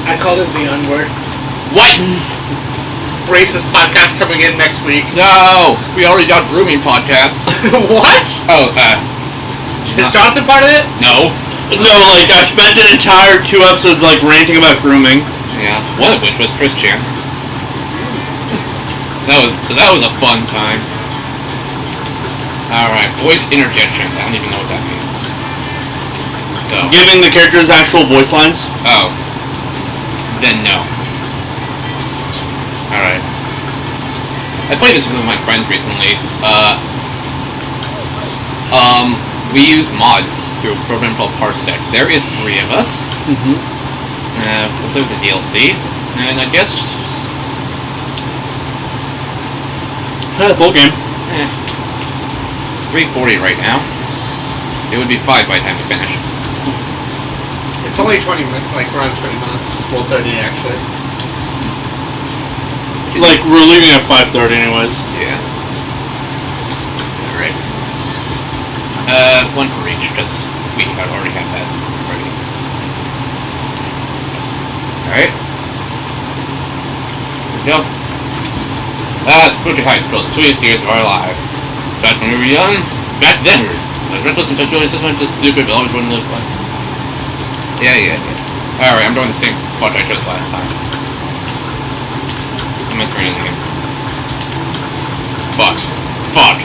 [SPEAKER 3] I called it the N-word.
[SPEAKER 7] What?
[SPEAKER 3] Racist podcast coming in next week.
[SPEAKER 7] No! We already got grooming podcasts.
[SPEAKER 3] What?
[SPEAKER 7] Oh,
[SPEAKER 3] Is Jonathan part of it?
[SPEAKER 7] no.
[SPEAKER 1] No, like, I spent an entire 2 episodes, like, ranting about grooming.
[SPEAKER 7] Yeah, one of which was Christian. That was a fun time. Alright, voice interjections. I don't even know what that means. So.
[SPEAKER 1] Giving the characters actual voice lines?
[SPEAKER 7] Oh. Then no. Alright. I played this with my friends recently. We use mods through a program called Parsec. There is 3 of us.
[SPEAKER 1] Mm-hmm.
[SPEAKER 7] We'll play with the DLC. And I guess...
[SPEAKER 1] Full game.
[SPEAKER 7] It's 3:40 right now. It would be 5 by the time to finish.
[SPEAKER 3] It's only 20 minutes, like around 20 minutes. Well, 30 actually.
[SPEAKER 1] Like, we're leaving at 5:30 anyways.
[SPEAKER 7] Yeah. Alright. One for each, because we already have that already. Alright. Here we go. Spooky High School, the sweetest years of our lives. Back when we were young, back then we were Reckless and touch this one, just stupid, but always wouldn't live by. Yeah. Alright, I'm doing the same fudge I chose last time. I'm gonna turn anything in. Fuck.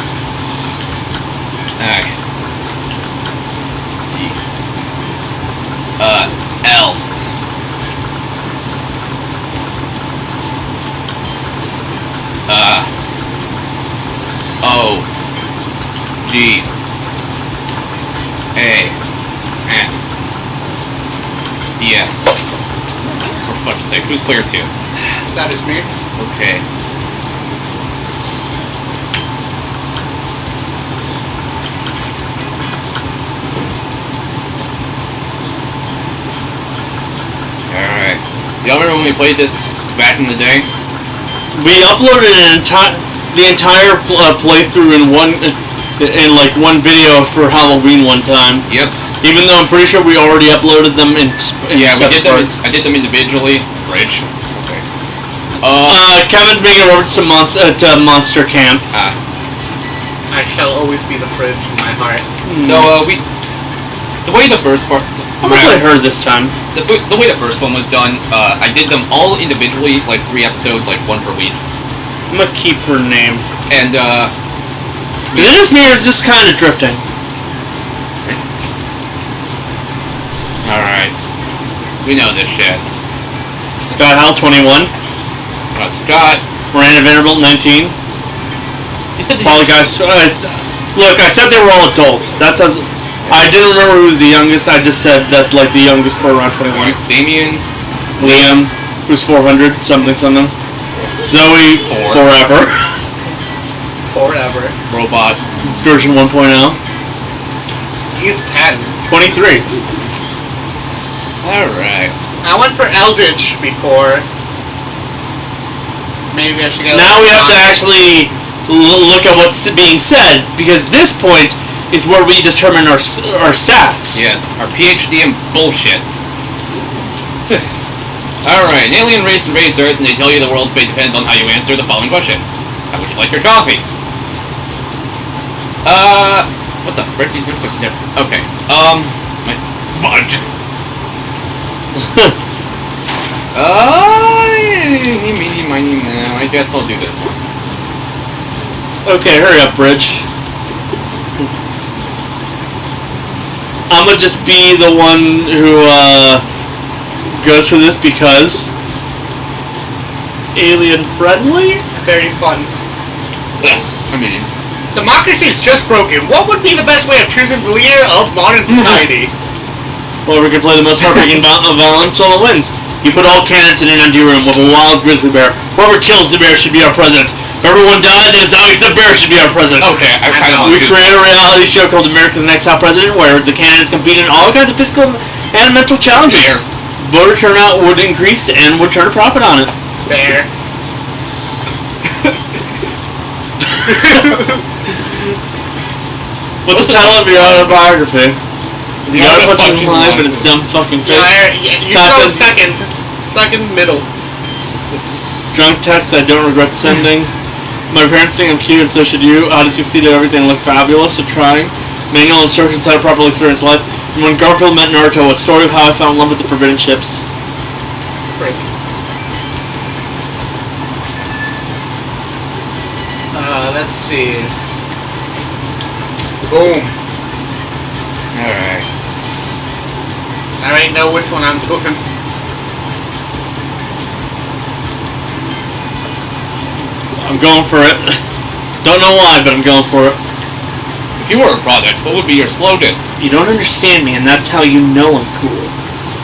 [SPEAKER 7] Alright. L. O. G. A. N. Yes. For fuck's sake, who's player 2?
[SPEAKER 3] That is me.
[SPEAKER 7] Okay. Alright. Y'all remember when we played this back in the day?
[SPEAKER 1] We uploaded the entire playthrough in one video for Halloween one time.
[SPEAKER 7] Yep.
[SPEAKER 1] Even though I'm pretty sure we already uploaded them in
[SPEAKER 7] Yeah, we did them.
[SPEAKER 1] parts.
[SPEAKER 7] I did them individually. Rich. Okay.
[SPEAKER 1] Kevin's making a reference to Monster Camp.
[SPEAKER 3] I shall always be the fridge in my heart.
[SPEAKER 7] So the way the first part.
[SPEAKER 1] How much I heard this time?
[SPEAKER 7] The way the first one was done, I did them all individually, like 3 episodes, like 1 per week.
[SPEAKER 1] I'm gonna keep her name.
[SPEAKER 7] And
[SPEAKER 1] Is it just me or is this kind of drifting?
[SPEAKER 7] Alright. We know this shit.
[SPEAKER 1] Scott Howell, 21.
[SPEAKER 7] Scott.
[SPEAKER 1] Miranda Vanderbilt, 19.
[SPEAKER 7] You said
[SPEAKER 1] Look, I said they were all adults. That doesn't... I didn't remember who was the youngest. I just said that, like, the youngest were around 21.
[SPEAKER 7] Damien.
[SPEAKER 1] Liam, who's 400, something. Zoe, forever.
[SPEAKER 7] Robot.
[SPEAKER 1] Version 1.0.
[SPEAKER 3] He's 10.
[SPEAKER 1] 23.
[SPEAKER 7] Alright.
[SPEAKER 3] I went for Eldritch before. Maybe I should go.
[SPEAKER 1] Now we have to actually look at what's being said, because this point is where we determine our stats.
[SPEAKER 7] Yes, our PhD in bullshit. Alright, an alien race invades Earth and they tell you the world's fate depends on how you answer the following question. How would you like your coffee? What the frick? These names are different. Okay, my fudge. I guess I'll do this one.
[SPEAKER 1] Okay, hurry up, Bridge. I'm gonna just be the one who goes for this because alien friendly.
[SPEAKER 3] Very fun.
[SPEAKER 7] I mean,
[SPEAKER 3] Democracy is just broken. What would be the best way of choosing the leader of modern society?
[SPEAKER 1] Well, we can play the most heartbreaking violence solo wins. You put all cannons in an empty room with a wild grizzly bear. Whoever kills the bear should be our president. If everyone dies and it's obvious the bear should be our president.
[SPEAKER 7] okay, I kind of
[SPEAKER 1] We create a reality show called America's Next Top President where the candidates compete in all kinds of physical and mental challenges.
[SPEAKER 7] Bear.
[SPEAKER 1] Voter turnout would increase and would turn a profit on it.
[SPEAKER 3] Bear.
[SPEAKER 1] What's the title of your autobiography? You gotta put
[SPEAKER 7] fucking
[SPEAKER 1] your line, but
[SPEAKER 7] line.
[SPEAKER 1] it's dumb fucking face.
[SPEAKER 3] You
[SPEAKER 1] Top
[SPEAKER 3] go
[SPEAKER 1] is-
[SPEAKER 3] second. Second middle.
[SPEAKER 1] Drunk text I don't regret sending. My parents think I'm cute and so should you. How to succeed at everything and look fabulous at trying. Manual instructions how to properly experience life. And when Garfield met Naruto, a story of how I fell in love with the forbidden chips.
[SPEAKER 3] Frick. Let's see. Boom.
[SPEAKER 7] Alright.
[SPEAKER 3] I already know which one I'm doing.
[SPEAKER 1] I'm going for it. Don't know why, but I'm going for it.
[SPEAKER 7] If you were a product, what would be your slogan?
[SPEAKER 1] You don't understand me, and that's how you know I'm cool.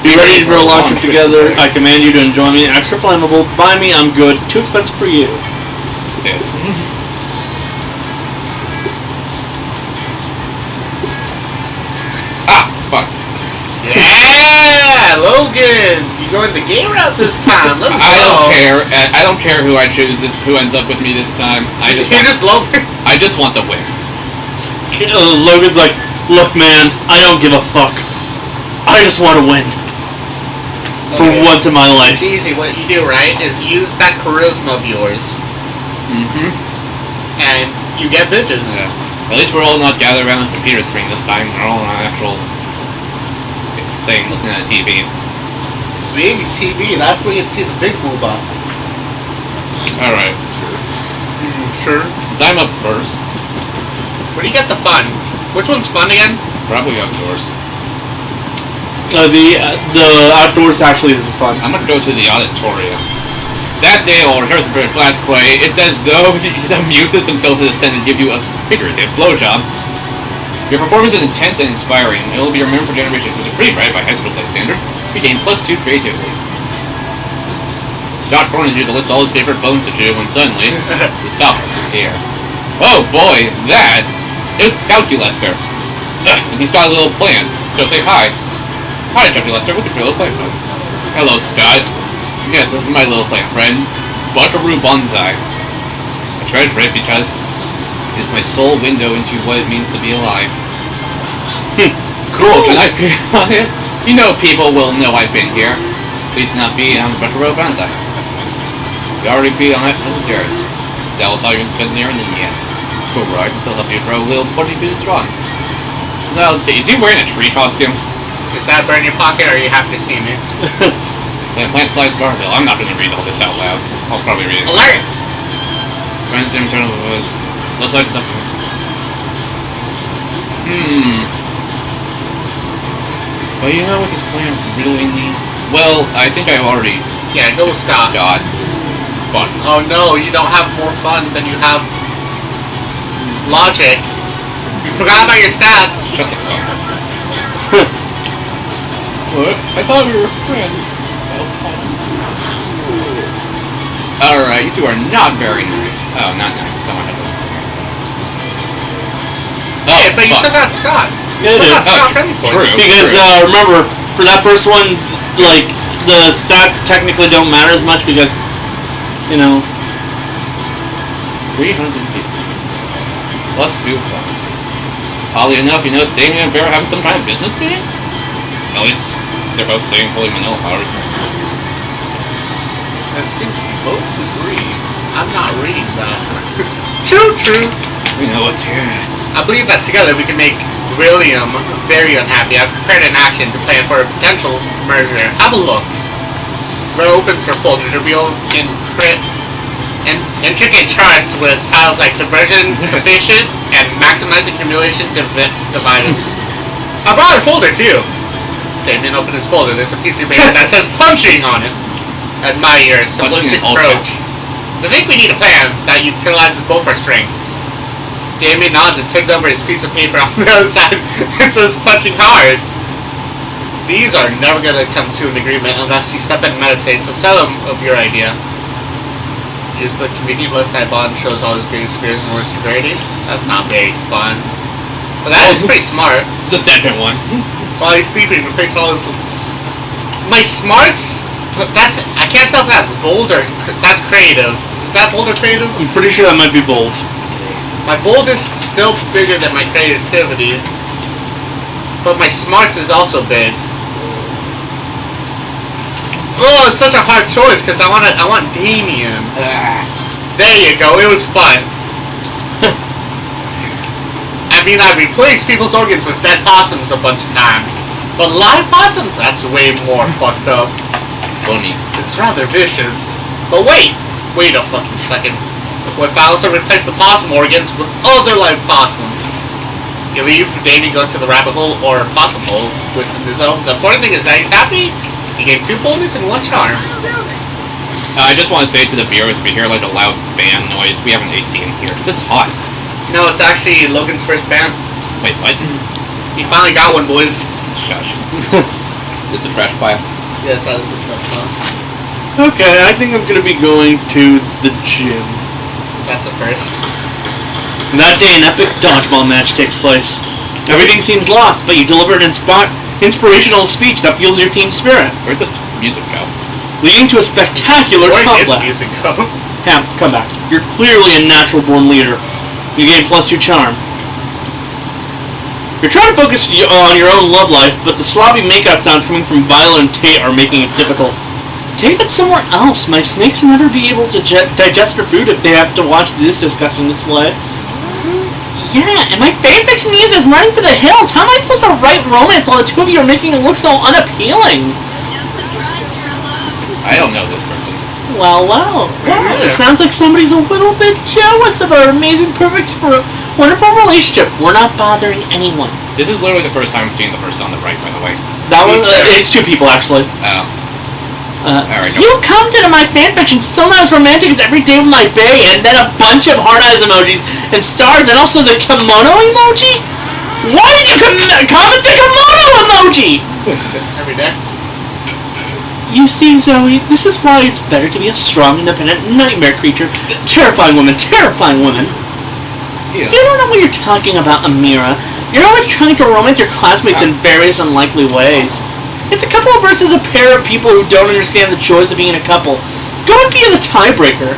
[SPEAKER 1] Be ready for a long trip together. I command you to enjoy me. Extra flammable. Buy me, I'm good. Too expensive for you.
[SPEAKER 7] Yes. Fuck.
[SPEAKER 3] Yeah, Logan, you going the gay route this time. Let's go.
[SPEAKER 7] I don't care. I don't care who I choose, who ends up with me this time. I just
[SPEAKER 3] Logan.
[SPEAKER 7] I just want to win.
[SPEAKER 1] Logan's like, look, man, I don't give a fuck. I just want to win. For once in my life.
[SPEAKER 3] It's easy. What you do, right, is use that charisma of yours,
[SPEAKER 7] Mm-hmm.
[SPEAKER 3] and you get bitches.
[SPEAKER 7] Yeah. At least we're all not gathered around the computer screen this time. We're all on an actual thing looking at a TV.
[SPEAKER 3] Big TV, that's where you see the big booba.
[SPEAKER 7] Alright.
[SPEAKER 3] Sure.
[SPEAKER 7] Since I'm up first,
[SPEAKER 3] Where do you get the fun? Which one's fun again?
[SPEAKER 7] probably outdoors.
[SPEAKER 1] The outdoors actually is the fun.
[SPEAKER 7] I'm gonna go to the auditorium. That day, or here's the last play, it's as though he amuses himself to descend and give you a figurative blowjob. Your performance is intense and inspiring. It will be remembered for generations. It was pretty bright by high school play standards. You gain +2 creatively. Scott Cornish to list all his favorite bones to do when suddenly, the sophomore is here. Oh boy, it's that! It's Calculus there. And he's got a little plan. Let's go say hi. Hi, Dr. Lester, what's your little plan? Hello, Scott. Yes, this is my little plan, friend. Buckaroo Bonsai. I treasure it because it is my sole window into what it means to be alive. Cool, can I peer on it? You know people will know I've been here. Please not be on Buckaroo Bonsai. You already be on it, that's yours. That was all you're going to spend there, and then yes. School ride can still help you grow a little body bit strong. Now, is he wearing a tree costume?
[SPEAKER 3] Does that burn your pocket, or are you happy to see me?
[SPEAKER 7] Plant-sized barbell. I'm not going to read all this out loud. I'll probably read it.
[SPEAKER 3] Alert!
[SPEAKER 7] Friends, internal was. Let's light something. Well, you know what this plan really needs? Well, I think I've already.
[SPEAKER 3] Yeah, go with Scott.
[SPEAKER 7] God. Fun.
[SPEAKER 3] Oh no, you don't have more fun than you have logic. You forgot about your stats.
[SPEAKER 7] Shut the fuck up. What? I thought we were friends. Alright, you two are not very nice. Oh, not nice. Don't want to have
[SPEAKER 3] Hey, but you still got Scott. You
[SPEAKER 1] Yeah,
[SPEAKER 3] still got
[SPEAKER 1] dude.
[SPEAKER 3] Scott training points.
[SPEAKER 7] True.
[SPEAKER 1] Because remember, for that first one, like the stats technically don't matter as much because, you know.
[SPEAKER 7] 300 people. Plus 2 fun. Oddly enough, you know, Damien and Bear having some kind of business meeting? At least they're both saying holy manila powers.
[SPEAKER 3] And since we both agree, I'm not reading that. True.
[SPEAKER 7] We know what's here.
[SPEAKER 3] I believe that together we can make William very unhappy. I've prepared an action to plan for a potential merger. Have a look. Rose opens her folder to reveal intricate charts with tiles like diversion, coefficient, and maximizing accumulation divided. I brought a folder too. Damien opened his folder. There's a piece of paper that says punching on it. Admire your simplistic
[SPEAKER 7] Punching in all
[SPEAKER 3] approach. I think we need a plan that utilizes both our strengths. Damien nods and turns over his piece of paper on the other side. It says punching hard. These are never going to come to an agreement unless you step in and meditate, so tell them of your idea. Use the convenient list I bought and shows all his greatest fears and worst severity. That's not very fun. But that is pretty smart.
[SPEAKER 7] The second one.
[SPEAKER 3] While he's sleeping, replace all his... My smarts? That's... I can't tell if that's bold or... That's creative. Is that bold or creative?
[SPEAKER 1] I'm pretty sure that might be bold.
[SPEAKER 3] My bold is still bigger than my creativity. But my smarts is also big. Oh, it's such a hard choice because I want Damien. There you go. It was fun. I mean, I replaced people's organs with dead possums a bunch of times. But live possums? That's way more fucked up.
[SPEAKER 7] Funny.
[SPEAKER 3] It's rather vicious. But wait a fucking second. What if I also replace the possum organs with other live possums? You leave Damien go to the rabbit hole or possum hole with his own. The important thing is that he's happy. He gained 2 boldness and 1 charm.
[SPEAKER 7] I just want to say to the viewers, if you hear like a loud fan noise, we have an AC in here because it's hot.
[SPEAKER 3] No, it's actually Logan's first band.
[SPEAKER 7] Wait, what?
[SPEAKER 3] He finally got one, boys.
[SPEAKER 7] Shush. Is the trash pile?
[SPEAKER 3] Yes, that is the truck.
[SPEAKER 1] Okay, I think I'm gonna be going to the gym.
[SPEAKER 3] That's a first.
[SPEAKER 1] That day, an epic dodgeball match takes place. Everything seems lost, but you deliver an inspirational speech that fuels your team spirit,
[SPEAKER 7] Where'd the music go?
[SPEAKER 1] leading to a spectacular
[SPEAKER 3] Where did the
[SPEAKER 1] comeback.
[SPEAKER 3] music go?
[SPEAKER 1] Come back. You're clearly a natural-born leader. You gain +2 charm. You're trying to focus on your own love life, but the sloppy makeout sounds coming from Viola and Tate are making it difficult. Take it somewhere else. My snakes will never be able to digest their food if they have to watch this disgusting display.
[SPEAKER 8] Yeah, and my fanfiction news is running for the hills. How am I supposed to write romance while the two of you are making it look so unappealing?
[SPEAKER 4] No surprise, you're alone.
[SPEAKER 7] I don't know this person.
[SPEAKER 8] Well, it sounds like somebody's a little bit jealous of our amazing, perfect, wonderful relationship. We're not bothering anyone.
[SPEAKER 7] This is literally the first time I'm seeing the person on the right, by the way.
[SPEAKER 8] That one, it's two people, actually.
[SPEAKER 7] Oh. Alright.
[SPEAKER 8] You come to my fanfiction still not as romantic as Every Day with My Bae, and then a bunch of heart eyes emojis, and stars, and also the kimono emoji? Why did you comment the kimono emoji?
[SPEAKER 3] Every day.
[SPEAKER 8] You see, Zoe, this is why it's better to be a strong, independent nightmare creature. Terrifying woman, terrifying woman.
[SPEAKER 7] Yeah.
[SPEAKER 8] You don't know what you're talking about, Amira. You're always trying to romance your classmates in various unlikely ways. It's a couple versus a pair of people who don't understand the joys of being a couple. Go and be the tiebreaker.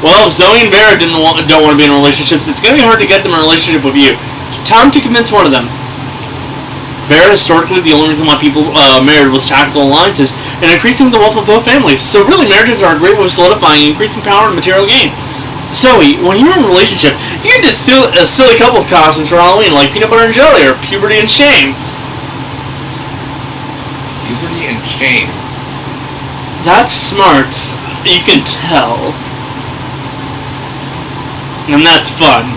[SPEAKER 8] Well, if Zoe and Vera don't want to be in relationships, it's going to be hard to get them in a relationship with you. Time to convince one of them. Vera, historically, the only reason why people married was tactical alliances and increasing the wealth of both families. So really, marriages are a great way of solidifying increasing power and material gain. Zoe, when you're in a relationship, you can do silly couples costumes for Halloween, like peanut butter and jelly or puberty and shame.
[SPEAKER 7] Puberty and shame.
[SPEAKER 8] That's smart. You can tell. And that's fun.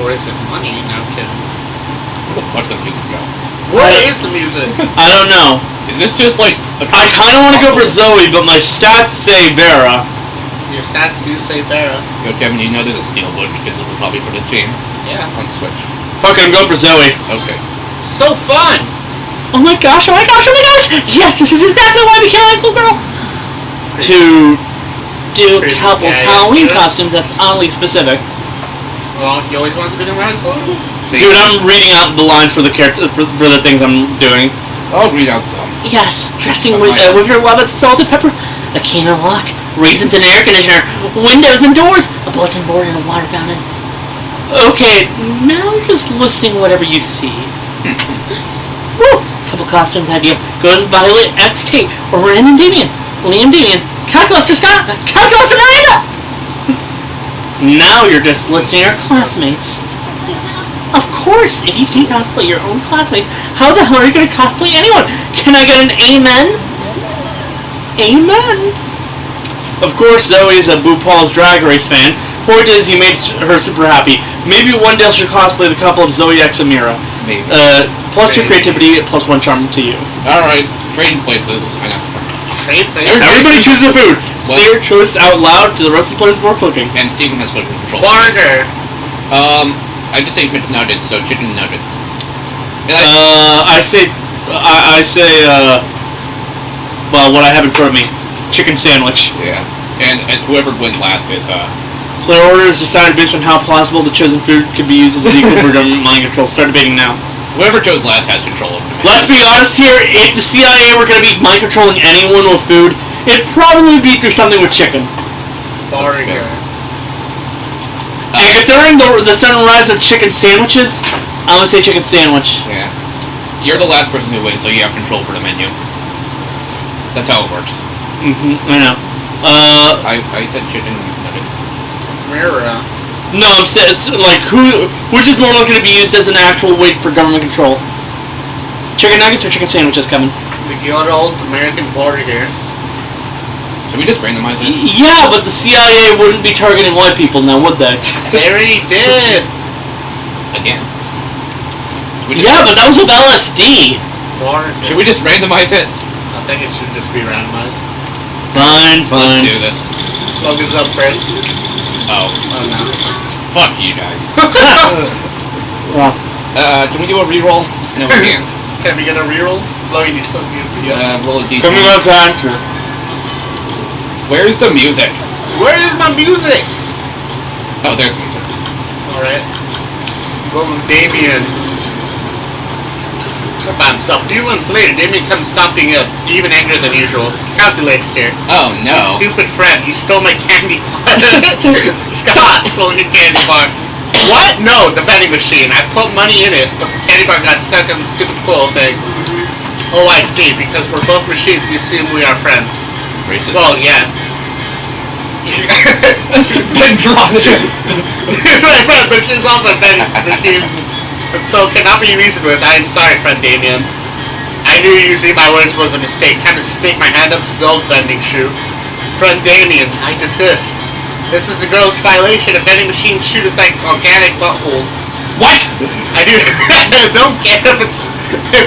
[SPEAKER 3] Or is it money? No kidding.
[SPEAKER 7] Where the fuck did the music go?
[SPEAKER 3] What is the music?
[SPEAKER 8] I don't know.
[SPEAKER 7] Is this just like a
[SPEAKER 8] I kind of want to go for Zoe, but my stats say Vera.
[SPEAKER 3] Your stats do say Vera.
[SPEAKER 7] Yo, Kevin, you know there's a steelbook visible probably for this game
[SPEAKER 3] Yeah.
[SPEAKER 7] on Switch.
[SPEAKER 8] Fuck it, I'm going for Zoe.
[SPEAKER 7] Okay.
[SPEAKER 3] So fun!
[SPEAKER 8] Oh my gosh, oh my gosh, oh my gosh! Yes, this is exactly why I became a high school girl! To do
[SPEAKER 3] Pretty
[SPEAKER 8] couples
[SPEAKER 3] badass,
[SPEAKER 8] Halloween
[SPEAKER 3] dude.
[SPEAKER 8] costumes, that's oddly specific.
[SPEAKER 3] Well, you always wanted to be in high school?
[SPEAKER 7] See,
[SPEAKER 8] Dude, I'm reading out the lines for the character for the things I'm doing.
[SPEAKER 7] I'll read out some.
[SPEAKER 8] Yes, dressing with your love of salt and pepper, a can of luck, raisins and air conditioner, windows and doors, a bulletin board and a water fountain. Okay, now you're just listing whatever you see. Woo! Couple costumes idea goes Violet X Tate or Random Damien, Liam Damien, Calculaster Scott, Calculaster Miranda. Now you're just listing our classmates. Of course, if you can't cosplay your own classmates, how the hell are you going to cosplay anyone? Can I get an amen? Amen. Of course, Zoe is a RuPaul's Drag Race fan. Point is, you made her super happy. Maybe one day she'll cosplay the couple of Zoe X Amira.
[SPEAKER 7] Maybe.
[SPEAKER 8] Plus your creativity, plus one charm to you.
[SPEAKER 7] Alright, trading places. I know.
[SPEAKER 3] Trade places?
[SPEAKER 8] Everybody choose a food. Say your choice out loud to the rest of the players before clicking.
[SPEAKER 7] And Steven has put control.
[SPEAKER 3] Burger!
[SPEAKER 7] I just say McNuggets, so chicken nuggets. And
[SPEAKER 8] I say, well, what I have in front of me, chicken sandwich.
[SPEAKER 7] yeah. And whoever went last is,
[SPEAKER 8] Player order is decided based on how plausible the chosen food could be used as a vehicle for government mind control. Start debating now.
[SPEAKER 7] whoever chose last has control of the
[SPEAKER 8] Let's be honest here, if the CIA were going to be mind controlling anyone with food, it'd probably be through something with chicken.
[SPEAKER 3] Burger.
[SPEAKER 8] And considering the sunrise of chicken sandwiches, I'm going to say chicken sandwich.
[SPEAKER 7] Yeah. You're the last person who wins, so you have control for the menu. That's how it works.
[SPEAKER 8] I know.
[SPEAKER 7] I said chicken nuggets.
[SPEAKER 3] Mirror.
[SPEAKER 8] No, I'm saying, it's like, which is more likely to be used as an actual way for government control? Chicken nuggets or chicken sandwiches, Kevin?
[SPEAKER 3] The good old American burger.
[SPEAKER 7] Should we just randomize it?
[SPEAKER 8] Yeah, but the CIA wouldn't be targeting white people now, would they?
[SPEAKER 3] They already did.
[SPEAKER 7] Again.
[SPEAKER 8] Yeah, but that was with LSD.
[SPEAKER 3] Burger.
[SPEAKER 7] Should we just randomize it?
[SPEAKER 3] I think it should just be randomized.
[SPEAKER 8] Fine,
[SPEAKER 7] Let's
[SPEAKER 8] fine.
[SPEAKER 7] do this.
[SPEAKER 3] Logan's up first.
[SPEAKER 7] Oh.
[SPEAKER 3] Oh no.
[SPEAKER 7] Fuck you guys.
[SPEAKER 8] Yeah.
[SPEAKER 7] Can we do a reroll? No, we can't.
[SPEAKER 3] Can we get a reroll? Logan, you still do.
[SPEAKER 7] Roll a d20.
[SPEAKER 8] Coming up to answer.
[SPEAKER 7] Where's the music?
[SPEAKER 3] Where is my music?
[SPEAKER 7] Oh, there's music.
[SPEAKER 3] Alright. Go with Damien. By himself. A few months later, Damien comes stomping up, even angrier than usual. Calculates here.
[SPEAKER 7] Oh no.
[SPEAKER 3] You stupid friend, you stole my candy bar. Scott stole your candy bar. What? No, the vending machine. I put money in it, but the candy bar got stuck on the stupid coil thing. Oh, I see. Because we're both machines, you assume we are friends.
[SPEAKER 7] Racist.
[SPEAKER 3] Well, yeah.
[SPEAKER 7] Ben dropped it.
[SPEAKER 3] It's my friend, but she's also a vending machine. So cannot be reasoned with. I am sorry, friend Damien. I knew using my words was a mistake. Time to stick my hand up to the old vending shoe. Friend Damien, I desist. This is a gross violation. A vending machine shoe is like organic butthole.
[SPEAKER 7] What?
[SPEAKER 3] I do don't care if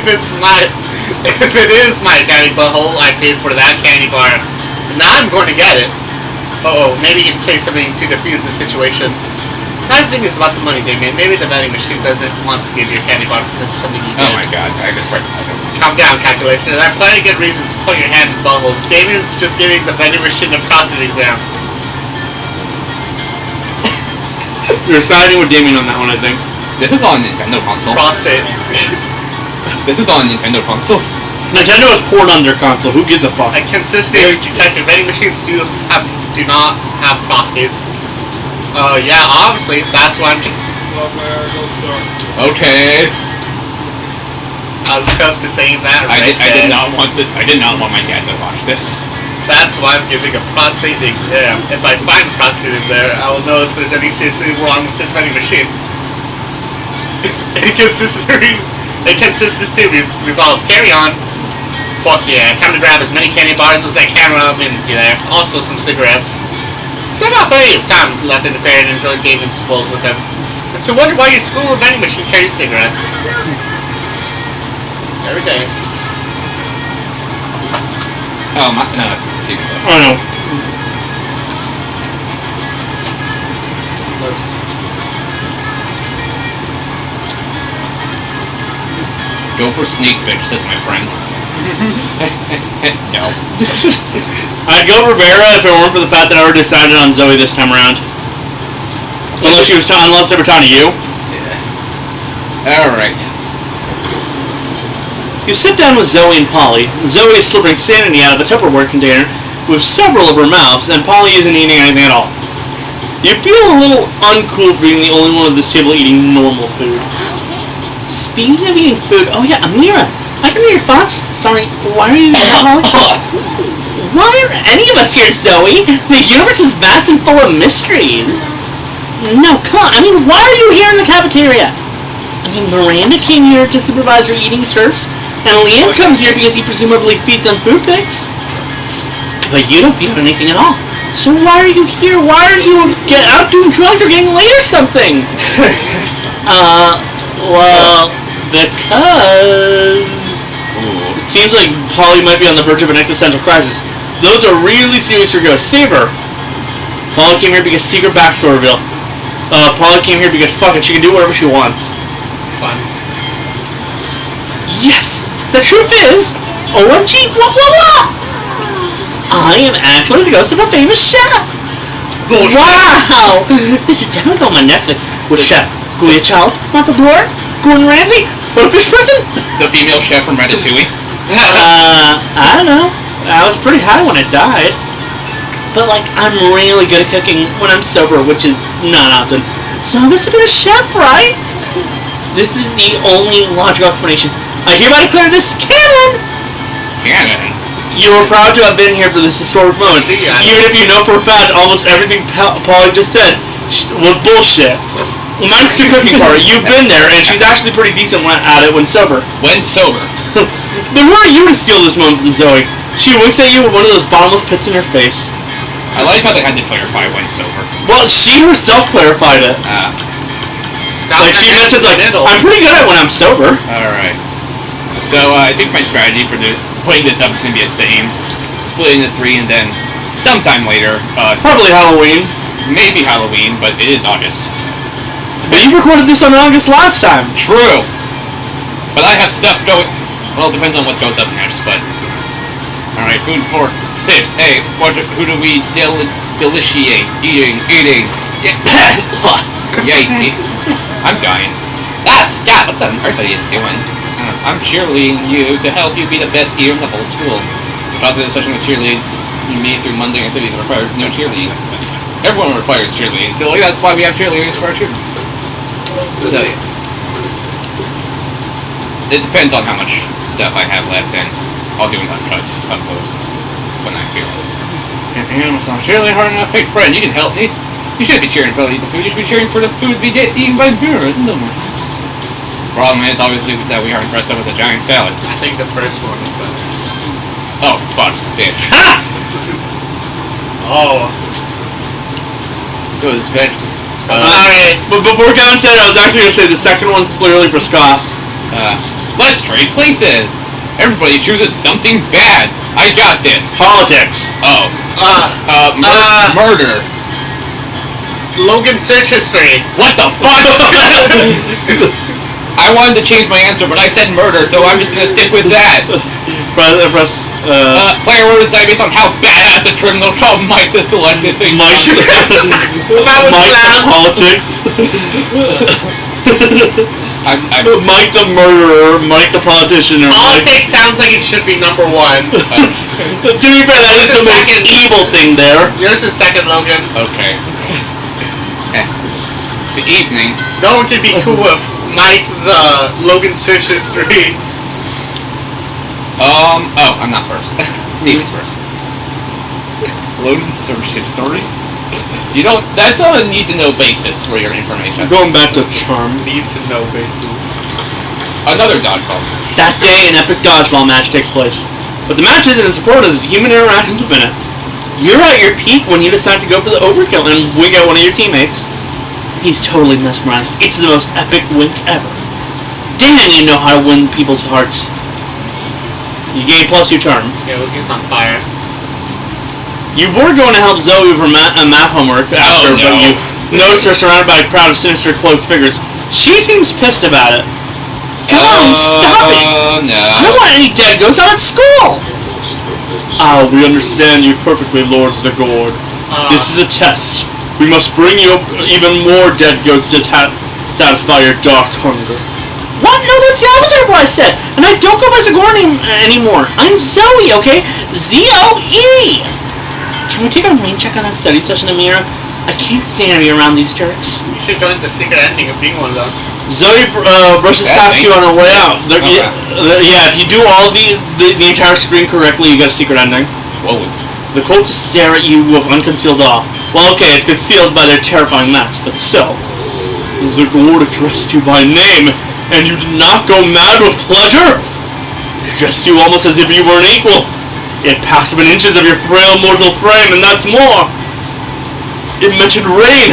[SPEAKER 3] it is my candy butthole. I paid for that candy bar. Now I'm going to get it. Maybe you can say something to defuse the situation. I think it's about the money, Damien. Maybe the vending machine doesn't want to give you a candy bar because it's something you did.
[SPEAKER 7] Oh my god, I just read this.
[SPEAKER 3] Calm down, calculation. There are plenty of good reasons to put your hand in buttholes. Damien's just giving the vending machine a prostate exam.
[SPEAKER 8] You're siding with Damien on that one, I think.
[SPEAKER 7] This is on Nintendo console.
[SPEAKER 3] Prostate.
[SPEAKER 7] This is on Nintendo console.
[SPEAKER 8] Nintendo is poured on their console. Who gives a fuck?
[SPEAKER 3] I consistently detected vending machines do not have prostates. Yeah, obviously, that's why I'm...
[SPEAKER 7] Okay.
[SPEAKER 3] I was just saying that right
[SPEAKER 7] I did not want my dad to watch this.
[SPEAKER 3] That's why I'm giving a prostate exam. If I find prostate in there, I will know if there's any seriously wrong with this vending machine. Inconsistency revolved. Carry on. Fuck yeah, time to grab as many candy bars as I can rub in there. Also some cigarettes. Still got plenty of time left in the fair and enjoy David's bowls with him. And to wonder why your school vending machine carries cigarettes. Every day.
[SPEAKER 7] Oh my, no, see.
[SPEAKER 8] I know.
[SPEAKER 3] List.
[SPEAKER 7] Go for sneak bitch, says my friend. No.
[SPEAKER 8] I'd go Rivera if it weren't for the fact that I already decided on Zoe this time around. Unless they were talking to you.
[SPEAKER 7] Yeah. Alright.
[SPEAKER 8] You sit down with Zoe and Polly. Zoe is slurping sanity out of a Tupperware container with several of her mouths, and Polly isn't eating anything at all. You feel a little uncool for being the only one at this table eating normal food. Speaking of eating food, oh yeah, Amira, I can hear your thoughts. Sorry, why are you here, Polly? Why are any of us here, Zoe? The universe is vast and full of mysteries. No, come on, I mean, why are you here in the cafeteria? I mean, Miranda came here to supervise her eating serfs, and Liam comes here because he presumably feeds on food picks. But you don't feed on anything at all. So why are you here? Why aren't you out doing drugs or getting laid or something? Well, because... Ooh. It seems like Polly might be on the verge of an existential crisis. Those are really serious for ghosts. Save her. Polly came here because secret backstory reveal. Polly came here because fuck it, she can do whatever she wants.
[SPEAKER 3] Fun.
[SPEAKER 8] Yes! The truth is, OMG, blah blah blah! I am actually the ghost of a famous chef!
[SPEAKER 3] Bullshit.
[SPEAKER 8] Wow! This is definitely on my Netflix. Which chef? Julia Childs? Martha Bloor? Gordon Ramsay? What a fish person?
[SPEAKER 7] The female chef from Ratatouille?
[SPEAKER 8] I don't know. I was pretty high when I died. But like, I'm really good at cooking when I'm sober, which is not often. So this would be a chef, right? This is the only logical explanation. I hereby declare this canon!
[SPEAKER 7] Canon?
[SPEAKER 8] You were proud to have been here for this historic moment, even if you know for a fact almost everything Polly just said was bullshit. Minus the cooking part. You've been there, and she's actually pretty decent at it when sober.
[SPEAKER 7] When sober?
[SPEAKER 8] Then who are you to steal this moment from Zoe? She winks at you with one of those bottomless pits in her face.
[SPEAKER 7] I like how they had to clarify when sober.
[SPEAKER 8] Well, she herself clarified it. Like, she mentioned, like, I'm pretty good at when I'm sober.
[SPEAKER 7] Alright. So, I think my strategy for putting this up is going to be the same. Split into 3 and then sometime later.
[SPEAKER 8] Probably Halloween.
[SPEAKER 7] Maybe Halloween, but it is August.
[SPEAKER 8] But you recorded this on August last time.
[SPEAKER 7] True. But I have stuff going... Well, it depends on what goes up next, but... Alright, food for 6. Hey, who do we deliciate? Eating. Yeah. Yay. I'm dying. Scott, what the earth are you doing? I'm cheerleading you to help you be the best eater in the whole school. The process of session with cheerleading me through mundane activities requires no cheerleading. Everyone requires cheerleading, so that's why we have cheerleaders for our cheerleading. So, yeah. It depends on how much stuff I have left, and I'll do an upload when I feel it. If you know, so I'm cheerleading hard enough. Hey, friend, you can help me. You shouldn't be cheering for the food. You should be cheering for the food be eaten by Mira. No. Problem is, obviously, that we aren't dressed up as a giant salad.
[SPEAKER 3] I think the first one is better.
[SPEAKER 7] Oh, fuck, bitch.
[SPEAKER 3] Oh.
[SPEAKER 7] It was veg.
[SPEAKER 8] Alright, but before Kevin said it, I was actually going to say the second one's clearly for Scott.
[SPEAKER 7] Let's trade places. Everybody chooses something bad. I got this.
[SPEAKER 8] Politics.
[SPEAKER 7] Oh. Murder.
[SPEAKER 3] Logan search history.
[SPEAKER 7] What the fuck? I wanted to change my answer, but I said murder, so I'm just gonna stick with that. Player will decide based on how badass a criminal called Mike the selected thing.
[SPEAKER 8] Mike. Mike politics. Mike the murderer, Mike the politician, or
[SPEAKER 3] Politics sounds like it should be number one.
[SPEAKER 8] To be fair, that is the most evil thing there.
[SPEAKER 3] Yours is second, Logan.
[SPEAKER 7] Okay. The evening.
[SPEAKER 3] No one can be cool with Mike the Logan search history.
[SPEAKER 7] Oh, I'm not first. Steven's first. Logan search history? You don't, that's on a need-to-know basis for your information.
[SPEAKER 8] Going back to charm.
[SPEAKER 3] Need to know basis.
[SPEAKER 7] Another dodgeball.
[SPEAKER 8] That day, an epic dodgeball match takes place. But the match isn't as important as the human interactions within it. You're at your peak when you decide to go for the overkill and wing out one of your teammates. He's totally mesmerized. It's the most epic wink ever. Damn, you know how to win people's hearts. You gain plus your charm.
[SPEAKER 3] Yeah, Logan's on fire.
[SPEAKER 8] You were going to help Zoe with her math homework after,
[SPEAKER 7] no.
[SPEAKER 8] but you notice her surrounded by a crowd of sinister cloaked figures. She seems pissed about it. Come on, stop it!
[SPEAKER 7] No.
[SPEAKER 8] I don't want any dead ghosts out at school! We understand you perfectly, Lord Zagord. This is a test. We must bring you even more dead ghosts to satisfy your dark hunger. What? No, that's the opposite of what I said. And I don't go by Zagord anymore. I'm Zoe, okay? Z-O-E! Can we take a rain check on that study session, Amira? I can't stand to be around these jerks.
[SPEAKER 3] You should join the secret ending of being one of them.
[SPEAKER 8] Zoe brushes past you on her way out. Yeah, if you do all the entire screen correctly, you get a secret ending.
[SPEAKER 7] Whoa.
[SPEAKER 8] The cultists stare at you with unconcealed awe. Well, okay, it's concealed by their terrifying masks, but still. Zagord addressed you by name, and you did not go mad with pleasure? He addressed you almost as if you were an equal. It passed within inches of your frail mortal frame, and that's more. It mentioned rain.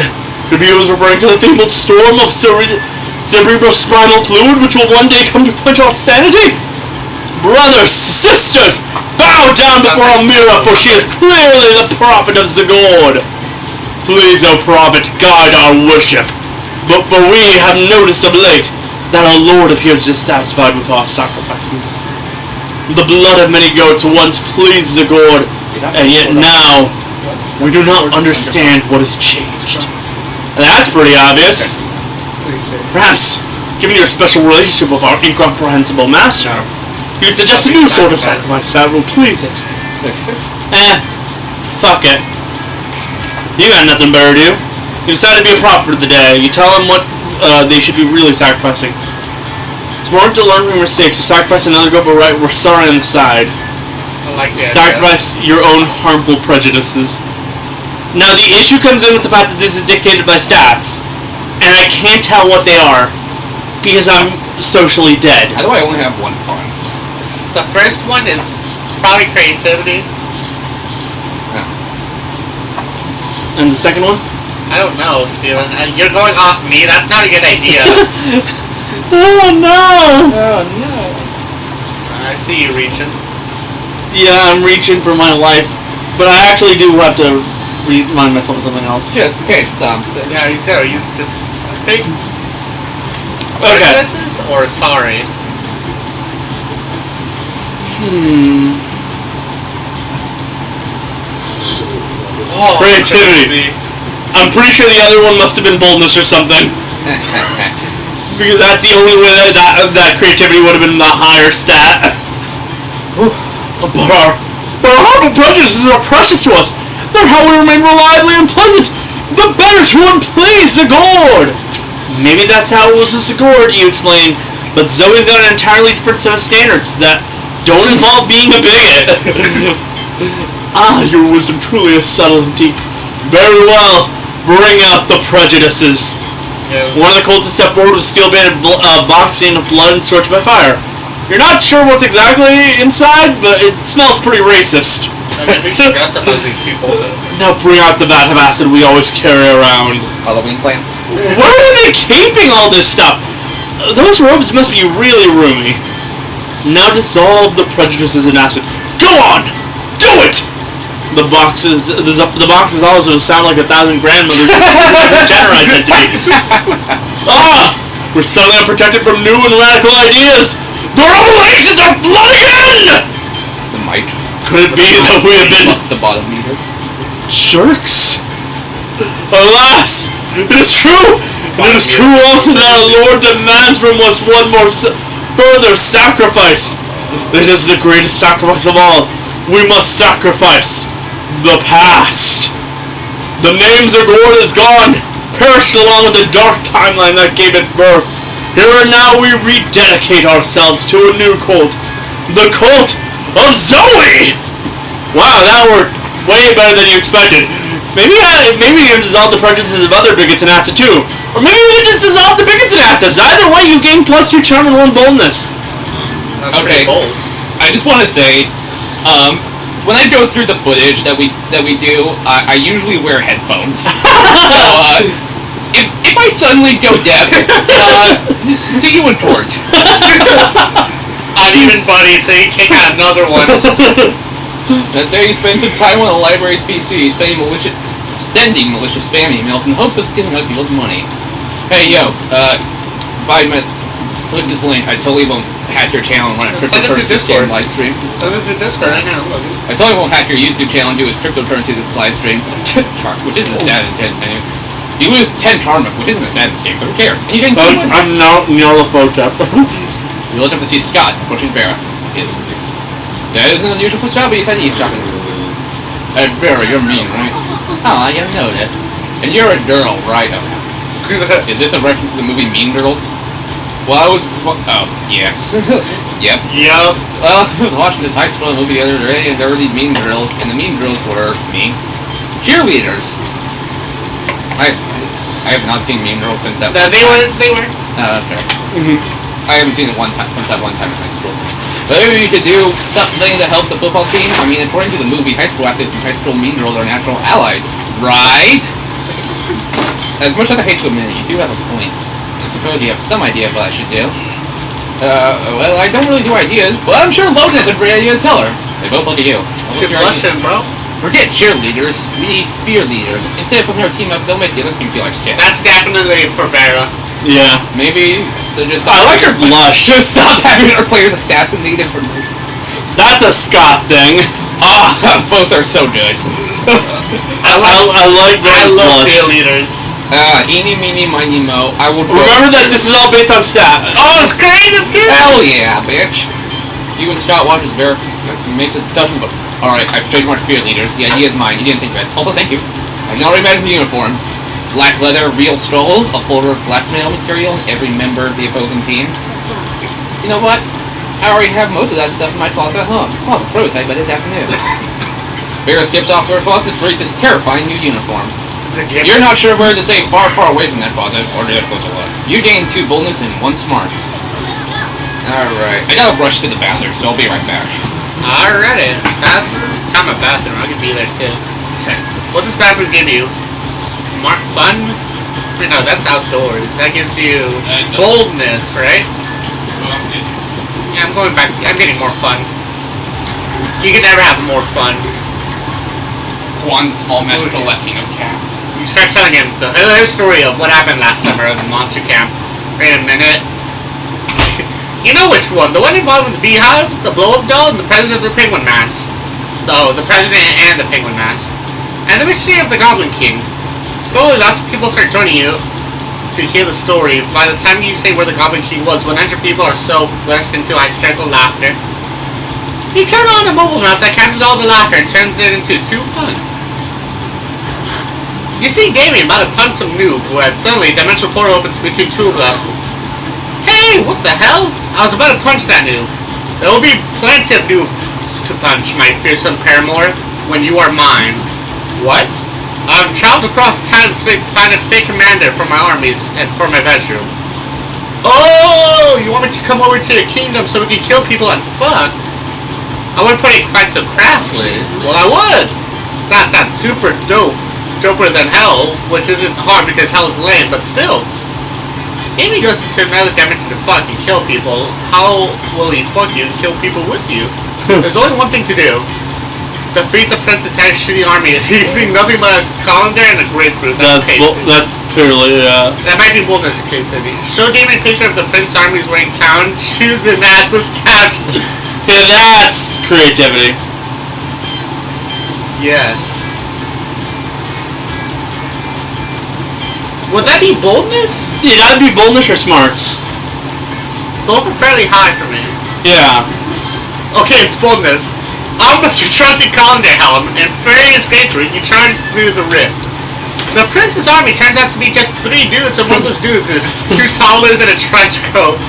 [SPEAKER 8] Could be it was referring to the fabled storm of cerebrospinal fluid, which will one day come to quench our sanity. Brothers, sisters, bow down before Amira, for she is clearly the prophet of Zagord. Please, O prophet, guide our worship. But for we have noticed of late that our Lord appears dissatisfied with our sacrifices. The blood of many goats once pleased Zagord, and yet now we do not understand what has changed. And that's pretty obvious. Perhaps, given your special relationship with our incomprehensible master, you could suggest a new sort of sacrifice that will please it. Fuck it. You got nothing better to do. You decide to be a prophet for the day. You tell them what they should be really sacrificing. It's important to learn from your mistakes. You sacrifice another goat, but we're sorry on the side.
[SPEAKER 3] I like that.
[SPEAKER 8] Sacrifice your own harmful prejudices. Now the issue comes in with the fact that this is dictated by stats, and I can't tell what they are because I'm socially dead.
[SPEAKER 7] How do I only have one pawn?
[SPEAKER 3] The first one is probably creativity.
[SPEAKER 8] And the second one?
[SPEAKER 3] I don't know, Steven. You're going off me. That's not a good idea.
[SPEAKER 8] Oh no!
[SPEAKER 7] Oh no.
[SPEAKER 3] I see you reaching.
[SPEAKER 8] Yeah, I'm reaching for my life, but I actually do have to remind myself of something else.
[SPEAKER 7] Just pick something.
[SPEAKER 3] Yeah, you gotta use just pick
[SPEAKER 8] Okay.
[SPEAKER 3] prejudices or sorry. Oh,
[SPEAKER 8] Creativity. I'm pretty sure the other one must have been boldness or something. Because that's the only way that creativity would have been the higher stat. But our harmful prejudices are precious to us. They're how we remain reliably unpleasant. The better to unplease Zagord. Maybe that's how it was with Zagord, you explain. But Zoe's got an entirely different set of standards that don't involve being a bigot. Your wisdom truly is subtle and deep. Very well. Bring out the prejudices. One of the cultists stepped forward with a steel-banded box stained with blood and scorched by fire. You're not sure what's exactly inside, but it smells pretty racist.
[SPEAKER 3] I mean, we should dress up as these people.
[SPEAKER 8] Now bring out the vat of acid we always carry around.
[SPEAKER 7] Halloween plan.
[SPEAKER 8] Where are they keeping all this stuff? Those robes must be really roomy. Now dissolve the prejudices in acid. Go on! Do it! The boxes also sound like 1,000 grandmothers generalized to me. We're suddenly unprotected from new and radical ideas. The revelations are blood again!
[SPEAKER 7] The mic.
[SPEAKER 8] Could it be that we have been
[SPEAKER 7] the bottom meter?
[SPEAKER 8] jerks? Alas, it is true. And it is true also that our Lord demands from us one more further sacrifice. It is the greatest sacrifice of all. We must sacrifice the past. The names of Gord is gone, perished along with the dark timeline that gave it birth. Here and now we rededicate ourselves to a new cult. The cult of Zoe! Wow, that worked way better than you expected. Maybe we can dissolve the prejudices of other bigots in acid too. Or maybe we can just dissolve the bigots in acid. Either way, you gain plus your charm and 1 boldness.
[SPEAKER 3] That's
[SPEAKER 7] Okay.
[SPEAKER 3] pretty bold.
[SPEAKER 7] I just want to say, when I go through the footage that we do, I usually wear headphones. So, if I suddenly go deaf, see you in court.
[SPEAKER 3] Uneven buddy, so you kick out another one.
[SPEAKER 7] That day you spend some time on the library's PC, sending malicious spam emails in hopes of stealing other people's money. Hey yo, click this link. I totally won't hack your channel and run a
[SPEAKER 3] Send it to
[SPEAKER 7] cryptocurrency
[SPEAKER 3] Discord.
[SPEAKER 7] scam live stream.
[SPEAKER 3] So this is Discord right now, look.
[SPEAKER 7] I totally won't hack your YouTube channel and do a cryptocurrency live stream, which isn't a stat in 10 menu. You lose 10 karma, which isn't a stat in this game, so who cares? And you can
[SPEAKER 8] I'm now near the photo.
[SPEAKER 7] You look up to see Scott pushing Vera. That isn't unusual for Scott, but he said eavesdropping. Hey, Vera, you're mean, right? Oh, I didn't notice. And you're a girl, right? Oh. Is this a reference to the movie Mean Girls? Well, I was... Oh, yes. Yep.
[SPEAKER 3] Yup.
[SPEAKER 7] Well, I was watching this high school movie the other day, and there were these mean girls, and the mean girls were me. Cheerleaders. I have not seen Mean Girls since that
[SPEAKER 3] No,
[SPEAKER 7] one
[SPEAKER 3] they
[SPEAKER 7] time.
[SPEAKER 3] were.
[SPEAKER 7] Okay. I haven't seen it since that one time in high school. But maybe we could do something to help the football team. I mean, according to the movie, high school athletes and high school mean girls are natural allies, right? As much as I hate to admit it, you do have a point. I suppose you have some idea of what I should do. Well, I don't really do ideas, but I'm sure Logan has a great idea to tell her. They both look at you. What's
[SPEAKER 3] Should
[SPEAKER 7] your
[SPEAKER 3] blush
[SPEAKER 7] idea?
[SPEAKER 3] him, bro.
[SPEAKER 7] Forget cheerleaders. We need fear leaders. Instead of putting our team up, they'll make the other team feel like shit.
[SPEAKER 3] That's definitely for Vera.
[SPEAKER 8] Yeah.
[SPEAKER 7] Maybe just
[SPEAKER 8] I like her blush.
[SPEAKER 7] Just stop having our players assassinated for no.
[SPEAKER 8] That's a Scott thing.
[SPEAKER 7] Both are so good.
[SPEAKER 8] I like
[SPEAKER 3] I
[SPEAKER 8] Vera's
[SPEAKER 3] love
[SPEAKER 8] blush.
[SPEAKER 3] fear leaders.
[SPEAKER 7] Eeny, meeny, miny, mo. I will.
[SPEAKER 8] Remember that this is all based on stat.
[SPEAKER 3] Oh, it's creative, dude!
[SPEAKER 7] Hell yeah, bitch. You and Scott watches Vera makes a touching book. Alright, I've trademarked fear leaders. The idea is mine. You didn't think of it. Also, thank you. I've already met the uniforms. Black leather, real skulls, a folder of blackmail material, every member of the opposing team. You know what? I already have most of that stuff in my closet at home. I'll have a prototype by this afternoon. Vera skips off to her closet to create this terrifying new uniform. You're not sure where to stay far, far away from that closet, or to get a closer look. You gain 2 boldness and 1 smarts. Alright, I gotta rush to the bathroom, so I'll be right back.
[SPEAKER 3] Alrighty. Time a bathroom. I could be there too. What does bathroom give you? Fun? Wait, no, that's outdoors. That gives you boldness, right? Yeah, I'm going back. I'm getting more fun. You can never have more fun.
[SPEAKER 7] One small magical Latino cat.
[SPEAKER 3] You start telling him the story of what happened last summer at the monster camp. Wait a minute. You know which one? The one involved with the beehive, the blow-up doll, and the president of the penguin mask. No, the president and the penguin mask. And the mystery of the Goblin King. Slowly, lots of people start joining you to hear the story. By the time you say where the Goblin King was, 100 people are so burst into hysterical laughter. You turn on a mobile map that captures all the laughter and turns it into 2 fun. You see Damien about to punch some noob who had suddenly a dimensional portal opens between 2 of them. Hey, what the hell? I was about to punch that noob. There will be plenty of noobs to punch, my fearsome paramour, when you are mine. What? I've traveled across time and space to find a fake commander for my armies and for my bedroom. Oh, you want me to come over to your kingdom so we can kill people and fuck? I wouldn't put it quite so crassly. Well, I would. That sounds super dope. Doper than hell, which isn't hard because hell is lame, but still. If he goes into another dimension to fuck and kill people, how will he fuck you and kill people with you? There's only one thing to do. Defeat the prince's entire shitty army using nothing but a colander and a grapefruit.
[SPEAKER 8] That's clearly,
[SPEAKER 3] That might be boldness and creativity. Show Damon a picture of the prince's armies wearing crown, shoes, and assless caps.
[SPEAKER 8] Yeah, that's creativity.
[SPEAKER 3] Yes. Would that be boldness?
[SPEAKER 8] Yeah, that'd be boldness or smarts.
[SPEAKER 3] Both are fairly high for me.
[SPEAKER 8] Yeah.
[SPEAKER 3] Okay, it's boldness. Armed with your trusty colander helm and furious grapefruit, you charge through the rift. The prince's army turns out to be just 3 dudes, and one of those dudes is 2 toddlers in a trench coat.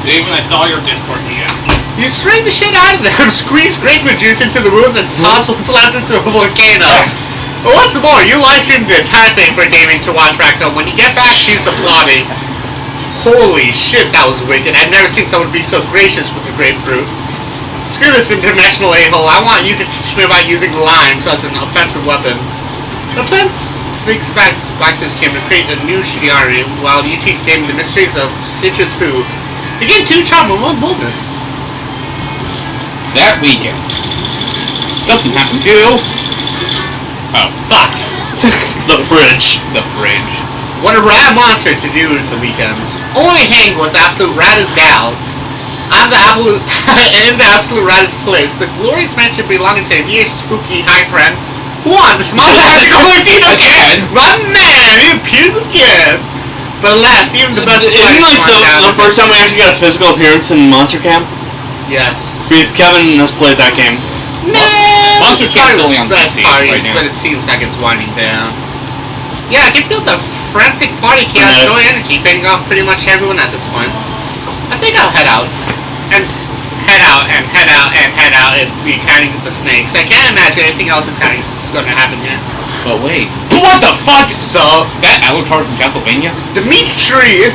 [SPEAKER 7] Steven, I saw your Discord DM.
[SPEAKER 3] You string the shit out of them, squeeze grapefruit juice into the wounds, and toss what's left into a volcano. But what's more, you live streamed the entire thing for Damien to watch back home. When you get back, she's applauding. Holy shit, that was wicked. I've never seen someone be so gracious with a grapefruit. Screw this interdimensional a-hole. I want you to teach me about using limes as an offensive weapon. The prince sneaks back to his camp to create a new shitty army, while you teach Damien the mysteries of citrus food. You get 2 charm and 1 boldness.
[SPEAKER 7] That weekend, something happened to... Oh,
[SPEAKER 3] Fuck.
[SPEAKER 8] The fridge.
[SPEAKER 7] the fridge.
[SPEAKER 3] What a rad monster to do in the weekends. Only hang with absolute raddest gals. I'm the absolute raddest place. The glorious mansion belonging to a dear spooky high friend. One, the small solar team again. My man, he appears again. But alas, even the best.
[SPEAKER 8] Isn't like the first time we actually got a physical appearance in Monster Camp?
[SPEAKER 3] Yes.
[SPEAKER 8] Because Kevin has played that game.
[SPEAKER 3] Man,
[SPEAKER 7] Monster Camp's only on
[SPEAKER 3] best
[SPEAKER 7] PC
[SPEAKER 3] parties,
[SPEAKER 7] right now.
[SPEAKER 3] but it seems like it's winding down. Yeah, I can feel the frantic party chaos,
[SPEAKER 8] Yeah.
[SPEAKER 3] joy, energy fading off pretty much everyone at this point. I think I'll head out. And head out, and head out, and head out if we're counting the snakes. I can't imagine anything else exciting is going to happen here.
[SPEAKER 7] But wait. What the fuck?
[SPEAKER 3] So,
[SPEAKER 7] That Alucard from Castlevania?
[SPEAKER 3] Dimitri!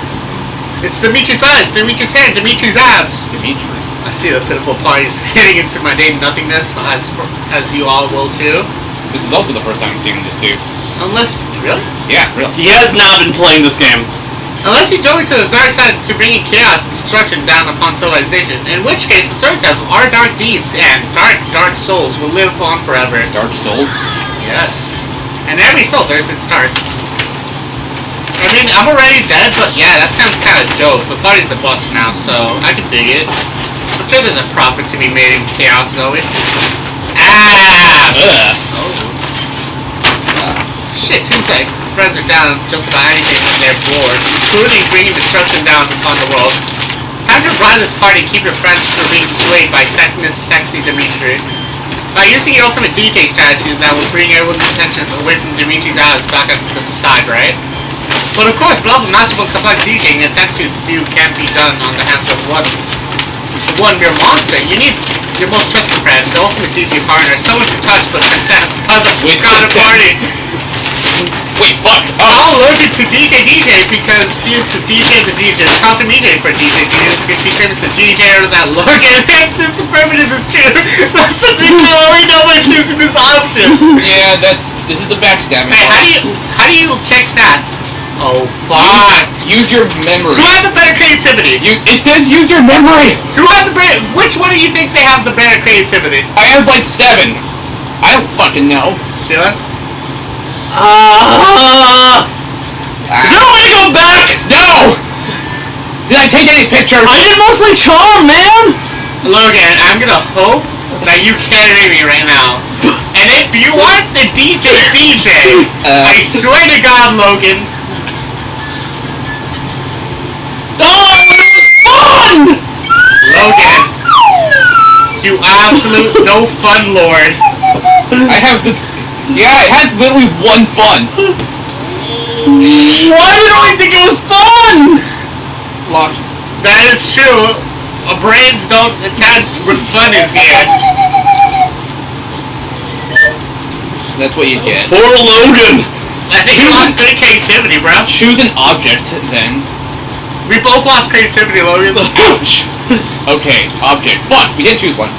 [SPEAKER 3] It's Dimitri's eyes, Dimitri's hand, Dimitri's abs.
[SPEAKER 7] Dimitri.
[SPEAKER 3] I see the pitiful parties heading into my day nothingness, as you all will too.
[SPEAKER 7] This is also the first time I'm seeing this dude.
[SPEAKER 3] Unless, really?
[SPEAKER 7] Yeah, really.
[SPEAKER 8] He has not been playing this game.
[SPEAKER 3] Unless you join to the dark side to bringing chaos and destruction down upon civilization, in which case the stories of our dark deeds and dark souls will live on forever.
[SPEAKER 7] Dark Souls?
[SPEAKER 3] Yes. And every soul there's its start. I mean, I'm already dead, but yeah, that sounds kind of dope. The party's a bust now, so I can dig it. I'm sure there's a profit to be made in chaos, though. Ah! Oh. Shit, seems like friends are down just about anything they're bored. Truly bringing destruction down upon the world. Time to run this party and keep your friends from being swayed by sexy Dimitri. By using your ultimate DJ strategy that will bring everyone's attention away from Dimitri's eyes back up to the side, right? But of course, the level of massive and complex DJing attempts to do can't be done on the hands of one mere monster. You need your most trusted friend, the ultimate DJ partner, someone to touch but consent of the crowded party.
[SPEAKER 7] Wait, fuck!
[SPEAKER 3] I'll allergic to DJ because he is the DJ of the DJs. Constant DJ for DJ because she claims the DJ of that Logan. If this affirmative is true, that's something you only know by choosing this option.
[SPEAKER 7] Yeah, this is the backstabbing.
[SPEAKER 3] Hey, how do you check stats? Oh fuck!
[SPEAKER 7] Use your memory.
[SPEAKER 3] Who had the better creativity?
[SPEAKER 7] It says use your memory.
[SPEAKER 3] Who had the better? Which one do you think they have the better creativity?
[SPEAKER 7] I have like 7. I don't fucking know.
[SPEAKER 3] Steven?
[SPEAKER 8] Is there a way to go back?
[SPEAKER 7] No! Did I take any pictures?
[SPEAKER 8] I did mostly charm, man!
[SPEAKER 3] Logan, I'm gonna hope that you can't hear me right now. And if you aren't the DJ, I swear to God, Logan.
[SPEAKER 8] Oh, fun!
[SPEAKER 3] Logan, you absolute no fun lord.
[SPEAKER 7] I have the... Yeah, I had literally 1 fun.
[SPEAKER 8] Why did I think it was fun?
[SPEAKER 7] Lock.
[SPEAKER 3] That is true. Brains don't attend when fun is here.
[SPEAKER 7] That's what you get.
[SPEAKER 8] Poor Logan!
[SPEAKER 3] I think you lost good creativity, bro.
[SPEAKER 7] Choose an object, then.
[SPEAKER 3] We both lost creativity, Logan.
[SPEAKER 7] Ouch! Okay, object. Fuck, we didn't choose one.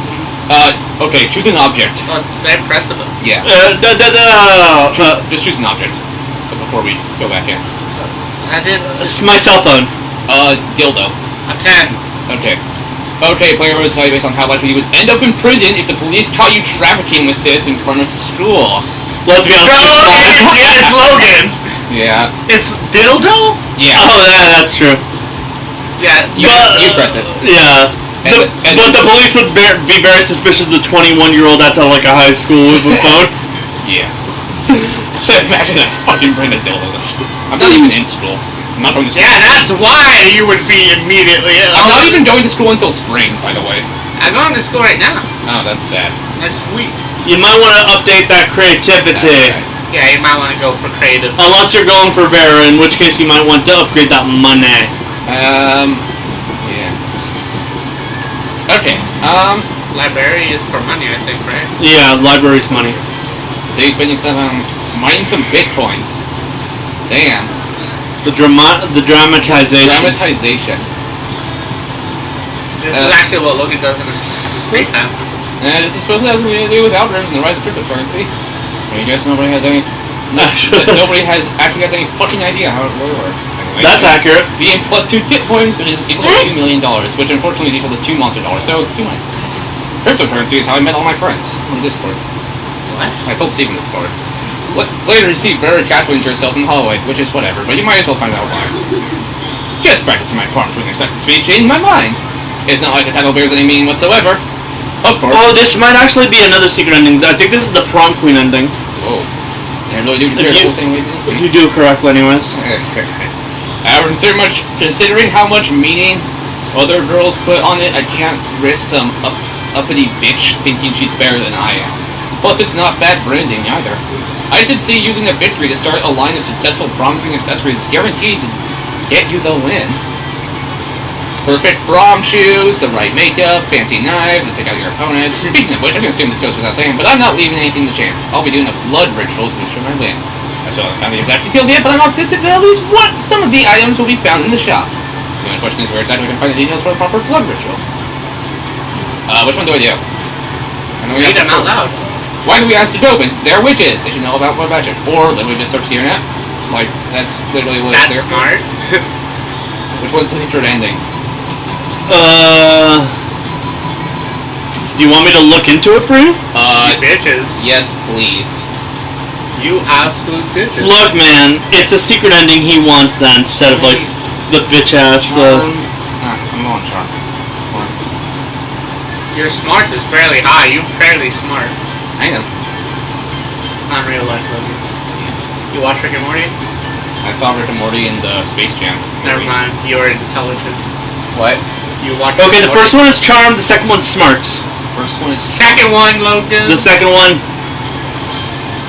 [SPEAKER 7] Okay, choose an object.
[SPEAKER 3] Oh, did I press it?
[SPEAKER 7] Yeah. Just choose an object before we go back in.
[SPEAKER 3] I did.
[SPEAKER 8] It's my cell phone.
[SPEAKER 7] Dildo.
[SPEAKER 3] A pen.
[SPEAKER 7] Okay. Okay, player was decided based on how likely you would end up in prison if the police caught you trafficking with this in front of school.
[SPEAKER 8] Let's be honest.
[SPEAKER 3] Yeah, it's Logan's.
[SPEAKER 7] Yeah.
[SPEAKER 3] It's dildo?
[SPEAKER 7] Yeah.
[SPEAKER 8] Oh, that's true.
[SPEAKER 3] Yeah.
[SPEAKER 7] You press it.
[SPEAKER 8] Yeah. But the police would be very suspicious of a 21-year-old that's at like a high school with a phone.
[SPEAKER 7] Yeah. Imagine that fucking bring a dildo to school. I'm not even in school. I'm not going to school.
[SPEAKER 3] Yeah, that's why you would be immediately.
[SPEAKER 7] I'm not even going to school until spring, by the way.
[SPEAKER 3] I'm going to school right now.
[SPEAKER 7] Oh, that's sad.
[SPEAKER 3] Next week.
[SPEAKER 8] You might want to update that creativity.
[SPEAKER 7] Right.
[SPEAKER 3] Yeah, you might want to go for creative.
[SPEAKER 8] Unless you're going for Vera, in which case you might want to upgrade that money.
[SPEAKER 7] Yeah. Okay,
[SPEAKER 3] Library is for money, I think, right?
[SPEAKER 8] Yeah, library's money.
[SPEAKER 7] so you're spending some, mining some bitcoins. Damn.
[SPEAKER 8] The dramatization.
[SPEAKER 7] Dramatization.
[SPEAKER 3] This is actually what Logan does in his free time.
[SPEAKER 7] And this is supposedly has something to do with algorithms and the rise of cryptocurrency. I guess nobody has any... nobody actually has any fucking idea how it really works. Anyway,
[SPEAKER 8] That's accurate.
[SPEAKER 7] Being plus 2 Bitcoin, which is equal to $2 million, which unfortunately is equal to 2 Monster dollars, so 2 money. Cryptocurrency is how I met all my friends on Discord.
[SPEAKER 3] What?
[SPEAKER 7] I told Steven this story. Later, Steve very casually into herself in the hallway, which is whatever, but you might as well find out why. Just practicing my prom between accepting speech in my mind. It's not like the title bears any meaning whatsoever. Of course.
[SPEAKER 8] Oh, this might actually be another secret ending. I think this is the prom queen ending.
[SPEAKER 7] Whoa. I really do consider the whole thing
[SPEAKER 8] If you do it correctly, anyways.
[SPEAKER 7] However, considering how much meaning other girls put on it, I can't risk some uppity bitch thinking she's better than I am. Plus, it's not bad branding either. I did see using a victory to start a line of successful prom queen accessories guaranteed to get you the win. Perfect prom shoes, the right makeup, fancy knives to take out your opponents. Speaking of which, I can assume this goes without saying, but I'm not leaving anything to chance. I'll be doing a blood ritual to ensure my win. I still haven't found the exact details yet, but I'm optimistic that at least some of the items will be found in the shop. The only question is where exactly I can find the details for a proper blood ritual. Which one do I do? I know we
[SPEAKER 3] Read
[SPEAKER 7] have
[SPEAKER 3] them out loud.
[SPEAKER 7] Why do we ask to open? They're witches. They should know about what magic. Or literally just search the internet. Like, that's literally what it's
[SPEAKER 3] That's
[SPEAKER 7] there.
[SPEAKER 3] smart.
[SPEAKER 7] Which one's the secret ending?
[SPEAKER 8] Do you want me to look into it for you?
[SPEAKER 3] You bitches.
[SPEAKER 7] Yes, please.
[SPEAKER 3] You absolute bitches.
[SPEAKER 8] Look, man, it's a secret ending he wants then, instead of like the bitch ass.
[SPEAKER 7] I'm on charm. Smarts.
[SPEAKER 3] Your smarts is fairly high. You're fairly smart.
[SPEAKER 7] I know.
[SPEAKER 3] Not in real life, Logan. You watch Rick and Morty?
[SPEAKER 7] I saw Rick and Morty in the Space Jam.
[SPEAKER 3] Never mind. You're intelligent.
[SPEAKER 7] What?
[SPEAKER 3] You watch.
[SPEAKER 8] Okay, the first one is charm, the second one's smarts.
[SPEAKER 7] First one is...
[SPEAKER 3] Second one, Logan.
[SPEAKER 8] The second one...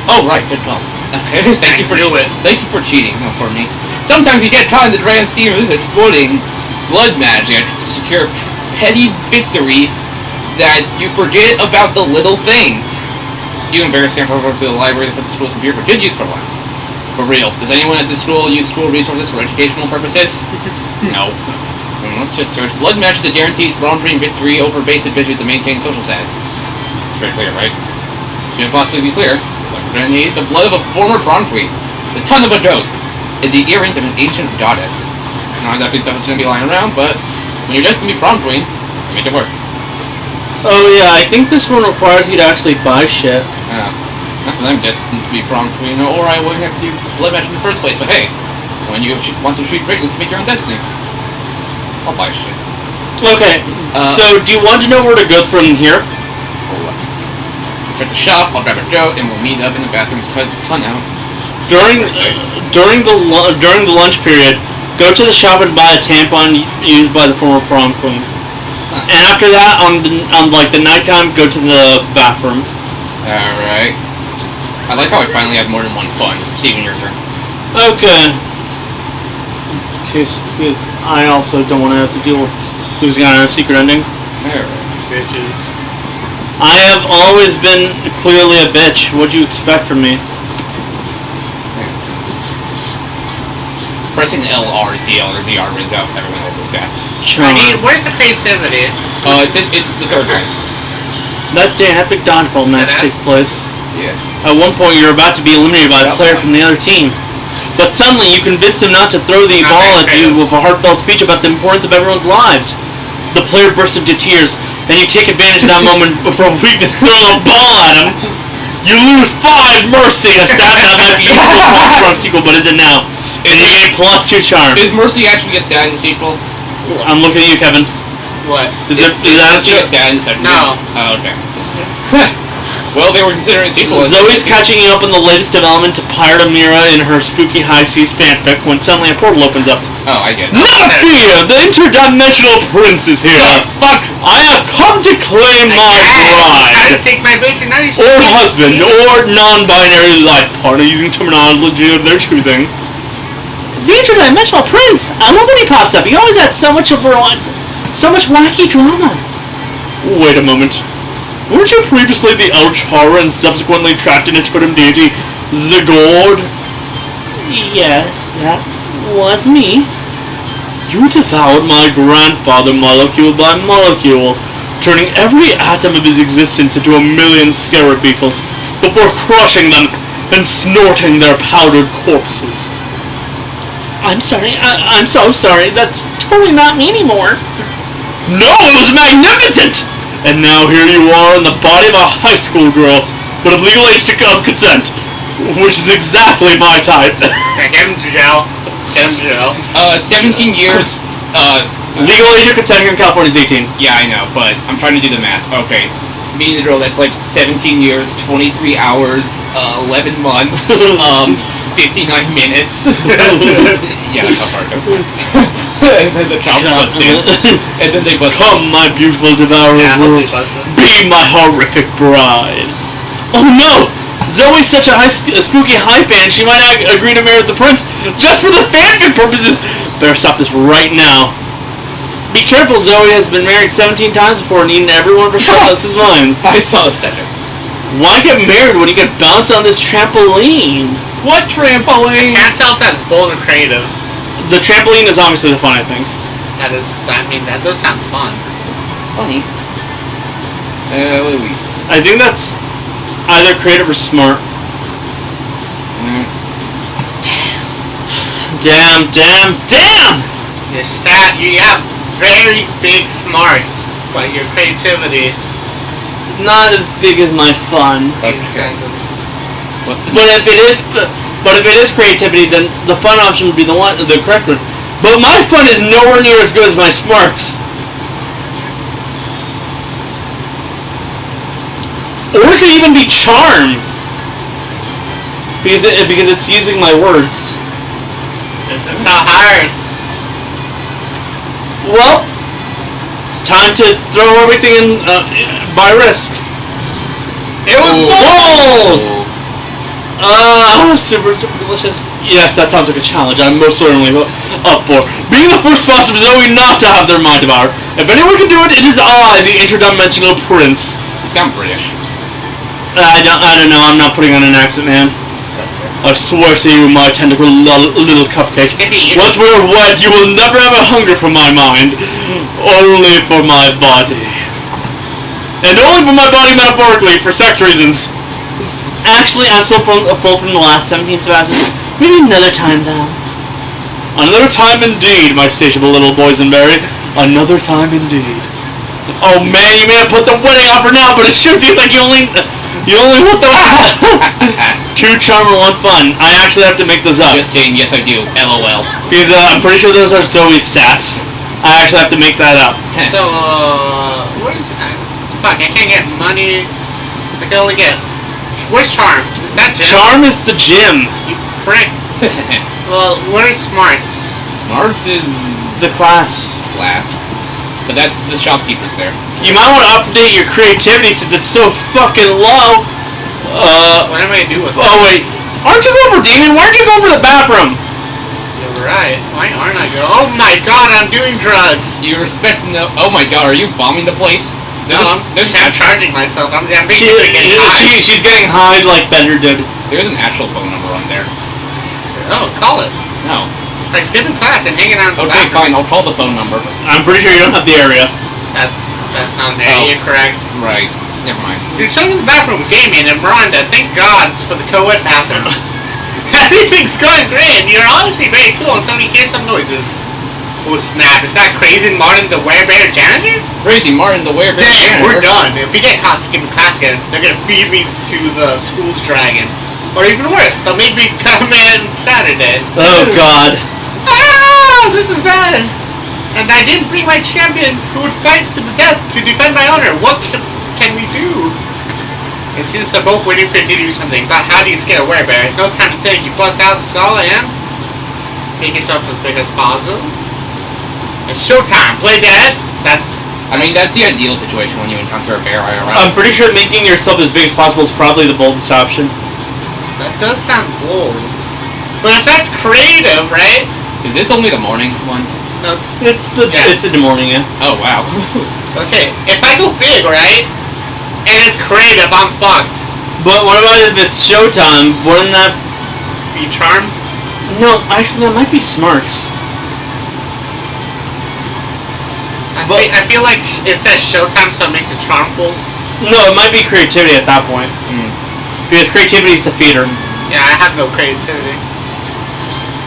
[SPEAKER 7] Oh, right, good call. Okay, thank you for cheating, not for me. Sometimes you get caught in the grand scheme of this exploiting blood magic to secure petty victory that you forget about the little things. You and Barry scamper over to the library to put the school's computer for good use for once. For real, does anyone at this school use school resources for educational purposes? No. Let's just search blood magic that guarantees prom-queen victory over basic bitches to maintain social status. It's very clear, right? Couldn't possibly be clear. Like we're gonna need the blood of a former prom queen, the ton of a goat, and the earrings of an ancient goddess. Not exactly stuff that's gonna be lying around, but when you're just gonna be prom queen, make it work.
[SPEAKER 8] Oh yeah, I think this one requires you to actually buy shit.
[SPEAKER 7] Not that I'm destined to be prom queen, or I wouldn't have to do blood magic in the first place, but hey, when you want to treat greatness to make your own destiny, I'll buy shit.
[SPEAKER 8] Okay, so do you want to know where to go from here?
[SPEAKER 7] Check the shop, I'll grab a goat, and we'll meet up in the bathroom to cut its tongue out.
[SPEAKER 8] During the lunch period, go to the shop and buy a tampon used by the former prom queen. And after that, on like the nighttime, go to the bathroom.
[SPEAKER 7] Alright. I like how I finally have more than one fun. Steven, your turn.
[SPEAKER 8] Okay. Because I also don't want to have to deal with losing out on a secret ending.
[SPEAKER 7] Alright.
[SPEAKER 3] Bitches.
[SPEAKER 8] I have always been clearly a bitch. What'd you expect from me?
[SPEAKER 7] Pressing L, R, Z, L, or ZR brings out everyone else's stats.
[SPEAKER 3] I mean, where's the creativity?
[SPEAKER 7] It's the third one.
[SPEAKER 8] That day, an epic dodgeball match takes place.
[SPEAKER 7] Yeah.
[SPEAKER 8] At one point, you're about to be eliminated by a player from the other team. But suddenly, you convince him not to throw the ball at you with a heartfelt speech about the importance of everyone's lives. The player bursts into tears, and you take advantage of that moment for a weakness to throw a ball at him. You lose 5 mercy, a stat that might be useful in the Monster Prom sequel, but isn't now. And you gain +2 charm.
[SPEAKER 7] Is mercy actually a stat in the sequel?
[SPEAKER 8] I'm looking at you, Kevin.
[SPEAKER 3] What?
[SPEAKER 8] Is that
[SPEAKER 7] mercy a stat in the second?
[SPEAKER 3] No.
[SPEAKER 7] Oh, okay. Well, they were considering a sequel.
[SPEAKER 8] Zoe's catching you up on the latest development to pirate Amira in her spooky high seas fanfic when suddenly a portal opens up.
[SPEAKER 7] Oh, I get it.
[SPEAKER 8] Not fear! The interdimensional prince is here!
[SPEAKER 7] Fuck!
[SPEAKER 8] I have come to claim my
[SPEAKER 3] How to
[SPEAKER 8] bride!
[SPEAKER 3] take my vision? Now you should
[SPEAKER 8] Or husband, or non-binary life partner using terminology of their choosing. The interdimensional prince! I love when he pops up. He always had so much wacky drama. Wait a moment. Weren't you previously the Ouch Horror and subsequently trapped in a totem deity, Zagord? Yes, that was me. You devoured my grandfather molecule by molecule, turning every atom of his existence into a million scarab beetles before crushing them and snorting their powdered corpses. I'm sorry, I'm so sorry. That's totally not me anymore. No, it was magnificent! And now here you are in the body of a high school girl, but of legal age of consent, which is exactly my type.
[SPEAKER 3] Get him to jail. Get him to jail.
[SPEAKER 7] 17 years.
[SPEAKER 8] Legal age of consent here in California is 18.
[SPEAKER 7] Yeah, I know, but I'm trying to do the math. Okay. Me and the girl, that's like 17 years, 23 hours, 11 months, 59 minutes. Yeah, that's how far it goes. And then the cops bust in. And then they bust
[SPEAKER 8] Come, my beautiful devourer of worlds. Be my horrific bride. Oh no! Zoe's such a spooky hype fan, she might not agree to marry the prince just for the fanfic purposes. Better stop this right now. Be careful, Zoe has been married 17 times before and eaten everyone for his mind.
[SPEAKER 7] I saw the second.
[SPEAKER 8] Why get married when you can bounce on this trampoline?
[SPEAKER 7] What trampoline?
[SPEAKER 3] Can't tell if that's bold or creative.
[SPEAKER 8] The trampoline is obviously the fun, I think.
[SPEAKER 3] That does sound fun.
[SPEAKER 7] Funny. Louis.
[SPEAKER 8] I think that's either creative or smart. Damn!
[SPEAKER 3] You have very big smarts, but your creativity.
[SPEAKER 8] Not as big as my fun.
[SPEAKER 3] Exactly.
[SPEAKER 8] But if it is creativity, then the fun option would be the correct one. But my fun is nowhere near as good as my smarts. Or it could even be charm, because it's using my words.
[SPEAKER 3] This is so hard.
[SPEAKER 8] Well, time to throw everything in by risk.
[SPEAKER 3] It was
[SPEAKER 8] bold! Super delicious. Yes, that sounds like a challenge I'm most certainly up for. Being the first sponsor for Zoe not to have their mind devoured. If anyone can do it, it is I, the interdimensional prince.
[SPEAKER 7] You sound British.
[SPEAKER 8] I don't know, I'm not putting on an accent, man. I swear to you, my tentacle little cupcake. Once we're wed, you will never have a hunger for my mind. Only for my body. And only for my body metaphorically, for sex reasons. Actually, I'm so full from the last 17 Sebastian. Maybe another time, though. Another time indeed, my satiable little boysenberry. Another time indeed. Oh man, you may have put the wedding offer now, but it sure seems like you only want the 2 charm and 1 fun. I actually have to make those up.
[SPEAKER 7] Just kidding, yes I do. LOL.
[SPEAKER 8] Because I'm pretty sure those are Zoe's stats. I actually have to make that up.
[SPEAKER 3] So, what is that? Fuck, I can't get money. I can only get... Where's Charm? Is that gym?
[SPEAKER 8] Charm is the gym.
[SPEAKER 3] You prick. Well, where's Smarts?
[SPEAKER 7] Smarts is...
[SPEAKER 8] the class.
[SPEAKER 7] But that's the shopkeepers there.
[SPEAKER 8] You might want to update your creativity since it's so fucking low.
[SPEAKER 3] What am I gonna do with it?
[SPEAKER 8] Oh wait, aren't you going for Demon? Why aren't you going for the bathroom?
[SPEAKER 3] You're right. Why aren't I going? Oh my god, I'm doing drugs.
[SPEAKER 7] You respect no... Oh my god, are you bombing the place?
[SPEAKER 3] No, I'm charging myself. I'm basically getting high.
[SPEAKER 8] She's getting high like Bender did.
[SPEAKER 7] There's an actual phone number on there.
[SPEAKER 3] Oh, call it.
[SPEAKER 7] No.
[SPEAKER 3] Like skipping class and hanging out in the
[SPEAKER 7] Okay,
[SPEAKER 3] bathroom.
[SPEAKER 7] fine. I'll call the phone number.
[SPEAKER 8] I'm pretty sure you don't have the area.
[SPEAKER 3] That's not an area, correct?
[SPEAKER 7] Right. Never mind.
[SPEAKER 3] You're chilling in the bathroom with Damien and Miranda. Thank God for the co-ed bathrooms. Everything's going great, and you're honestly very cool until you hear some noises. Oh snap! Is that Crazy Martin the Werebear janitor?
[SPEAKER 7] Crazy Martin, the Werebear
[SPEAKER 3] Dang,
[SPEAKER 7] janitor.
[SPEAKER 3] we're done. If we get caught skipping class again, they're gonna feed me to the school's dragon. Or even worse, they'll make me come in Saturday.
[SPEAKER 8] Oh God.
[SPEAKER 3] Ah! This is bad. And I didn't bring my champion who would fight to the death to defend my honor. What can we do? It seems they're both waiting for you to do something, but how do you scare a werebear? No time to think. You bust out the skull and make yourself as big as possible. It's showtime. Play dead. That's
[SPEAKER 7] the ideal situation when you encounter a bear IRL.
[SPEAKER 8] I'm pretty sure making yourself as big as possible is probably the boldest option.
[SPEAKER 3] That does sound bold. But if that's creative, right?
[SPEAKER 7] Is this only the morning one?
[SPEAKER 3] No,
[SPEAKER 8] It's in the morning, yeah.
[SPEAKER 7] Oh wow.
[SPEAKER 3] okay. If I go big, right? And it's creative, I'm fucked.
[SPEAKER 8] But what about if it's showtime? Wouldn't that
[SPEAKER 3] Be charm?
[SPEAKER 8] No, actually that might be smarts.
[SPEAKER 3] I feel like it says showtime, so it makes it charmful.
[SPEAKER 8] No, it might be creativity at that point. Because creativity is the feeder.
[SPEAKER 3] Yeah, I have no creativity.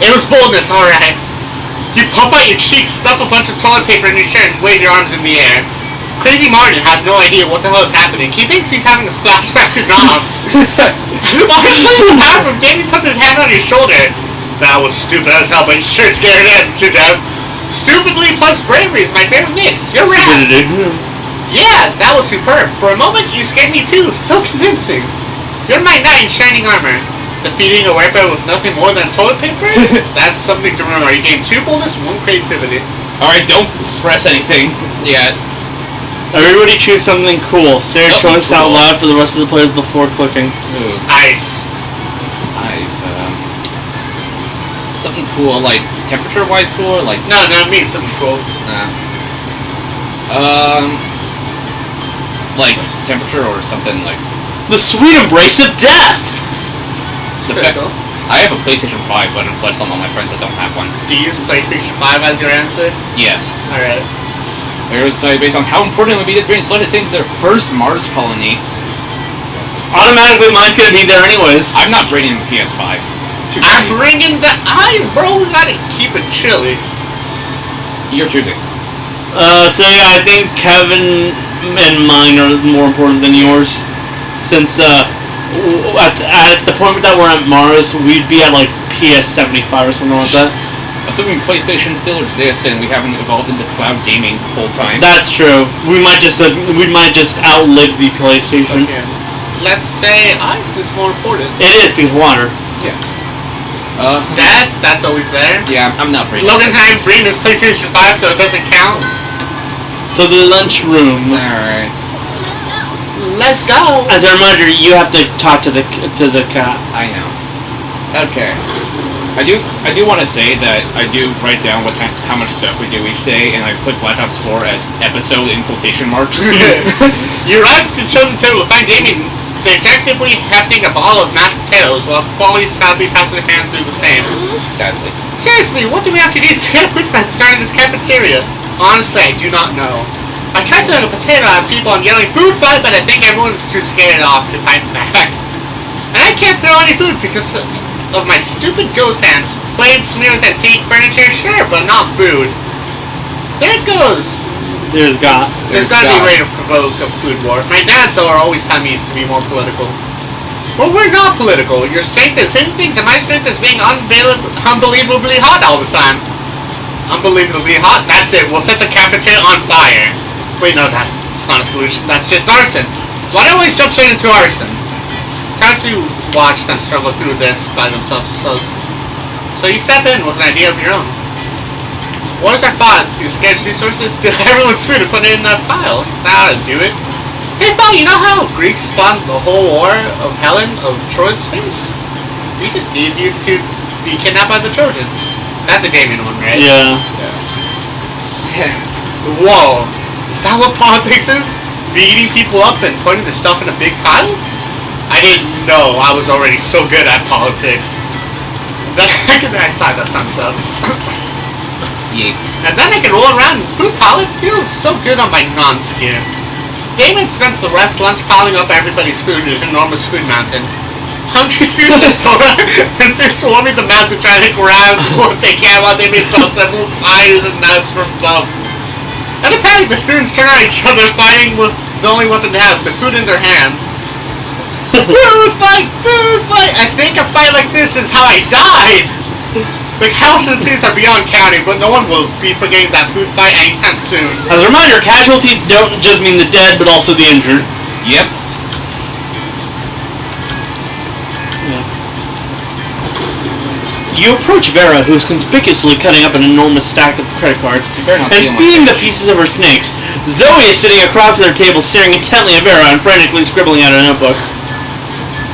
[SPEAKER 3] It was boldness, alright. You puff out your cheeks, stuff a bunch of toilet paper in your shirt, and wave your arms in the air. Crazy Martin has no idea what the hell is happening. He thinks he's having a flashback to Nom. As Martin leaves the bathroom, Davey puts his hand on your shoulder. That was stupid as hell, but you sure scared him to death. Stupidly plus bravery is my favorite mix. You're right. Yeah, that was superb. For a moment, you scared me too. So convincing. You're my knight in shining armor. Defeating a werebear with nothing more than toilet paper? That's something to remember. You gained 2 boldness, 1 creativity.
[SPEAKER 7] Alright, don't press anything yet.
[SPEAKER 8] Everybody choose something cool. Say your
[SPEAKER 7] Something
[SPEAKER 8] choice out
[SPEAKER 7] cool.
[SPEAKER 8] loud for the rest of the players before clicking.
[SPEAKER 7] Ooh.
[SPEAKER 3] Ice.
[SPEAKER 7] Something cool, like temperature-wise cool, or like
[SPEAKER 3] No, I mean something cool.
[SPEAKER 7] like temperature or something like.
[SPEAKER 8] The sweet embrace of death!
[SPEAKER 7] The
[SPEAKER 3] Pretty
[SPEAKER 7] fact-
[SPEAKER 3] cool.
[SPEAKER 7] I have a PlayStation 5, so I don't play some of my friends that don't have one.
[SPEAKER 3] Do you use PlayStation 5 as your answer?
[SPEAKER 7] Yes.
[SPEAKER 3] Alright.
[SPEAKER 7] It was based on how important it would be to bring selected things to their first Mars colony.
[SPEAKER 8] Automatically mine's gonna be there anyways.
[SPEAKER 7] I'm not bringing a PS5. Too
[SPEAKER 3] I'm
[SPEAKER 7] cheap.
[SPEAKER 3] bringing the ice, bro. We gotta keep it chilly.
[SPEAKER 7] You're choosing.
[SPEAKER 8] So yeah, I think Kevin and mine are more important than yours. Since, at the point that we're at Mars, we'd be at like PS75 or something like that.
[SPEAKER 7] Assuming PlayStation still exists and we haven't evolved into cloud gaming the whole time.
[SPEAKER 8] That's true. We might just outlive the PlayStation.
[SPEAKER 3] Okay. Let's say ice is more important.
[SPEAKER 8] It is because water.
[SPEAKER 7] Yeah.
[SPEAKER 3] That's always there.
[SPEAKER 7] Yeah, I'm not bringing.
[SPEAKER 3] Logan's not even bringing this PlayStation 5, so it doesn't count.
[SPEAKER 8] To the lunchroom.
[SPEAKER 7] Alright.
[SPEAKER 3] Let's go.
[SPEAKER 8] As a reminder, you have to talk to the cat.
[SPEAKER 7] I know. Okay. I do want to say that I do write down how much stuff we do each day, and I put Black Ops 4 as episode in quotation marks.
[SPEAKER 3] You arrive at the chosen table to find Damien detectively hefting a ball of mashed potatoes, while Polly sadly passes her hand through the same.
[SPEAKER 7] Sadly.
[SPEAKER 3] Seriously, what do we have to do to get a quick fight started in this cafeteria? Honestly, I do not know. I tried throwing a potato at people and yelling food fight, but I think everyone's too scared off to fight back. And I can't throw any food because of my stupid ghost hands. Plates, mirrors, antique furniture, sure, but not food. There it goes.
[SPEAKER 8] There's gotta
[SPEAKER 3] be a way to provoke a food war. My dads are always telling me to be more political. Well, we're not political. Your strength is hidden things, and my strength is being unbelievably hot all the time. Unbelievably hot? That's it. We'll set the cafeteria on fire. Wait, no, that's not a solution. That's just arson. Why do I always jump straight into arson? It's hard to watch them struggle through this by themselves. So you step in with an idea of your own. What is our thought? Do scarce resources? Steal everyone's food and put it in that pile? That'll do it. Hey, Paul, you know how Greeks fought the whole war of Helen of Troy's face? We just need you to be kidnapped by the Trojans. That's a Damien one, right?
[SPEAKER 8] Yeah.
[SPEAKER 3] Whoa. Is that what politics is? beating people up and putting the stuff in a big pile? I didn't know I was already so good at politics. Then I saw the thumbs up.
[SPEAKER 7] Yeah.
[SPEAKER 3] And then I can roll around and food pile. It feels so good on my non-skin. Damon spends the rest lunch piling up everybody's food in an enormous food mountain. Hungry students are swarming the mountain trying to grab what they can while they make several fires and knives from above. And apparently the students turn on each other fighting with the only weapon they have, the food in their hands. Food fight! Food fight! I think a fight like this is how I died! The casualties are beyond counting, but no one will be forgetting that food fight anytime soon.
[SPEAKER 8] As a reminder, casualties don't just mean the dead, but also the injured.
[SPEAKER 7] Yep.
[SPEAKER 8] You approach Vera, who's conspicuously cutting up an enormous stack of credit cards, and beating the pieces of her snakes. Zoe is sitting across their table, staring intently at Vera and frantically scribbling out a notebook.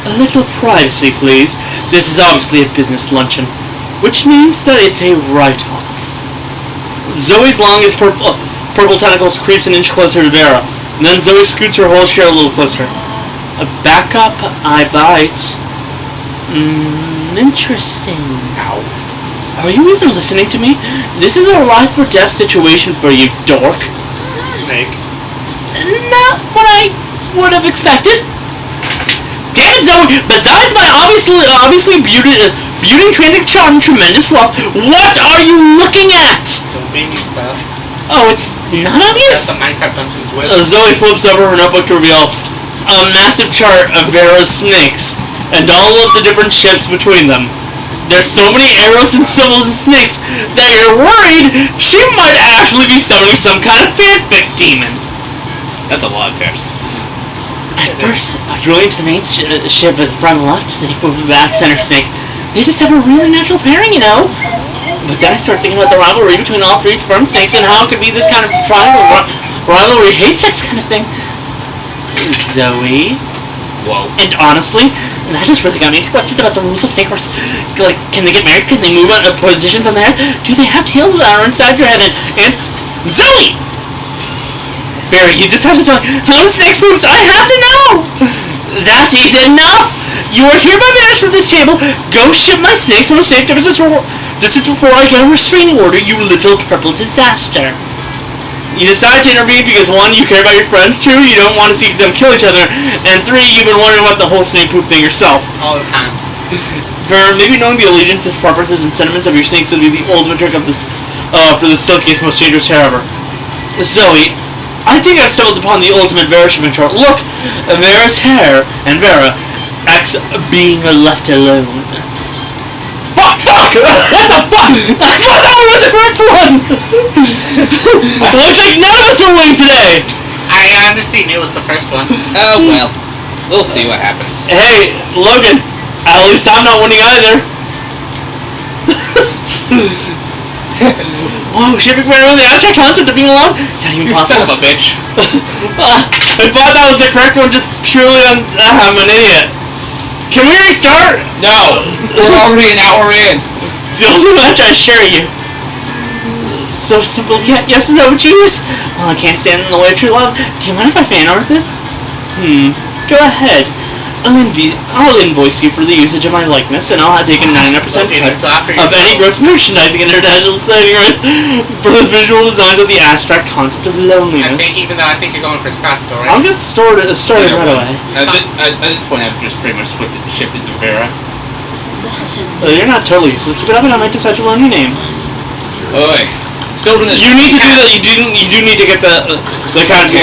[SPEAKER 8] A little privacy, please. This is obviously a business luncheon, which means that it's a write-off. Zoe's longest purple tentacles creeps an inch closer to Vera, and then Zoe scoots her whole share a little closer. Back up, I bite. Interesting. Ow. Are you even listening to me? This is a life or death situation for you, dork.
[SPEAKER 3] Snake.
[SPEAKER 8] Not what I would have expected. Damn it, Zoe! Besides my obviously beauty, intrinsic charm, and tremendous wealth, what are you looking at?
[SPEAKER 3] Don't make me stuff.
[SPEAKER 8] Oh, it's not obvious?
[SPEAKER 3] That's the Minecraft Dungeons with.
[SPEAKER 8] Zoe flips over her notebook to reveal a massive chart of Vera's snakes, and all of the different ships between them. There's so many arrows and symbols and snakes that you're worried she might actually be summoning some kind of fanfic demon.
[SPEAKER 7] That's a lot of text.
[SPEAKER 8] At first, I was really into the main ship as the prime left snake, moving back center snake. They just have a really natural pairing, you know? But then I started thinking about the rivalry between all three firm snakes and how it could be this kind of rivalry hate sex kind of thing. Zoe?
[SPEAKER 7] Whoa.
[SPEAKER 8] And honestly, that just really got me into questions about the rules of snake wars. Like, can they get married? Can they move on positions on their head? Do they have tails that are inside your head? And Zoe! Barry, you just have to tell me how the snakes moves. I have to know! That is enough! You are hereby banished from this table. Go ship my snakes from a safe distance before I get a restraining order, you little purple disaster. You decide to intervene because 1, you care about your friends, 2, you don't want to see them kill each other, and 3, you've been wondering about the whole snake poop thing yourself.
[SPEAKER 3] All the time.
[SPEAKER 8] Maybe knowing the allegiances, purposes, and sentiments of your snakes would be the ultimate trick of this, for the silkiest, most dangerous hair ever. Zoe, I think I've stumbled upon the ultimate Vera shipping chart. Look! Vera's hair, and Vera, X being left alone. Fuck! What the fuck? I thought that was the correct one! Looks like none of us are winning today!
[SPEAKER 3] I honestly knew it was the first one.
[SPEAKER 7] Oh, well. We'll see what happens.
[SPEAKER 8] Hey, Logan, at least I'm not winning either. Whoa, shipping Vera, the abstract concept of being alone? Is that even possible?
[SPEAKER 7] Son of a bitch.
[SPEAKER 8] I thought that was the correct one just purely on... I'm an idiot. Can we restart?
[SPEAKER 7] No. We're already an hour in.
[SPEAKER 8] It's the only match I share you. So simple yet yes and no genius. Well, I can't stand in the way of true love. Do you mind if I fan art this? Go ahead. I'll invoice you for the usage of my likeness, and I'll take a 99% of any gross merchandising and international signing rights for the visual designs of the abstract concept of loneliness.
[SPEAKER 3] Even though I think you're going for Scott's story.
[SPEAKER 8] I'll get started right away.
[SPEAKER 7] At this point, I've just pretty much shifted to Vera.
[SPEAKER 8] You're not totally useless. Keep it up, and I might decide to learn your name.
[SPEAKER 7] Oi. Still gonna.
[SPEAKER 8] You need to do that. You do need to get the kind of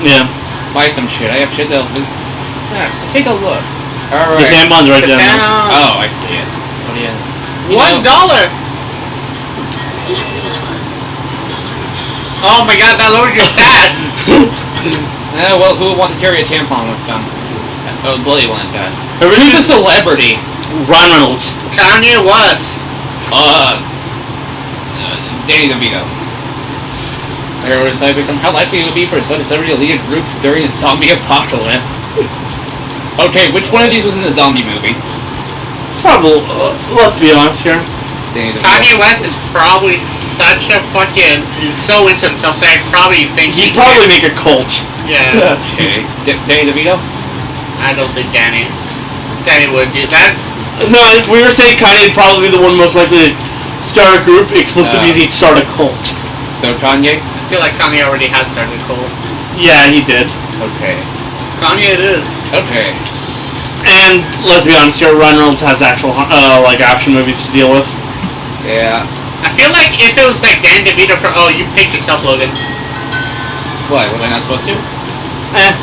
[SPEAKER 8] yeah.
[SPEAKER 7] Buy some shit. I have shit that'll. So take a look. Alright.
[SPEAKER 8] The tampon's right down there.
[SPEAKER 7] Oh, I see it. What do you
[SPEAKER 3] $1! Oh my god, that lowered your stats!
[SPEAKER 7] Well, who would want to carry a tampon with them? Oh, bloody one like that.
[SPEAKER 8] Who's
[SPEAKER 7] a celebrity?
[SPEAKER 8] Ron Reynolds.
[SPEAKER 3] Kanye West.
[SPEAKER 7] Danny DeVito. There was like how likely it would be for a celebrity to lead a group during a zombie apocalypse. Okay, which one of these was in the zombie movie?
[SPEAKER 8] Probably. Let's be honest here.
[SPEAKER 3] Kanye West is probably such a fucking... He's so into himself that I probably think
[SPEAKER 8] he'd probably make a cult.
[SPEAKER 3] Yeah.
[SPEAKER 7] Okay. Danny DeVito?
[SPEAKER 3] I don't think Danny would do. That's
[SPEAKER 8] No, we were saying Kanye'd probably be the one most likely to start a group. Explicit means he'd start a cult.
[SPEAKER 7] So Kanye?
[SPEAKER 3] I feel like Kanye already has started a cult.
[SPEAKER 8] Yeah, he did.
[SPEAKER 7] Okay.
[SPEAKER 3] Kanye it is.
[SPEAKER 7] Okay.
[SPEAKER 8] And let's be honest here, Ryan Reynolds has actual like action movies to deal with.
[SPEAKER 7] Yeah.
[SPEAKER 3] I feel like if it was like Dan DeVito for you picked yourself, Logan.
[SPEAKER 7] What? Was I not supposed to?
[SPEAKER 8] Eh.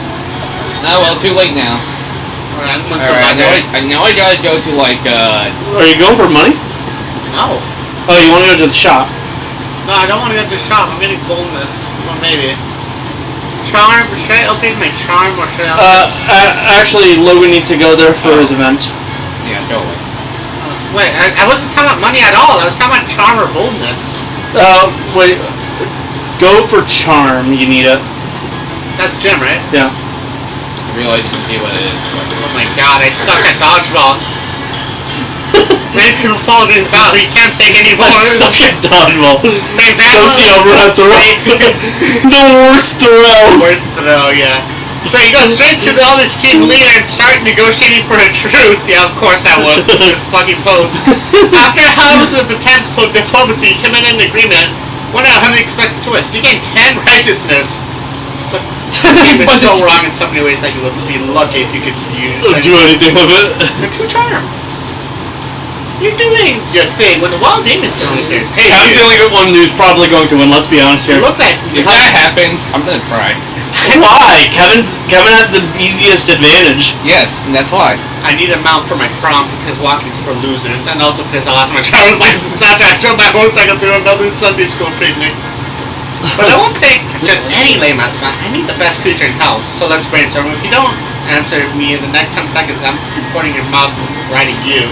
[SPEAKER 7] No, well, too late now.
[SPEAKER 3] Alright,
[SPEAKER 7] I know I gotta go to like
[SPEAKER 8] Are you going for money?
[SPEAKER 3] No.
[SPEAKER 8] Oh, you want to go to the shop?
[SPEAKER 3] No, I don't want to go to the shop. I'm getting boldness. Well, maybe. Charm, should I update my charm or should I
[SPEAKER 8] actually, Logan needs to go there for his event.
[SPEAKER 7] Yeah, go away.
[SPEAKER 3] Wait, I wasn't talking about money at all. I was talking about charm or boldness.
[SPEAKER 8] Wait. Go for charm. You need it.
[SPEAKER 3] That's Jim, right?
[SPEAKER 8] Yeah.
[SPEAKER 7] I realize you can see what it is.
[SPEAKER 3] Oh my god, I suck at dodgeball. Many people fall in battle. You can't take any more.
[SPEAKER 8] I suck at dodgeball.
[SPEAKER 3] Same
[SPEAKER 8] Socio has to the worst throw.
[SPEAKER 3] Worst throw, yeah. So you go straight to the other team leader and start negotiating for a truce. Yeah, of course I would. This fucking pose. After hours of intense diplomacy, you come in an agreement. One unexpected twist. You gain 10 righteousness. But this game is so wrong in so many ways that you would be lucky if you could use
[SPEAKER 8] Do anything with it.
[SPEAKER 3] And 2 charm. You're doing your thing when the wild demon suddenly appears. Hey,
[SPEAKER 8] I'm feeling that one who's probably going to win. Let's be honest here.
[SPEAKER 3] you look like
[SPEAKER 7] If that happens, I'm gonna cry.
[SPEAKER 8] Why? Kevin has the easiest advantage.
[SPEAKER 7] Yes, and that's why.
[SPEAKER 3] I need a mount for my prom because walking's for losers, and also because I lost my driver's license after I drove my motorcycle through another Sunday school picnic. But I won't take just any lame ass man. I need the best creature in hell. So let's brainstorm. If you don't answer me in the next 10 seconds, I'm reporting your mouth and writing you.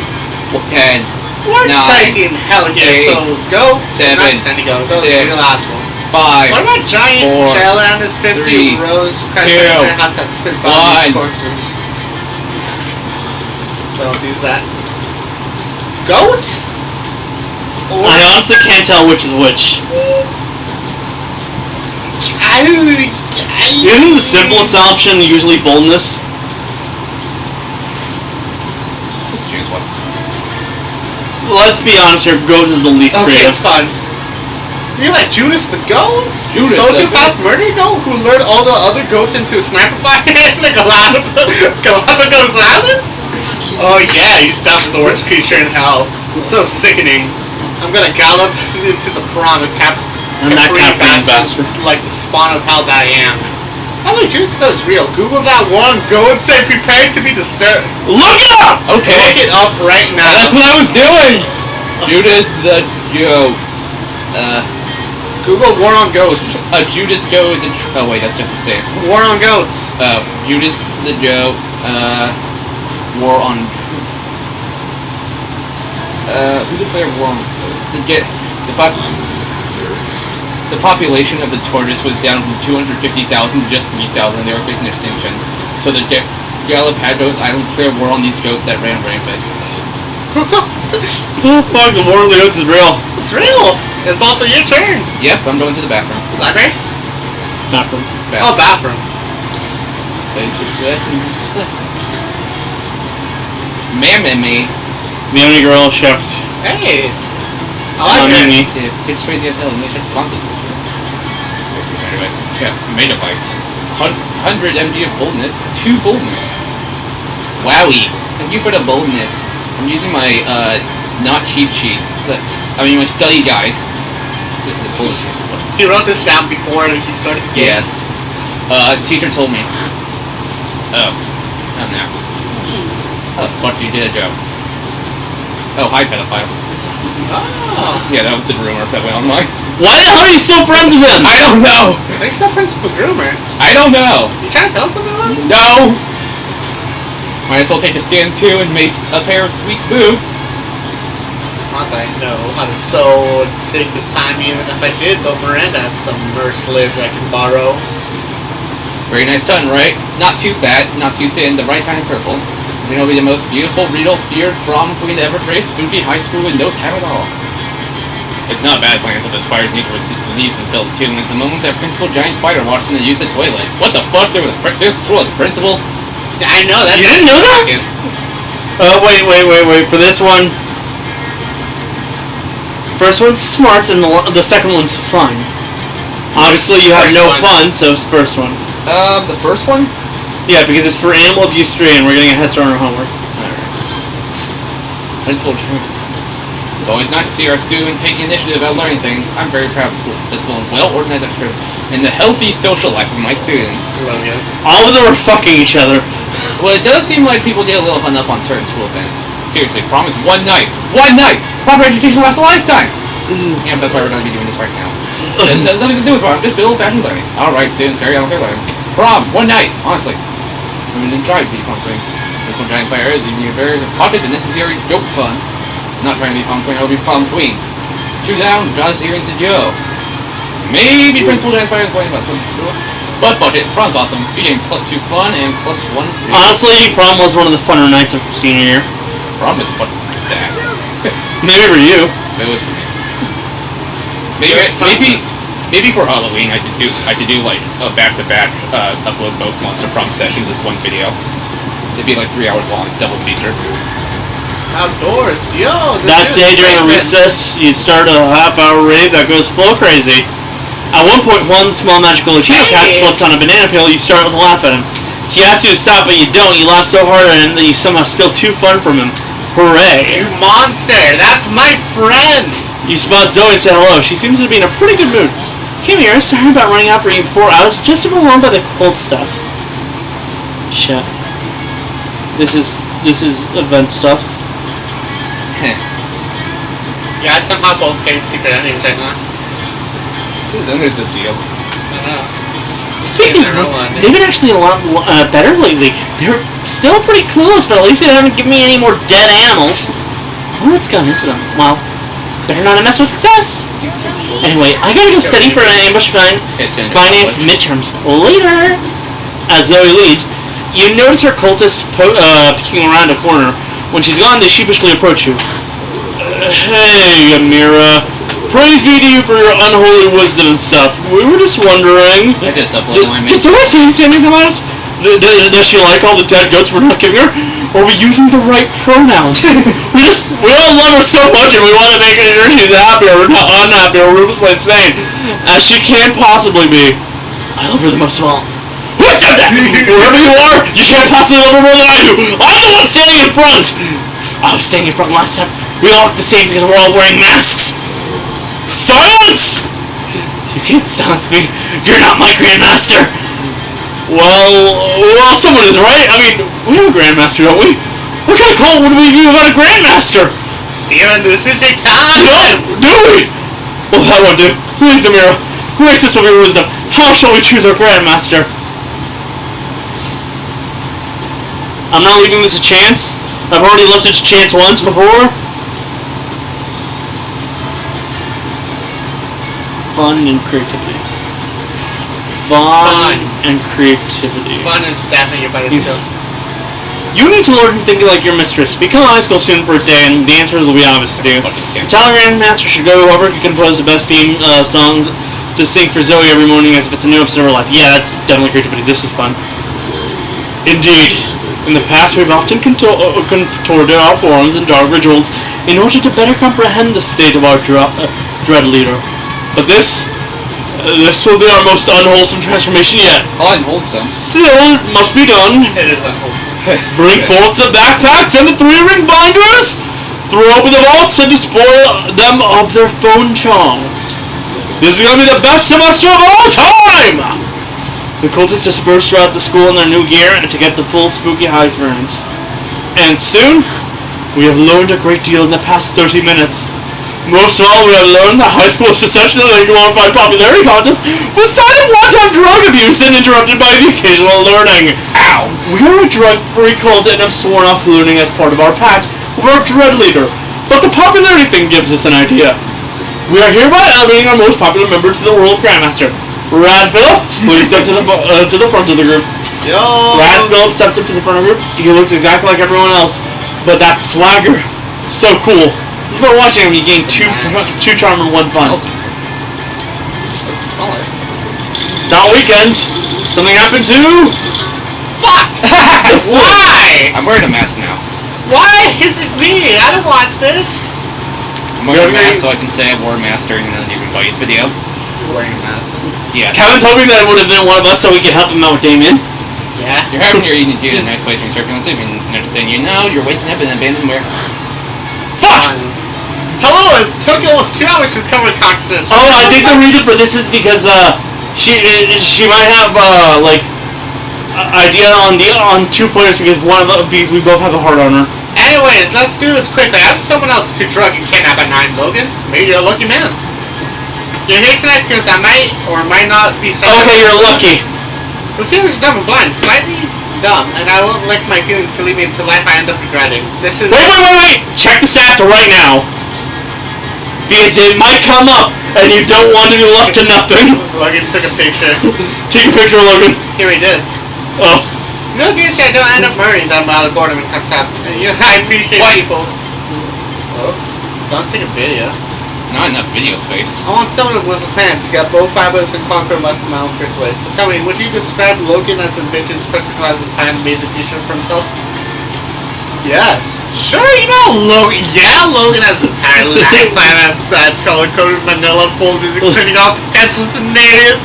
[SPEAKER 7] 10,
[SPEAKER 3] We're
[SPEAKER 7] 9,
[SPEAKER 3] taking hell here,
[SPEAKER 7] 8,
[SPEAKER 3] so go.
[SPEAKER 7] 7,
[SPEAKER 3] Not standing go. Go to
[SPEAKER 7] 6,
[SPEAKER 3] the last one.
[SPEAKER 7] 5,
[SPEAKER 3] What about giant
[SPEAKER 7] 4,
[SPEAKER 3] shell and this 50
[SPEAKER 7] 3,
[SPEAKER 3] rose
[SPEAKER 7] 2,
[SPEAKER 3] house that spits by
[SPEAKER 7] 1.
[SPEAKER 3] corpses? Don't do that. Goat? Or
[SPEAKER 8] I honestly can't tell which is which. Isn't the simplest option usually boldness?
[SPEAKER 7] Let's choose one.
[SPEAKER 8] Let's be honest here, goat is the least
[SPEAKER 3] Okay,
[SPEAKER 8] creative.
[SPEAKER 3] it's fun. You're like Judas the goat?
[SPEAKER 7] Judas the
[SPEAKER 3] Sociopath murder goat who lured all the other goats into a sniper fire in the Galapagos Islands? Oh yeah, he's definitely the worst creature in hell. So sickening. I'm gonna gallop into the prom and
[SPEAKER 8] I'm that
[SPEAKER 3] Capri
[SPEAKER 8] bastard.
[SPEAKER 3] like the spawn of hell that I am. Oh look, Judas the goat is real. Google that one goat, say prepare to be disturbed.
[SPEAKER 8] Look it up!
[SPEAKER 7] Okay.
[SPEAKER 3] Look it up right now.
[SPEAKER 7] That's what I was doing! Judas the Joe.
[SPEAKER 3] Google war on goats.
[SPEAKER 7] Judas goes and... Oh wait, that's just a state.
[SPEAKER 3] War on goats.
[SPEAKER 7] Judas the Joe, war on... who declared war on goats? The population of the tortoise was down from 250,000 to just 3,000. They were facing extinction. So the Galapagos Island declared war on these goats that ran rampant.
[SPEAKER 8] Oh fuck, the war of the goats is real.
[SPEAKER 3] It's real. It's also your turn.
[SPEAKER 7] Yep, I'm going to the bathroom.
[SPEAKER 3] Library?
[SPEAKER 8] Bathroom.
[SPEAKER 3] Oh, bathroom.
[SPEAKER 7] Me.
[SPEAKER 8] The only girl chefs.
[SPEAKER 3] Hey. I like
[SPEAKER 8] Mimi.
[SPEAKER 3] it.
[SPEAKER 7] Takes crazy as hell and they should concentrate. Megabytes. 100 MG of boldness. 2 boldness. Wowie. Thank you for the boldness. I'm using my, not cheat sheet. My study guide. The boldness is funny.
[SPEAKER 3] He wrote this down before he started the game.
[SPEAKER 7] Yes. Teacher told me. Oh. Oh, no. How the fuck you did a joke? Oh, hi, pedophile.
[SPEAKER 3] Oh.
[SPEAKER 7] Yeah, that was the rumor that went online.
[SPEAKER 8] Why the hell are you still friends with him?
[SPEAKER 7] I don't know!
[SPEAKER 3] Are you still friends with the groomer?
[SPEAKER 7] I don't know!
[SPEAKER 3] You trying to tell something about it?
[SPEAKER 7] No! Might as well take a stand too and make a pair of sweet boots.
[SPEAKER 3] Not that I know how to sew, take the time even if I did, but Miranda has some nurse lids I can borrow.
[SPEAKER 7] Very nice done, right? Not too fat, not too thin, the right kind of purple. Then it'll be the most beautiful, real, feared prom queen to ever grace spooky high school in no time at all. It's not a bad plan until the spiders need to release themselves too, and it's the moment that Principal Giant Spider walks in to use the toilet. What the fuck? This was principal?
[SPEAKER 3] I know, that's...
[SPEAKER 8] You didn't know that? Wait. For this one... First one's smart, and the second one's fun. Obviously, you have no fun, so it's the first one.
[SPEAKER 7] The first one?
[SPEAKER 8] Yeah, because it's for Animal Abuse 3, and we're getting a head start on our homework.
[SPEAKER 7] Alright. Principal Giant... It's always nice to see our student taking initiative about learning things. I'm very proud of the school's discipline, well-organized and the healthy social life of my students.
[SPEAKER 3] Logan.
[SPEAKER 8] All of them are fucking each other.
[SPEAKER 7] Well, it does seem like people get a little hung up on certain school events. Seriously, prom is one night! One night! Proper education lasts a lifetime! Yeah, that's why we're going to be doing this right now. It has nothing to do with prom, just good old-fashioned learning. Alright, students, carry on with their learning. Prom, one night, honestly. I mean, enjoy the pumping. This one giant fire is even very pocket the necessary joke ton. I'm not trying to be prom queen, I'll be prom queen. Shoot down, just here and said yo. Maybe Principal Giant Spider is going about school. But fuck it, prom's awesome. You're getting +2 fun and +1.
[SPEAKER 8] Honestly, prom was one of the funner nights of senior year.
[SPEAKER 7] Prom is fucking sad.
[SPEAKER 8] Maybe for you.
[SPEAKER 7] It was for me. Maybe for Halloween I could do like a back-to-back upload both Monster Prom sessions as one video. It'd be like 3 hours long, double feature.
[SPEAKER 3] Outdoors, yo!
[SPEAKER 8] That day during a recess, you start a half-hour rave that goes full crazy. At one point, one small magical Latino cat slipped on a banana peel. You start to laugh at him. He asks you to stop, but you don't. You laugh so hard at him that you somehow steal 2 fun from him. Hooray!
[SPEAKER 3] You monster! That's my friend!
[SPEAKER 8] You spot Zoe and say hello. She seems to be in a pretty good mood. Hey Mira, sorry about running out for you before. I was just overwhelmed by the cold stuff. Shit. This is event stuff.
[SPEAKER 3] Yeah, somehow both getting secret endings right now.
[SPEAKER 7] Then there's this deal.
[SPEAKER 3] I know.
[SPEAKER 8] Speaking of, they've been actually a lot better lately. They're still pretty close, but at least they haven't given me any more dead animals. What's gone into them? Well, better not have messed with success. Anyway, I gotta go study for an ambush finance midterms later. As Zoe leaves, you notice her cultists peeking around a corner. When she's gone, they sheepishly approach you. Hey, Amira. Praise be to you for your unholy wisdom and stuff. We were just wondering...
[SPEAKER 7] I just uploaded my
[SPEAKER 8] Did Zoe say anything about us? Does she like all the dead goats we're not giving her? Or are we using the right pronouns? we all love her so much and we want to make sure she's happy or not unhappy or ruthlessly insane as she can possibly be. I love her the most of all. Who said that? Wherever you are, you can't possibly love her more than I do. I'm the one standing in front. I was standing in front last time. We all look the same because we're all wearing masks. Silence! You can't silence me. You're not my Grandmaster. Well, someone is, right? I mean, we have a Grandmaster, don't we? What kind of cult would we do about a Grandmaster?
[SPEAKER 3] Steven, this is your time!
[SPEAKER 8] No, do we? Well, that won't do. Please, Amira, grace us with your wisdom. How shall we choose our Grandmaster? I'm not leaving this to chance. I've already left it to chance once before. Fun and creativity. Fun and creativity.
[SPEAKER 3] Fun is definitely your better skill.
[SPEAKER 8] You need to learn to think like your mistress. Become a high school student for a day, and the answers will be obvious to you. The talent Grandmaster should go whoever can compose the best theme song to sing for Zoe every morning as if it's a new episode of her life. Yeah, that's definitely creativity. This is fun. Indeed. In the past, we've often contorted our forms and dark rituals in order to better comprehend the state of our dread leader. But this will be our most unwholesome transformation yet.
[SPEAKER 7] Unwholesome?
[SPEAKER 8] Still, it must be done.
[SPEAKER 3] It is unwholesome.
[SPEAKER 8] Bring forth the backpacks and the 3-ring binders! Throw open the vaults and despoil them of their phone charms. This is going to be the best semester of all time! The cultists disperse throughout the school in their new gear to get the full spooky high experience. And soon, we have learned a great deal in the past 30 minutes. Most of all, we have learned that high school is essentially a glorified popularity contest with silent one-time drug abuse and interrupted by the occasional learning. Ow! We are a drug-free cult and have sworn off learning as part of our pact with our dread leader, but the popularity thing gives us an idea. We are hereby elevating our most popular member to the role of Grandmaster. Rad Phillip, please step to the front of the group.
[SPEAKER 3] Yo!
[SPEAKER 8] Rad Phillip steps up to the front of the group. He looks exactly like everyone else, but that swagger, so cool. It's about watching when you gain two charm and 1 fun.
[SPEAKER 7] Let's smell it.
[SPEAKER 8] It's not weekend. Something happened to...
[SPEAKER 3] Fuck! Why?
[SPEAKER 7] I'm wearing a mask now.
[SPEAKER 3] Why is it me? I don't want this.
[SPEAKER 7] I'm wearing a mask so I can say I wore a mask during the Demon Buddies video.
[SPEAKER 3] You're wearing a mask.
[SPEAKER 7] Yes.
[SPEAKER 8] Kevin's hoping that it would have been one of us so we could help him out with Damien.
[SPEAKER 3] Yeah.
[SPEAKER 7] You're having your evening tea in a nice place when you're surfing on sleep and understand you're waking up in an abandoned warehouse.
[SPEAKER 8] Fuck!
[SPEAKER 3] Hello, it took you almost 2 hours to recover consciousness.
[SPEAKER 8] Oh, I think the reason for this is because she might have idea on 2 pointers because because we both have a heart on her.
[SPEAKER 3] Anyways, let's do this quickly. I have someone else to drug and kidnap at 9, Logan. Maybe you're a lucky man. You're here tonight because I might or might not be.
[SPEAKER 8] Okay, you're lucky.
[SPEAKER 3] The feelings are dumb and blind, slightly dumb, and I won't let my feelings to lead me into life I end up regretting. This is.
[SPEAKER 8] Wait! Check the stats right now. Because it might come up, and you don't want to be left to nothing.
[SPEAKER 3] Logan took a picture.
[SPEAKER 8] Take a picture, Logan.
[SPEAKER 3] Here he did.
[SPEAKER 8] Oh.
[SPEAKER 3] No guarantee I don't end up murdering them out of boredom and contempt. You know, I appreciate people. Oh, don't take a video.
[SPEAKER 7] Not enough video space.
[SPEAKER 3] I want someone with a plan to get both fibers and conquer left my own first way. So tell me, would you describe Logan as a bitch's person who has his plan to make the future for himself? Yes. Sure, you know Logan. Yeah, Logan has an entire life plan outside color-coded manila folders including all potential scenarios.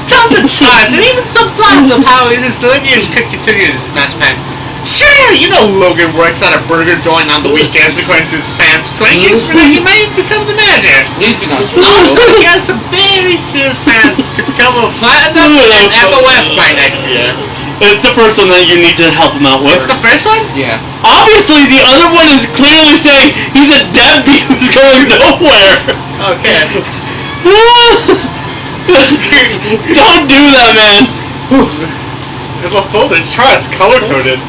[SPEAKER 3] Tons of charts and even some plans of how his lineage could continue his master plan. Sure, you know Logan works at a burger joint on the weekends according to his pants. 20 years from now, he might become the manager.
[SPEAKER 7] Please do not
[SPEAKER 3] Also, he has some very serious plans to become a platinum and FOF by next year.
[SPEAKER 8] It's the person that you need to help him out with.
[SPEAKER 3] What's the first one?
[SPEAKER 7] Yeah.
[SPEAKER 8] Obviously, the other one is clearly saying he's a deadbeat who's going nowhere.
[SPEAKER 3] Okay.
[SPEAKER 8] Don't do that, man.
[SPEAKER 3] It'll fold his charts color-coded.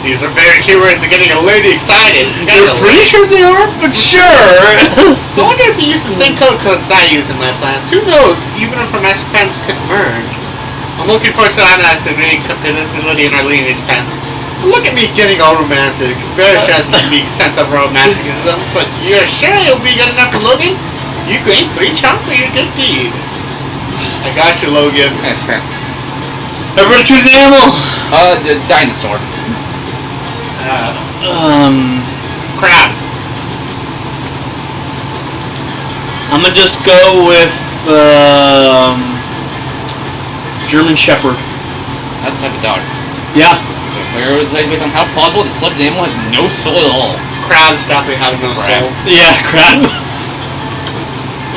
[SPEAKER 3] These are very keywords of getting a lady excited.
[SPEAKER 8] You're pretty sure they are, but sure.
[SPEAKER 3] I wonder if he used the same code codes that I use in my plans. Who knows, even if our master plans could merge. I'm looking forward to analyzing the great compatibility in our lineage plans. Look at me getting all romantic. Varish has a unique sense of romanticism, but you're sure you'll be good enough for Logan? You gained 3 chunks for your good deed. I got you, Logan.
[SPEAKER 8] Everybody choose an animal.
[SPEAKER 7] The dinosaur.
[SPEAKER 3] Crab.
[SPEAKER 8] I'm gonna just go with German Shepherd.
[SPEAKER 7] That's the type of dog.
[SPEAKER 8] Yeah.
[SPEAKER 7] Where it was like based on how plausible the selected animal has no soul at all.
[SPEAKER 3] Crabs definitely have no soul.
[SPEAKER 8] Yeah, crab.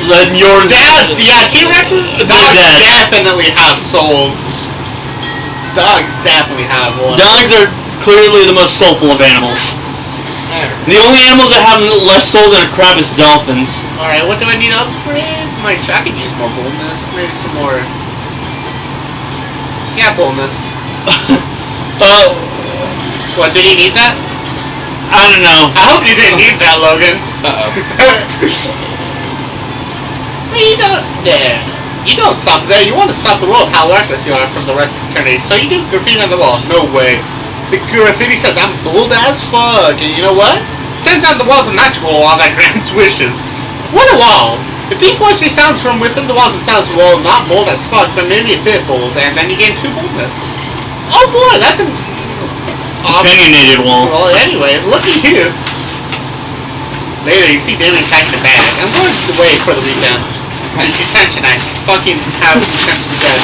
[SPEAKER 8] Then yours.
[SPEAKER 3] Yeah, T-Rexes. Dogs definitely have souls. Dogs definitely have one.
[SPEAKER 8] Dogs are clearly the most soulful of animals. The only animals that have less soul than a crab is dolphins.
[SPEAKER 3] Alright, what do I need to upgrade? I could use more boldness. Maybe some more. Yeah, boldness. What, did he need that?
[SPEAKER 8] I don't know.
[SPEAKER 3] I hope you didn't need that, Logan. You don't stop there. You want to stop the world, how reckless you are from the rest of eternity. So you do graffiti on the wall. No way. The graffiti says I'm bold as fuck. And you know what? Turns out the walls are magical, all that grants wishes. What a wall! The deep voice sounds from within the walls and sounds, well, not bold as fuck, but maybe a bit bold. And then you gain 2 boldness. Oh boy, that's an
[SPEAKER 8] opinionated wall.
[SPEAKER 3] Well, anyway, look at you. Later, you see David packing a bag. I'm going away for the weekend. Detention, I fucking have detention dead.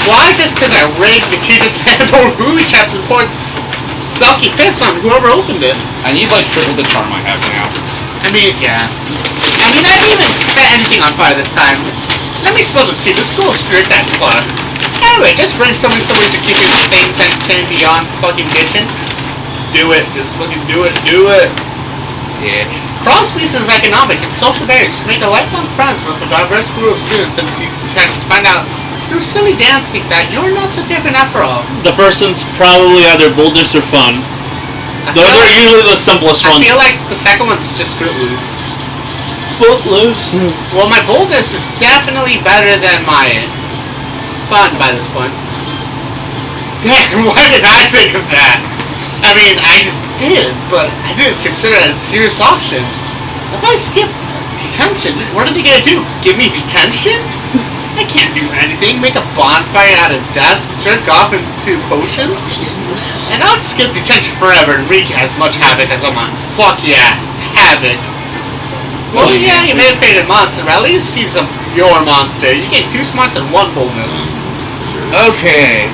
[SPEAKER 3] Why? Just because I rigged the cutest handle booby traps and poured sulky piss on whoever opened it.
[SPEAKER 7] I need like triple the charm I have now.
[SPEAKER 3] I mean, yeah. I didn't even set anything on fire this time. Let me spill the tea. The school's strict as fuck. Anyway, just bring somebody to keep your things entertained beyond fucking bitching. Do it. Just fucking do it. Do it.
[SPEAKER 7] Yeah.
[SPEAKER 3] Cross pieces economic and social barriers to make a lifelong friends with a diverse group of students and try to find out through silly dancing that you're not so different after all.
[SPEAKER 8] The first one's probably either boldness or fun. Those are usually the simplest ones.
[SPEAKER 3] I feel like the second one's just Footloose.
[SPEAKER 8] Footloose?
[SPEAKER 3] Well, my boldness is definitely better than my fun by this point. Damn, why did I think of that? I mean, I just did, but I didn't consider it a serious option. If I skip detention, what are they gonna do? Give me detention? I can't do anything. Make a bonfire out of desk, jerk off into potions, and I'll just skip detention forever and wreak as much havoc as I want. Fuck yeah, havoc. Well, yeah, you may have created a monster, but at least he's a pure monster. You get 2 smarts and 1 boldness.
[SPEAKER 7] Okay.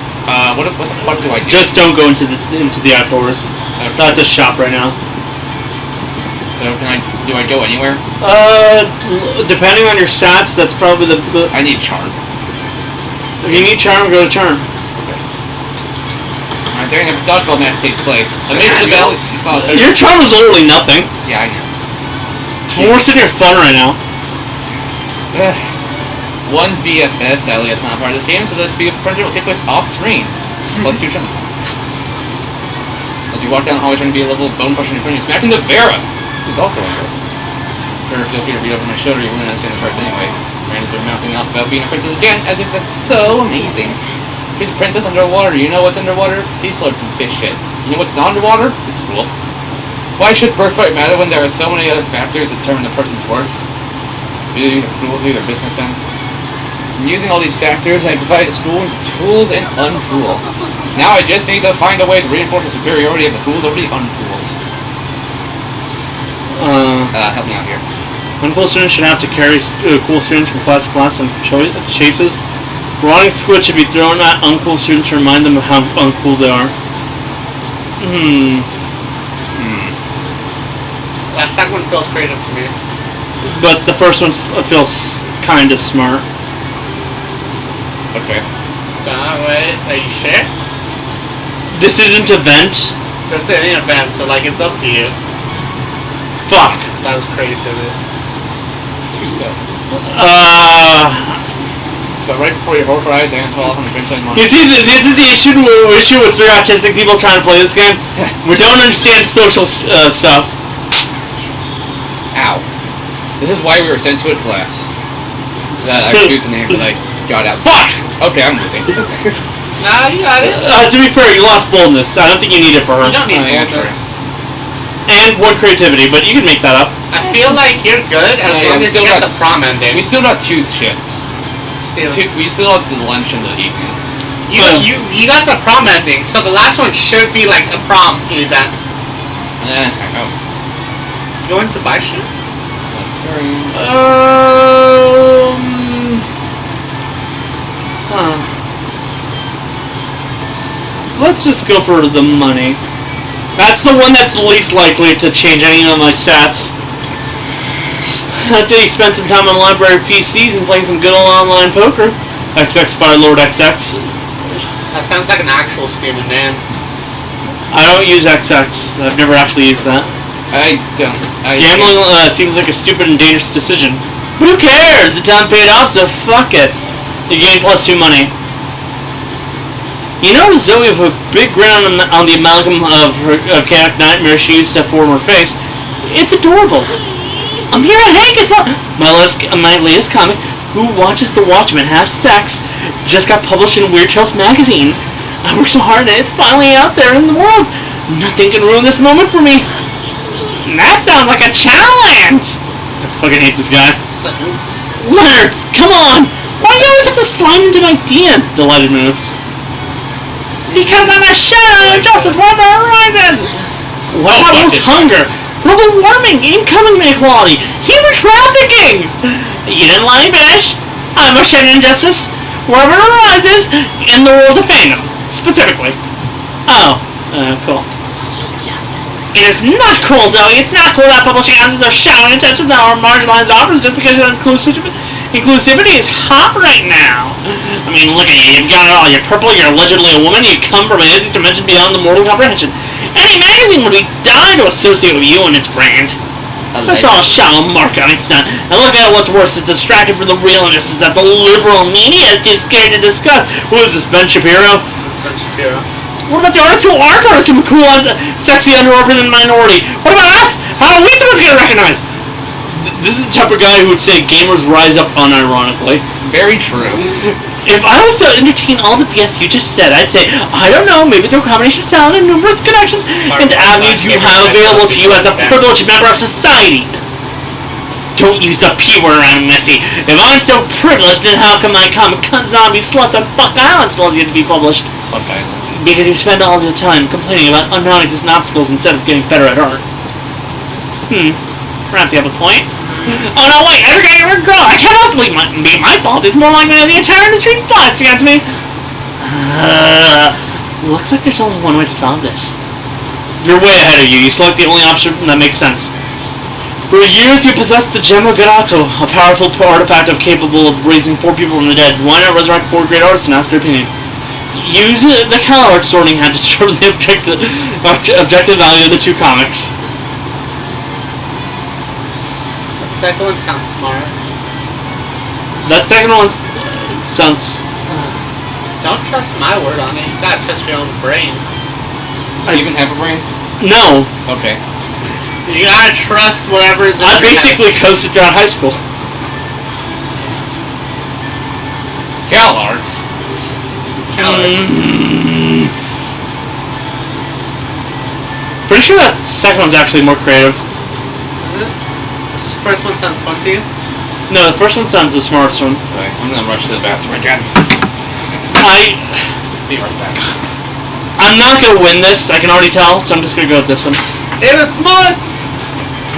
[SPEAKER 7] What the fuck do I do?
[SPEAKER 8] Just don't go into the outdoors.
[SPEAKER 7] Okay.
[SPEAKER 8] That's a shop right now.
[SPEAKER 7] So do I go anywhere?
[SPEAKER 8] Depending on your stats, that's probably the...
[SPEAKER 7] I need charm.
[SPEAKER 8] If you need charm, go to charm.
[SPEAKER 7] During a dodgeball match takes place. Amazing the bell.
[SPEAKER 8] Your charm is literally nothing.
[SPEAKER 7] Yeah, I know.
[SPEAKER 8] Forcing your fun right now.
[SPEAKER 7] One BFF, sadly that's not part of this game, so this BFF project will take place off screen. Plus 2 charm. As you walk down the hallway trying to be a little bone crusher in front of you, smack into Vera, who's also one of those. Sure, feel free to read over my shoulder, you wouldn't understand the parts anyway. Ran into her mouthing off about being a princess again, as if that's so amazing. She's a princess underwater. You know what's underwater? Sea slugs and fish shit. You know what's not underwater? It's school. Why should birthright matter when there are so many other factors that determine a person's worth? Beauty, their cruelty, their business sense. And using all these factors, I divided the school into tools and uncool. Now I just need to find a way to reinforce the superiority of the cool over the uncools. Help me out here.
[SPEAKER 8] Uncool students should have to carry cool students from class to class on chases. Rotting squid should be thrown at uncool students to remind them of how uncool they are.
[SPEAKER 3] That second one feels creative to me.
[SPEAKER 8] But the first one feels kind of smart.
[SPEAKER 7] Okay.
[SPEAKER 3] Wait, are you sure?
[SPEAKER 8] This isn't event.
[SPEAKER 3] That's an event, so like it's up to you.
[SPEAKER 8] Fuck.
[SPEAKER 3] That was creativity.
[SPEAKER 7] But right before your whole eyes, and 12 and eventually money.
[SPEAKER 8] You see, this is the issue with 3 autistic people trying to play this game. We don't understand social stuff.
[SPEAKER 7] Ow. This is why we were sent to a class. I refused the name, but I got out. Fuck! Okay, I'm losing.
[SPEAKER 3] Nah, you got it.
[SPEAKER 8] To be fair, you lost boldness. I don't think you need it for her.
[SPEAKER 3] You don't need boldness.
[SPEAKER 8] And 1 creativity, but you can make that up.
[SPEAKER 3] I feel like you're good as long as you get the prom ending.
[SPEAKER 7] We still got 2 shits. We still have the lunch in the evening.
[SPEAKER 3] You got the prom ending, so the last one should be like a prom event.
[SPEAKER 7] I know.
[SPEAKER 3] You want to buy shit?
[SPEAKER 8] Let's just go for the money. That's the one that's least likely to change any of my stats. After he spent some time on library PCs and playing some good old online poker. XX Fire Lord XX.
[SPEAKER 3] That sounds like an actual Steven name.
[SPEAKER 8] I don't use XX. I've never actually used that.
[SPEAKER 7] I don't.
[SPEAKER 8] Gambling seems like a stupid and dangerous decision. But who cares? The time paid off, so fuck it. You gain plus 2 money. You notice Zoe with a big grin on the amalgam of chaotic nightmare she used to form her face. It's adorable. Amira Hank is one. My latest comic, Who Watches the Watchmen Have Sex, just got published in Weird Tales magazine. I worked so hard and it's finally out there in the world. Nothing can ruin this moment for me. That sounds like a challenge! I fucking hate this guy. Leonard, come on! Why do you always have to slide into my DMs? Delighted moves. Because I'm a shadow of justice wherever it arises! What about world hunger? Global warming, income inequality, human trafficking! You didn't let me finish. I'm a shadow of justice wherever it arises in the world of fandom, specifically. Oh, cool. It is not cool, Zoe. It's not cool that publishing houses are showing attention to our marginalized authors just because inclusivity is hot right now. I mean, look at you. You've got it all. You're purple. You're allegedly a woman. You come from an Izzy's dimension beyond the mortal comprehension. Any magazine would be dying to associate with you and its brand. That's all shallow marketing stunt. And look at what's worse. It's distracted from the real injustice that the liberal media is too scared to discuss. Who is this, Ben Shapiro?
[SPEAKER 3] Ben Shapiro.
[SPEAKER 8] What about the artists who aren't artists who are cool and sexy underrepresented minority? What about us? How are we supposed to get recognized? This is the type of guy who would say gamers rise up unironically.
[SPEAKER 7] Very true.
[SPEAKER 8] If I was to entertain all the BS you just said, I'd say, I don't know, maybe through a combination of talent and numerous connections and avenues you have available to you as a privileged member of society. Don't use the P word around Missy. If I'm so privileged, then how come my comic cut zombie sluts on Fuck Island still yet to be published?
[SPEAKER 7] Fuck Island.
[SPEAKER 8] Because you spend all your time complaining about non-existent obstacles instead of getting better at art. Perhaps you have a point. Oh no, wait, every guy, every girl, I can't possibly be my fault. It's more likely that the entire industry's biased against me. Looks like there's only one way to solve this. You're way ahead of you. You select the only option that makes sense. For years, you possessed the Gem of Garato, a powerful artifact capable of raising 4 people from the dead. Why not resurrect 4 great artists and ask their opinion? Use the CalArts sorting hat to determine the objective value of the 2 comics.
[SPEAKER 3] The second one sounds smart.
[SPEAKER 8] That second one sounds...
[SPEAKER 3] Don't trust my word on it. You gotta trust your own brain.
[SPEAKER 7] Does Steven have a brain?
[SPEAKER 8] No.
[SPEAKER 7] Okay.
[SPEAKER 3] You gotta trust whatever is.
[SPEAKER 8] I basically coasted throughout high school.
[SPEAKER 7] CalArts.
[SPEAKER 8] Pretty sure that second one's actually more creative.
[SPEAKER 3] Is it? This first one sounds fun to you?
[SPEAKER 8] No, the first one sounds the smartest one.
[SPEAKER 7] Okay, I'm gonna rush to the bathroom again. Be right back.
[SPEAKER 8] I'm not gonna win this, I can already tell, so I'm just gonna go with this one.
[SPEAKER 3] It was smarts!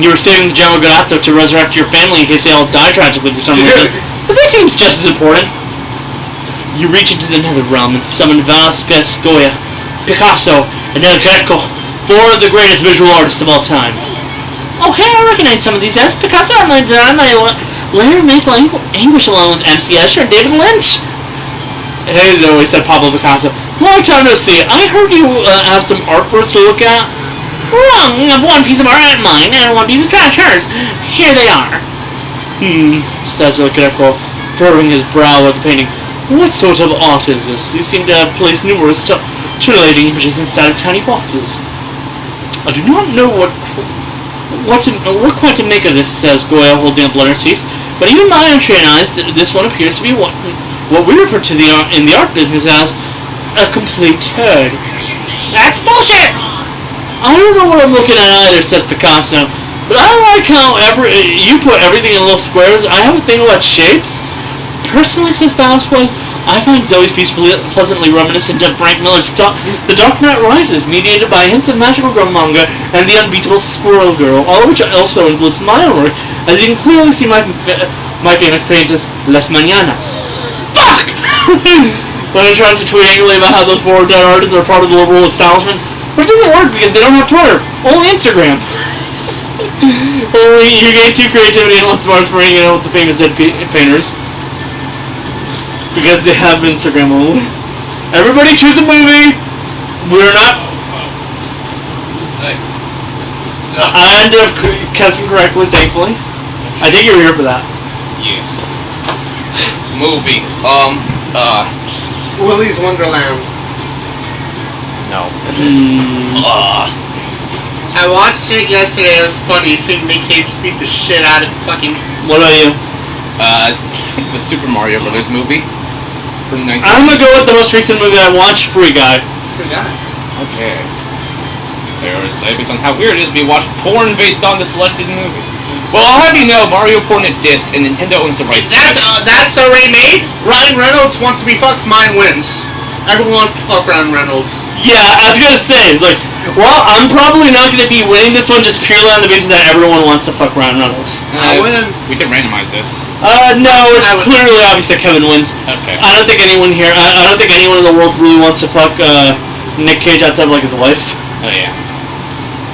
[SPEAKER 8] You were saving the General Garato to resurrect your family in case they all die tragically for some reason. But this seems just as important. You reach into the nether realm and summon Vasquez, Goya, Picasso, and El Greco, 4 of the greatest visual artists of all time. Oh hey, I recognize some of these as Picasso on my layer of mental anguish along with MC Escher and David Lynch. Hey Zoe, said Pablo Picasso. Long time no see. I heard you have some art for us to look at. Wrong! I have 1 piece of art at mine and 1 piece of trash hers. Here they are. Says El Greco, furrowing his brow at the painting. What sort of art is this? You seem to have placed numerous titillating images inside of tiny boxes. I do not know what quite to make of this, says Goya, holding up Leonard's piece. But even my untrained eyes, this one appears to be what we refer to in the art business as a complete turd. That's bullshit! I don't know what I'm looking at either, says Picasso. But I like how you put everything in little squares. I have a thing about shapes. Personally, says Vasquez, I find Zoe's piece pleasantly reminiscent of Frank Miller's The Dark Knight Rises, mediated by hints of magical girl manga and The Unbeatable Squirrel Girl, all of which also influenced my own work, as you can clearly see my famous paintings, Las Mañanas. Fuck! Leonard tries to tweet angrily about how those 4 dead artists are part of the liberal establishment, but it doesn't work because they don't have Twitter, only Instagram. Only you gain 2 creativity and 1 smart for hanging out with the famous dead painters. Because they have Instagram only. Everybody choose a movie! We're not... I ended up guessing correctly, thankfully. I think you were here for that.
[SPEAKER 7] Yes. Movie.
[SPEAKER 3] Willy's Wonderland.
[SPEAKER 7] No.
[SPEAKER 3] I watched it yesterday, it was funny seeing Nick Cage beat the shit out of fucking...
[SPEAKER 8] What about you?
[SPEAKER 7] The Super Mario Brothers movie. From 19...
[SPEAKER 8] I'm gonna go with the most recent movie I watched, Free Guy.
[SPEAKER 3] Free Guy.
[SPEAKER 7] Okay. There was based on how weird it is to be watched porn based on the selected movie. Well, I'll have you know, Mario porn exists, and Nintendo owns the rights to it.
[SPEAKER 3] That's already made? Ryan Reynolds wants to be fucked, mine wins. Everyone wants to fuck Ryan Reynolds.
[SPEAKER 8] Yeah, I was gonna say, like, well, I'm probably not gonna be winning this one just purely on the basis that everyone wants to fuck Ryan Reynolds.
[SPEAKER 3] I win.
[SPEAKER 7] We can randomize this.
[SPEAKER 8] No, it's clearly obvious that Kevin wins.
[SPEAKER 7] Okay.
[SPEAKER 8] I don't think anyone here, I don't think anyone in the world really wants to fuck, Nick Cage outside of, like, his wife.
[SPEAKER 7] Oh, yeah.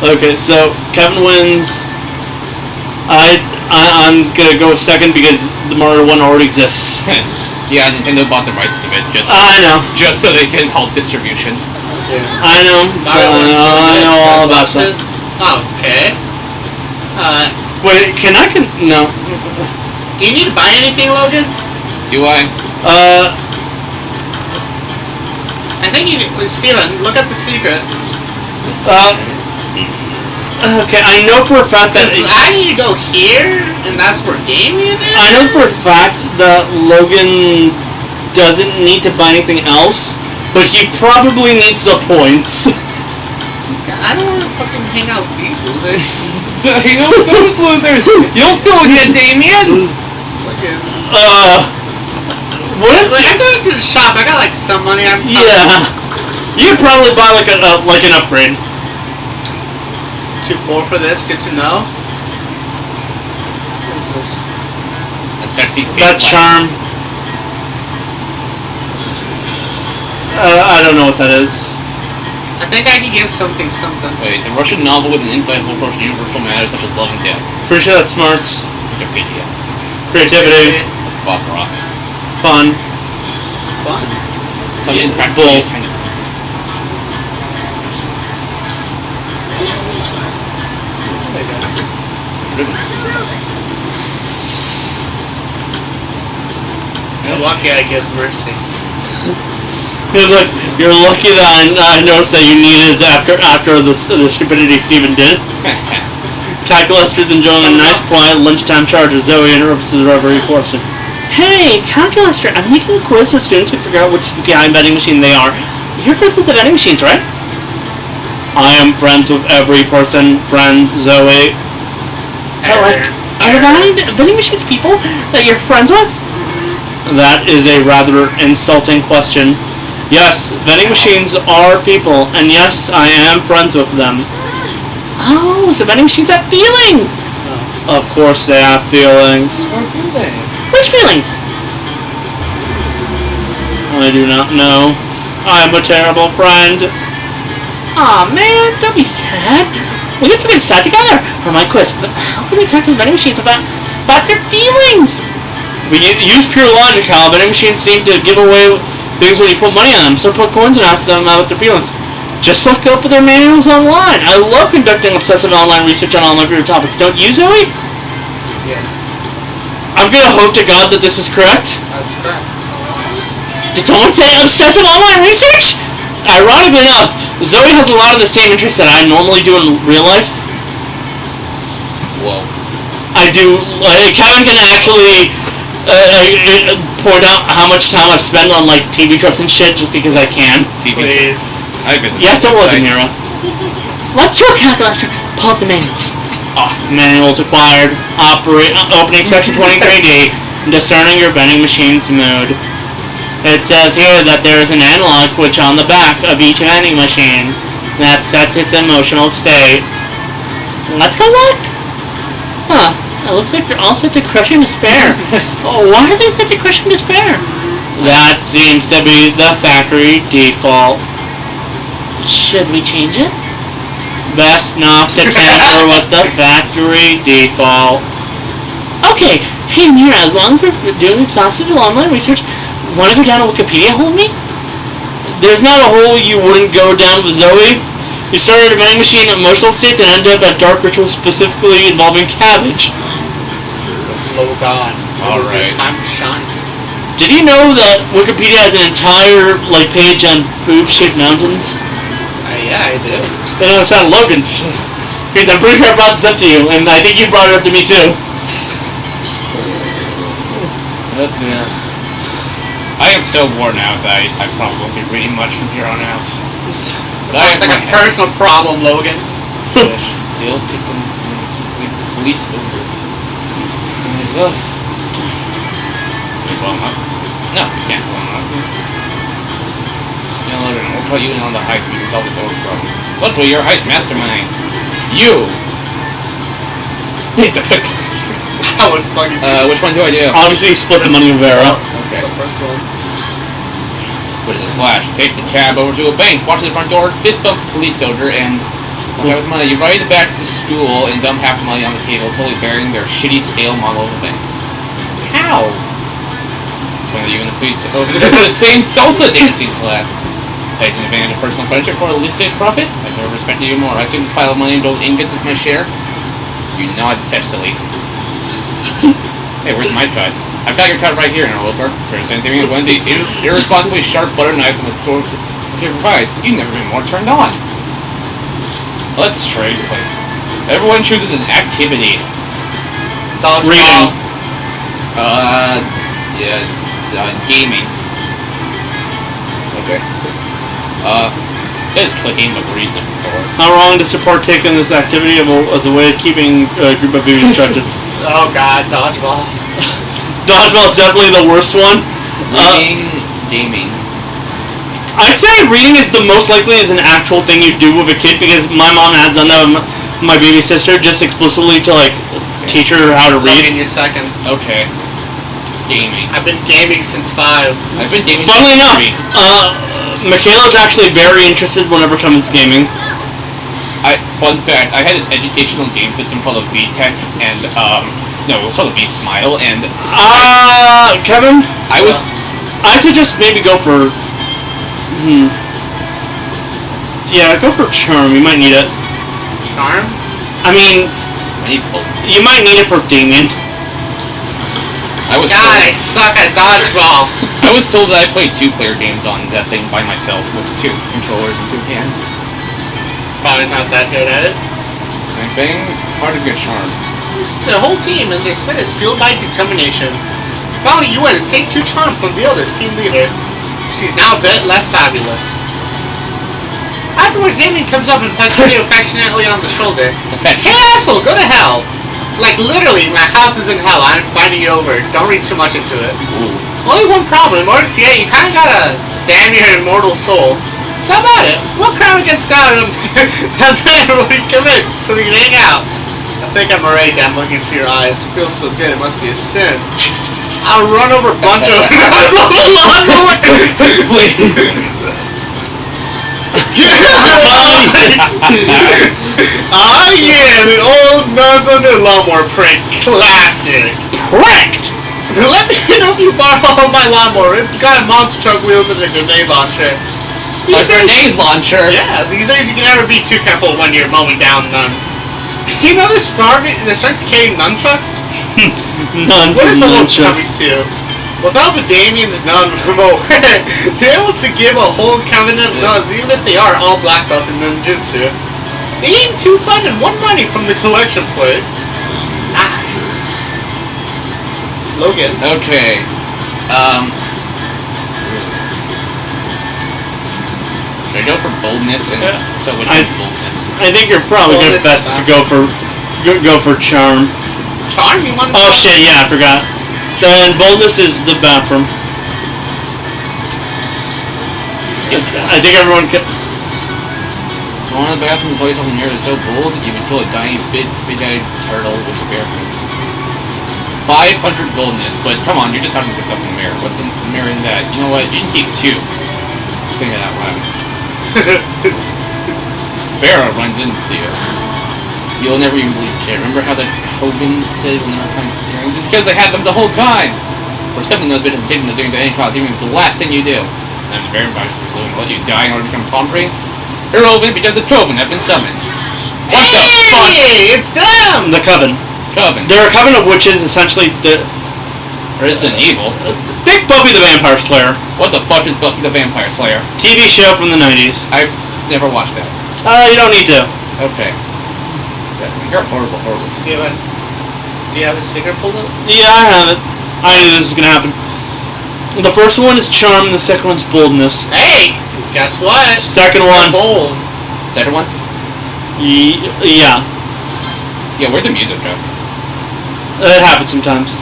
[SPEAKER 8] Okay, so, Kevin wins. I'm gonna go second because the Mario one already exists.
[SPEAKER 7] Yeah, Nintendo bought the rights to it
[SPEAKER 8] I know.
[SPEAKER 7] just so they can help distribution.
[SPEAKER 8] I know. I know all about that.
[SPEAKER 3] Okay.
[SPEAKER 8] Wait, no.
[SPEAKER 3] Do you need to buy anything, Logan?
[SPEAKER 7] Do I?
[SPEAKER 3] I think you need... Steven, look at the secret.
[SPEAKER 8] Okay, I know for a fact that...
[SPEAKER 3] I need to go here, and that's where gaming is?
[SPEAKER 8] I know for a fact that Logan doesn't need to buy anything else, but he probably needs the points.
[SPEAKER 3] I don't want to fucking hang out with these losers.
[SPEAKER 7] Those losers! You'll still get Damien!
[SPEAKER 8] What?
[SPEAKER 3] Like, I'm going to the shop. I got like some money.
[SPEAKER 8] Yeah. You could probably buy like an upgrade.
[SPEAKER 3] Too poor for this. Good to know. What is this?
[SPEAKER 7] A sexy pink
[SPEAKER 8] That's
[SPEAKER 7] light.
[SPEAKER 8] charm. I don't know what that is.
[SPEAKER 3] I think I can give something.
[SPEAKER 7] Wait, the Russian novel with an insightful approach to universal matters such as love and death.
[SPEAKER 8] Pretty sure that's smarts.
[SPEAKER 7] Wikipedia.
[SPEAKER 8] Creativity.
[SPEAKER 7] That's Bob Ross.
[SPEAKER 8] Fun.
[SPEAKER 3] Fun.
[SPEAKER 7] Something
[SPEAKER 8] Yeah,
[SPEAKER 7] practically
[SPEAKER 8] bull.
[SPEAKER 7] tiny.
[SPEAKER 3] You're lucky I give mercy.
[SPEAKER 8] He was like, you're lucky that I noticed that you needed after the stupidity Steven did. Calculaster's enjoying a nice quiet lunchtime charge as Zoe interrupts his reverie question. Hey, Calculaster, I'm making a quiz so students can figure out which guy vending machine they are. You're friends with the vending machines, right? I am friends with every person, friend Zoe. Are the vending machines people that you're friends with? That is a rather insulting question. Yes, vending machines are people, and yes, I am friends with them. Oh, so vending machines have feelings! Of course they have feelings.
[SPEAKER 7] Or do they?
[SPEAKER 8] Which feelings? I do not know. I'm a terrible friend. Aw, man, don't be sad. We have to get sad together for my quiz, but how can we talk to the vending machines about their feelings? We use pure logic, how vending machines seem to give away things when you put money on them, so put coins and ask them about their feelings. Just look up their manuals online. I love conducting obsessive online research on all my favorite topics. Don't you, Zoe?
[SPEAKER 3] Yeah,
[SPEAKER 8] I'm gonna hope to God that this is correct.
[SPEAKER 3] that's correct.
[SPEAKER 8] Did someone say obsessive online research? Ironically enough, Zoe has a lot of the same interests that I normally do in real life.
[SPEAKER 7] Whoa.
[SPEAKER 8] I do, Kevin can actually point out how much time I've spent on like TV trips and shit just because I can.
[SPEAKER 3] Please.
[SPEAKER 7] I visit
[SPEAKER 8] Yes, it
[SPEAKER 7] the
[SPEAKER 8] was a
[SPEAKER 7] website.
[SPEAKER 8] Mira. Let's do a calculator. Pull up the manuals. Manuals acquired. Opening section 23D. Discerning your vending machine's mood. It says here that there is an analog switch on the back of each vending machine that sets its emotional state. Let's go look. Huh. It looks like they're all set to crushing despair. Oh, why are they set to crushing despair? That seems to be the factory default. Should we change it? Best not to tamper with the factory default. Okay, hey Mira, as long as we're doing exhaustive online research, want to go down a Wikipedia hole with me? There's not a hole you wouldn't go down with Zoe. You started a vending machine at emotional states and ended up at dark rituals specifically involving cabbage.
[SPEAKER 3] Logan.
[SPEAKER 7] Alright.
[SPEAKER 3] Time to shine.
[SPEAKER 8] Did you know that Wikipedia has an entire page on boob-shaped mountains?
[SPEAKER 3] Yeah, I do.
[SPEAKER 8] Then I found Logan. Because I'm pretty sure I brought this up to you, and I think you brought it up to me too.
[SPEAKER 7] I am so worn out that I probably won't be reading much from here on out. But I
[SPEAKER 3] Sounds like
[SPEAKER 7] have
[SPEAKER 3] a personal problem, Logan.
[SPEAKER 7] Still keep them police over. Well enough. No, we can't well enough. You know, Logan, we'll put you in on the heist so we can solve this over problem. Look, well, you're a heist mastermind. You! Take the pick.
[SPEAKER 3] I would fucking.
[SPEAKER 7] Which one do I do?
[SPEAKER 8] Obviously, you split the money with Vera.
[SPEAKER 7] Okay.
[SPEAKER 3] The first one.
[SPEAKER 7] What is it, Flash? Take the cab over to a bank, walk to the front door, fist bump the police soldier, and walk out with money. You ride it back to school and dump half the money on the table, totally burying their shitty scale model of the bank. How? It's one of you and the police over the same salsa dancing class. Taking advantage of personal friendship for a illicit profit? I've never respected you more. I assume this pile of money and gold ingots is my share? You nod sexily. Hey, where's my cut? I've got your cut right here, interloper. Understand anything is one of the irresponsibly sharp butter knives on the store here provides. You've never been more turned on. Let's trade places. Everyone chooses an activity.
[SPEAKER 3] Dodgeball.
[SPEAKER 7] Gaming. Okay. It says clicking, but we're using it before.
[SPEAKER 8] How wrong to partake in this activity as a way of keeping a group of babies distracted?
[SPEAKER 3] Oh god, dodgeball.
[SPEAKER 8] Dodgeball's definitely the worst one.
[SPEAKER 7] Reading, gaming.
[SPEAKER 8] I'd say reading is the most likely is an actual thing you do with a kid because my mom has done that with my baby sister just explicitly to like teach her how to read.
[SPEAKER 3] Logan, you're second.
[SPEAKER 7] Okay. Gaming.
[SPEAKER 3] I've been gaming since 5.
[SPEAKER 7] I've been gaming
[SPEAKER 8] Funnily
[SPEAKER 7] since
[SPEAKER 8] enough,
[SPEAKER 7] 3.
[SPEAKER 8] Michaela's actually very interested whenever it comes to gaming.
[SPEAKER 7] Fun fact, I had this educational game system called a VTech, and, no, it was called a V-Smile, and...
[SPEAKER 8] Kevin? I'd suggest maybe go for... Yeah, go for Charm, you might need it.
[SPEAKER 3] Charm?
[SPEAKER 8] I mean, you might need it for Damien.
[SPEAKER 7] God,
[SPEAKER 3] I suck at dodgeball!
[SPEAKER 7] I was told that I played 2-player games on that thing by myself with 2 controllers and 2 hands.
[SPEAKER 3] Probably not that good at it.
[SPEAKER 7] Bang bang, hard to get Charm.
[SPEAKER 3] The whole team and their spirit is fueled by determination. Finally, you win and take 2 charm from the oldest team leader. She's now a bit less fabulous. Afterwards, Damien comes up and pats you affectionately on the shoulder. Hey asshole, go to hell! Like literally, my house is in hell. I'm inviting you over. Don't read too much into it.
[SPEAKER 7] Ooh.
[SPEAKER 3] Only one problem. In order to get, you kind of gotta damn your immortal soul. So how about it? What crime against God and man will you commit so we can hang out? I think I'm already damn looking into your eyes. Feels so good. It must be a sin. I'll run over a bunch of lawnmower.
[SPEAKER 7] Please.
[SPEAKER 3] Oh yeah, the old nuns under lawnmower prank. Classic.
[SPEAKER 8] Pranked!
[SPEAKER 3] Let me know if you borrow my lawnmower. It's got monster truck wheels and a grenade launcher.
[SPEAKER 7] A grenade launcher?
[SPEAKER 3] Yeah, these days you can never be too careful when you're mowing down nuns. You know they're starting to carry nunchucks?
[SPEAKER 8] None
[SPEAKER 3] What is the world
[SPEAKER 8] nunchucks.
[SPEAKER 3] coming to? Without the Damien's nun remote, they're able to give a whole covenant of nuns, even if they are all black belts in ninjutsu. They gain 2 fun and 1 money from the collection plate. Nice. Logan.
[SPEAKER 7] Okay. Should I go for boldness? And so which one's boldness?
[SPEAKER 8] I think you're probably
[SPEAKER 3] Boldness
[SPEAKER 8] best
[SPEAKER 3] is
[SPEAKER 8] to go for Charm.
[SPEAKER 3] Charm, you want?
[SPEAKER 8] Oh shit, yeah, I forgot. Then boldness is the bathroom. I think everyone can.
[SPEAKER 7] Go in the bathroom and tell yourself a mirror that's so bold that you can kill a dying big-eyed turtle with a bear. 500 boldness, but come on, you're just talking to yourself in the mirror. What's in the mirror in that? You know what? You can keep 2. I'm saying that out loud. Vera runs into you. You'll never even believe shit. Remember how the Logan said will never find earrings? It's because they had them the whole time! Or something those been taking those earrings at any cost, even if it's the last thing you do. And the Baron Body was going to let you die in order to become Pomfrey. Irrelevant because the Coven have been summoned. What the fuck?
[SPEAKER 3] It's them!
[SPEAKER 8] The Coven.
[SPEAKER 7] Coven.
[SPEAKER 8] They're a coven of witches, essentially.
[SPEAKER 7] Resident Evil.
[SPEAKER 8] Think Buffy the Vampire Slayer.
[SPEAKER 7] What the fuck is Buffy the Vampire Slayer?
[SPEAKER 8] TV show from the 90s.
[SPEAKER 7] I've never watched that.
[SPEAKER 8] You don't need to.
[SPEAKER 7] Okay. You're horrible.
[SPEAKER 3] Do you have the sticker pulled up?
[SPEAKER 8] Yeah, I have it. I knew this was gonna happen. The first one is Charm, the second one's Boldness.
[SPEAKER 3] Hey! Guess what?
[SPEAKER 8] Second one.
[SPEAKER 3] Bold.
[SPEAKER 7] Second one?
[SPEAKER 8] Yeah.
[SPEAKER 7] Yeah, where'd the music go?
[SPEAKER 8] It happens sometimes.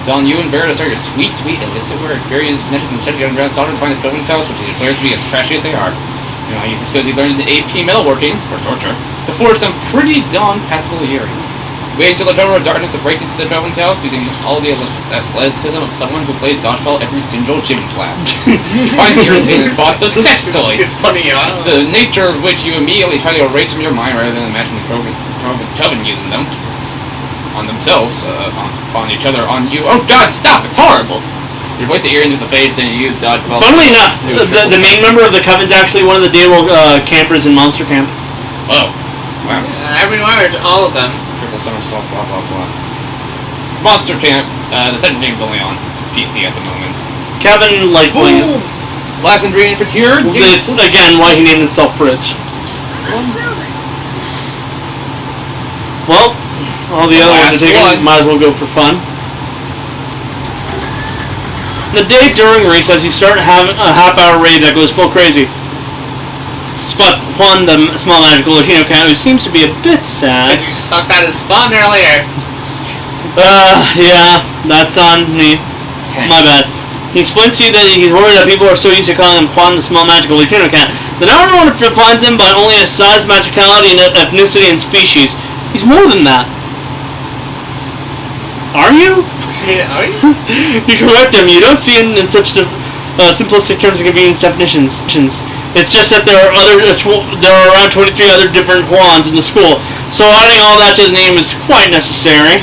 [SPEAKER 7] It's on you and Vera to start your sweet illicit work. Barry is connected instead of the underground solder to find the Coven's house, which he declares to be as trashy as they are. You know, he uses because he learned in the AP metalworking, for torture, to forge some pretty darn passable earrings. Wait until the Coven of Darkness to break into the Coven's house using all the athleticism of someone who plays dodgeball every single gym class. Find the earrings in a box of sex toys.
[SPEAKER 3] It's funny,
[SPEAKER 7] The nature of which you immediately try to erase from your mind rather than imagine the Coven using them. On themselves, on each other, on you. Oh god, stop! It's horrible! You replace the earrings with the face, then you use dodgeball.
[SPEAKER 8] Funnily enough, the main member of the Coven's actually one of the Daywell campers in Monster Camp.
[SPEAKER 7] Whoa. Wow.
[SPEAKER 3] Every word, all of them.
[SPEAKER 7] Triple somersault, blah blah blah. Monster Camp, the second game's only on PC at the moment.
[SPEAKER 8] Kevin likes playing it.
[SPEAKER 7] Last ingredient procured.
[SPEAKER 8] It's, again, why he named himself Fridge. Well, all the other ones are taken, might as well go for fun. The day during recess, you start having a half-hour raid that goes full crazy. Spot Juan, the small magical Latino cat, who seems to be a bit sad.
[SPEAKER 3] And you sucked out his spawn earlier.
[SPEAKER 8] Yeah, that's on me. My bad. He explains to you that he's worried that people are so used to calling him Juan, the small magical Latino cat, that now everyone defines him by only his size, magicality, and ethnicity and species. He's more than that. Are you?
[SPEAKER 3] Yeah, are you?
[SPEAKER 8] You correct him. You don't see him in such simplistic terms and convenience definitions. It's just that there are around 23 other different Juans in the school, so adding all that to the name is quite necessary.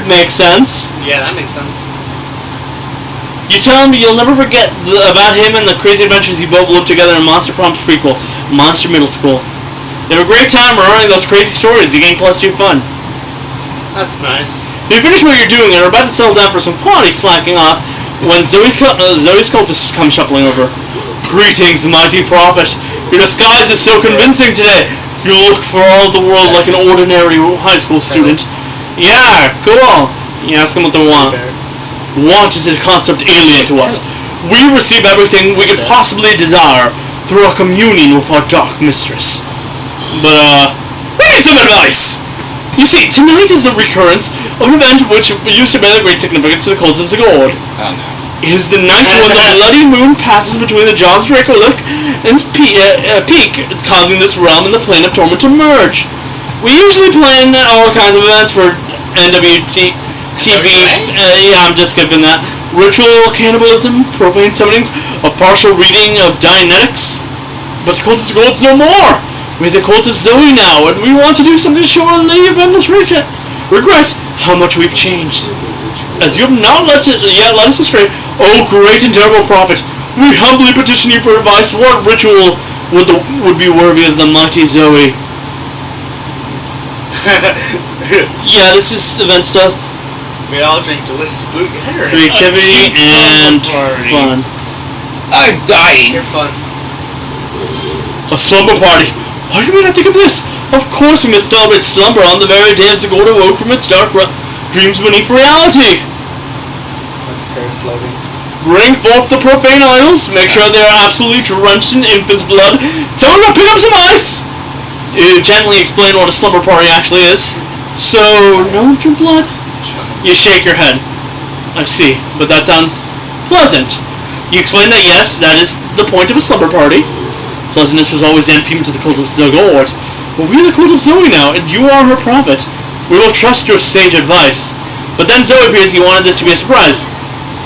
[SPEAKER 8] Makes sense.
[SPEAKER 3] Yeah, that makes sense.
[SPEAKER 8] You tell him you'll never forget about him and the crazy adventures you both lived together in Monster Prom's prequel, Monster Middle School. They have a great time remembering those crazy stories. You gain +2 fun.
[SPEAKER 3] That's nice.
[SPEAKER 8] You finish what you're doing and are about to settle down for some quality slacking off when Zoe's cultists come shuffling over. Greetings, mighty prophet. Your disguise is so convincing today. You look for all the world like an ordinary high school student. Yeah, cool. You ask them what they want. Want is a concept alien to us. We receive everything we could possibly desire through our communion with our dark mistress. But, we need some advice! You see, tonight is the recurrence of an event which used to bear great significance to the cult of Zagord.
[SPEAKER 7] Oh no.
[SPEAKER 8] It is the night when the bloody moon passes between the jaws of Dracolich and peak, causing this realm and the plane of torment to merge. We usually plan all kinds of events for NWTB. Yeah, I'm just skipping that. Ritual cannibalism, profane summonings, a partial reading of Dianetics. But the cult of Zagord's no more. We're the cult of Zoe now, and we want to do something to show our Lady of Endless Regret how much we've changed. As you have not yet led us astray, oh great and terrible prophet, we humbly petition you for advice. What ritual would be worthy of the mighty Zoe? Yeah, this is event stuff.
[SPEAKER 3] We all drink delicious blue header.
[SPEAKER 8] Creativity and fun.
[SPEAKER 7] I'm dying.
[SPEAKER 3] You're fun.
[SPEAKER 8] A slumber party. Why did we not think of this? Of course we must celebrate slumber on the very day Zagord awoke from its dark dreams beneath reality.
[SPEAKER 3] That's a fair slogan.
[SPEAKER 8] Bring forth the profane idols, make sure they are absolutely drenched in infant's blood. Someone go pick up some ice! You gently explain what a slumber party actually is. So, no infant blood? You shake your head. I see, but that sounds pleasant. You explain that yes, that is the point of a slumber party. Pleasantness was always the enemy to the cult of Zagord. But we are the cult of Zoe now, and you are her prophet. We will trust your sage advice. But then Zoe appears. You wanted this to be a surprise.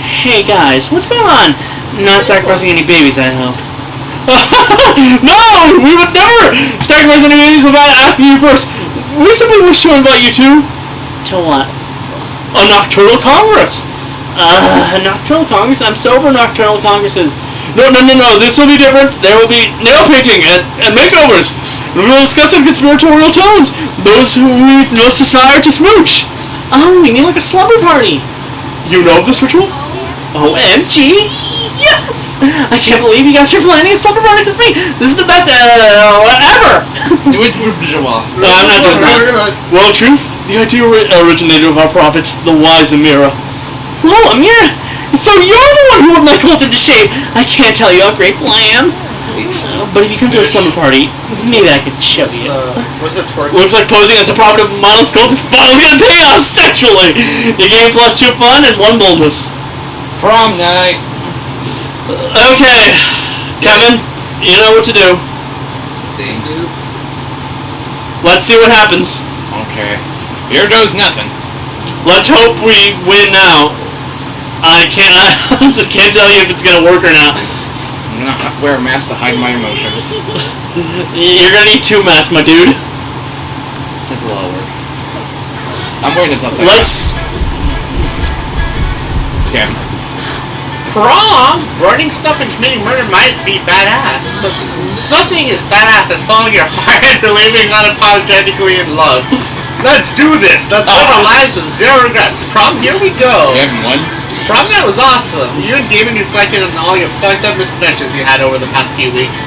[SPEAKER 8] Hey guys, what's going on? Not sacrificing any babies, I hope. No! We would never sacrifice any babies without asking you first. We simply wish to invite you to... To what? A nocturnal congress. A nocturnal congress? I'm so over nocturnal congresses. No, this will be different. There will be nail painting and makeovers. We will discuss in conspiratorial tones those who we most desire to smooch. Oh, you mean like a slumber party? You know of this ritual? OMG! Yes! I can't believe you guys are planning a slumber party with me. This is the best ever.
[SPEAKER 7] I'm not doing that.
[SPEAKER 8] Well, truth, the idea originated with our prophet, the wise Amira. Whoa, Amira! So you're the one who would my cult into shape. I can't tell you a great plan. But if you come to a slumber party, maybe I could show you.
[SPEAKER 3] What's the twerk?
[SPEAKER 8] Looks like posing as a prophet of Miles Cult is finally gonna pay off sexually. You gain +2 fun and 1 boldness.
[SPEAKER 7] Prom night.
[SPEAKER 8] Okay, Kevin, you know what to do.
[SPEAKER 7] Dang dude.
[SPEAKER 8] Let's see what happens.
[SPEAKER 7] Okay. Here goes nothing.
[SPEAKER 8] Let's hope we win now. I just can't tell you if it's gonna work or not.
[SPEAKER 7] I'm gonna wear a mask to hide my emotions.
[SPEAKER 8] You're gonna need 2 masks, my dude.
[SPEAKER 7] That's a lot of work. I'm wearing this outside.
[SPEAKER 8] Let's...
[SPEAKER 7] Okay.
[SPEAKER 3] Prom? Burning stuff and committing murder might be badass, but nothing is badass as following your heart and believing unapologetically in love. Let's do this! Let's live our lives with 0 regrets. Prom, here we go!
[SPEAKER 7] You haven't won?
[SPEAKER 3] Prom night was awesome. You and Damon reflected on all your fucked up misadventures you had over the past few weeks.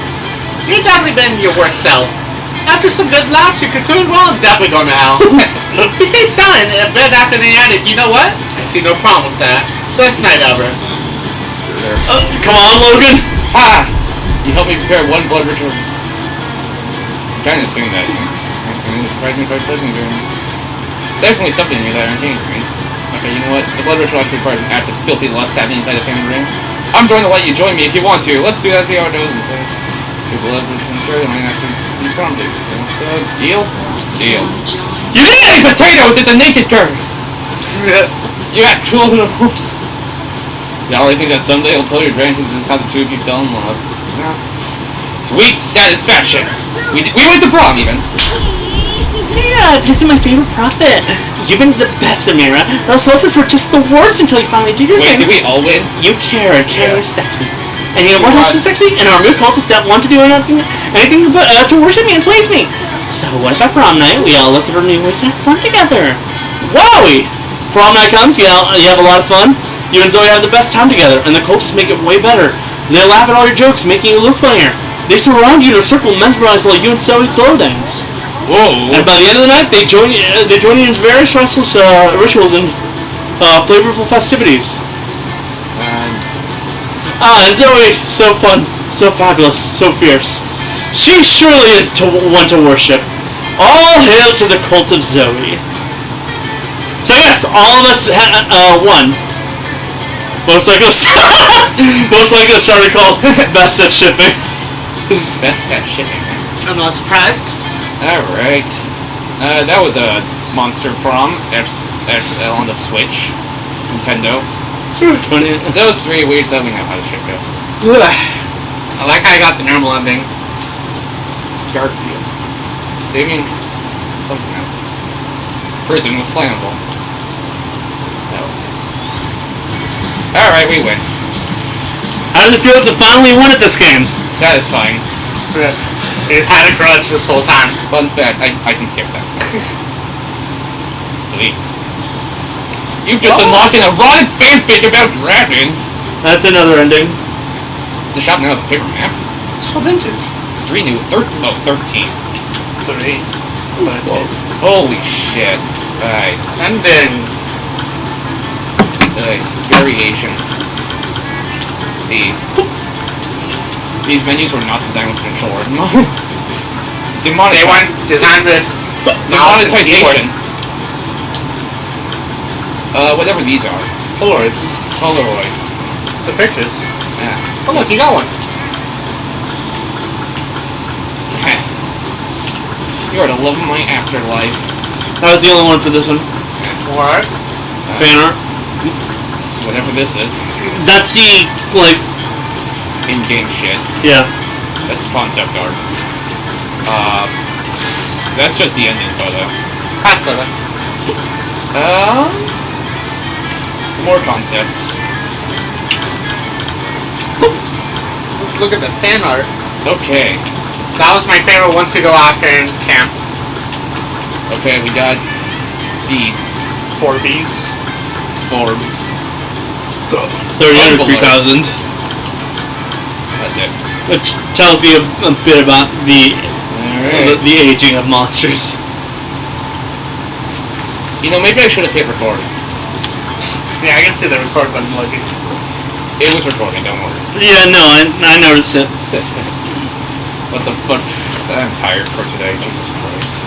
[SPEAKER 3] You've definitely been your worst self. After some good laughs, you concluded, well, I'm definitely going to hell. We stayed silent a bit after they added, you know what? I see no problem with that. Best night ever.
[SPEAKER 7] there.
[SPEAKER 8] Come on, Logan!
[SPEAKER 7] Ha! You helped me prepare one blood ritual. I'm trying to assume that. It's surprisingly quite pleasant game. Definitely something in you that entertains me. Okay, you know what? The blood ritual actually requires an act of filthy lust happening inside the family ring. I'm going to let you join me if you want to. Let's do that, see how it goes, and say. Your blood ritual material might actually be prompted. So, deal? Deal. You didn't eat potatoes! It's a naked girl! You actual little... The only thing that someday will tell your grandkids is how the two of you fell in love. Yeah. Sweet satisfaction! We went to prom, even!
[SPEAKER 8] Yeah, this is my favorite prophet. You've been the best, Amira. Those hostess were just the worst until you finally did your thing.
[SPEAKER 7] Wait, did we all win?
[SPEAKER 8] You cared. Kara is sexy. And you know what else is sexy? An army of cultists that want to do anything but to worship me and please me. So what if at prom night we all look at our new ways and have fun together? Wowie! Prom night comes, you have a lot of fun. You and Zoe have the best time together, and the cultists make it way better. They laugh at all your jokes, making you look funnier. They surround you in a circle, mesmerized while you and Zoe slow dance.
[SPEAKER 7] Whoa!
[SPEAKER 8] And by the end of the night, they join you in various restless rituals and flavorful festivities. And Zoe, so fun, so fabulous, so fierce. She surely is one to worship. All hail to the cult of Zoe. So yes, all of us won. Most likely started called Best at Shipping.
[SPEAKER 7] Best at Shipping.
[SPEAKER 3] I'm not surprised.
[SPEAKER 7] Alright. That was a Monster Prom XL on the Switch. Nintendo. Those three weird stuff we know how the ship goes.
[SPEAKER 3] I like how I got the normal ending.
[SPEAKER 7] Dark view. They mean something else. Prison was flammable. No. Alright, we win.
[SPEAKER 8] How does it feel to finally win at this game?
[SPEAKER 7] Satisfying.
[SPEAKER 3] It had a grudge this whole time.
[SPEAKER 7] Fun fact, I can skip that. Sweet. You've just unlocked an erotic fanfic about dragons!
[SPEAKER 8] That's another ending.
[SPEAKER 7] The shop now has a paper map.
[SPEAKER 3] So vintage.
[SPEAKER 7] 13.
[SPEAKER 3] 3.
[SPEAKER 7] Holy shit. Alright.
[SPEAKER 3] Endings.
[SPEAKER 7] Variation. These menus were not designed with control.
[SPEAKER 3] They weren't designed with
[SPEAKER 7] demonetization. Whatever these are.
[SPEAKER 3] Polaroids.
[SPEAKER 7] Polaroids.
[SPEAKER 3] The pictures.
[SPEAKER 7] Yeah.
[SPEAKER 3] Oh look, you got one.
[SPEAKER 7] You are the love of my afterlife.
[SPEAKER 8] That was the only one for this one.
[SPEAKER 3] What?
[SPEAKER 8] Fan art.
[SPEAKER 7] Whatever this is.
[SPEAKER 8] That's the, like...
[SPEAKER 7] In-game shit.
[SPEAKER 8] Yeah.
[SPEAKER 7] That's concept art. That's just the ending photo.
[SPEAKER 3] Pass photo.
[SPEAKER 7] More concepts.
[SPEAKER 3] Let's look at the fan art.
[SPEAKER 7] Okay.
[SPEAKER 3] That was my favorite one to go after in camp.
[SPEAKER 7] Okay, we got the
[SPEAKER 3] Forbes.
[SPEAKER 8] 3,000.
[SPEAKER 7] That's it.
[SPEAKER 8] Which tells you a bit about the aging of monsters.
[SPEAKER 7] You know, maybe I should have hit record.
[SPEAKER 3] Yeah, I can see the record button looking.
[SPEAKER 7] It was recording, don't worry.
[SPEAKER 8] Yeah, no, I noticed it.
[SPEAKER 7] What the fuck? I'm tired for today, Jesus Christ.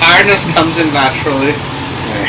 [SPEAKER 3] Tiredness comes in naturally.
[SPEAKER 7] Okay.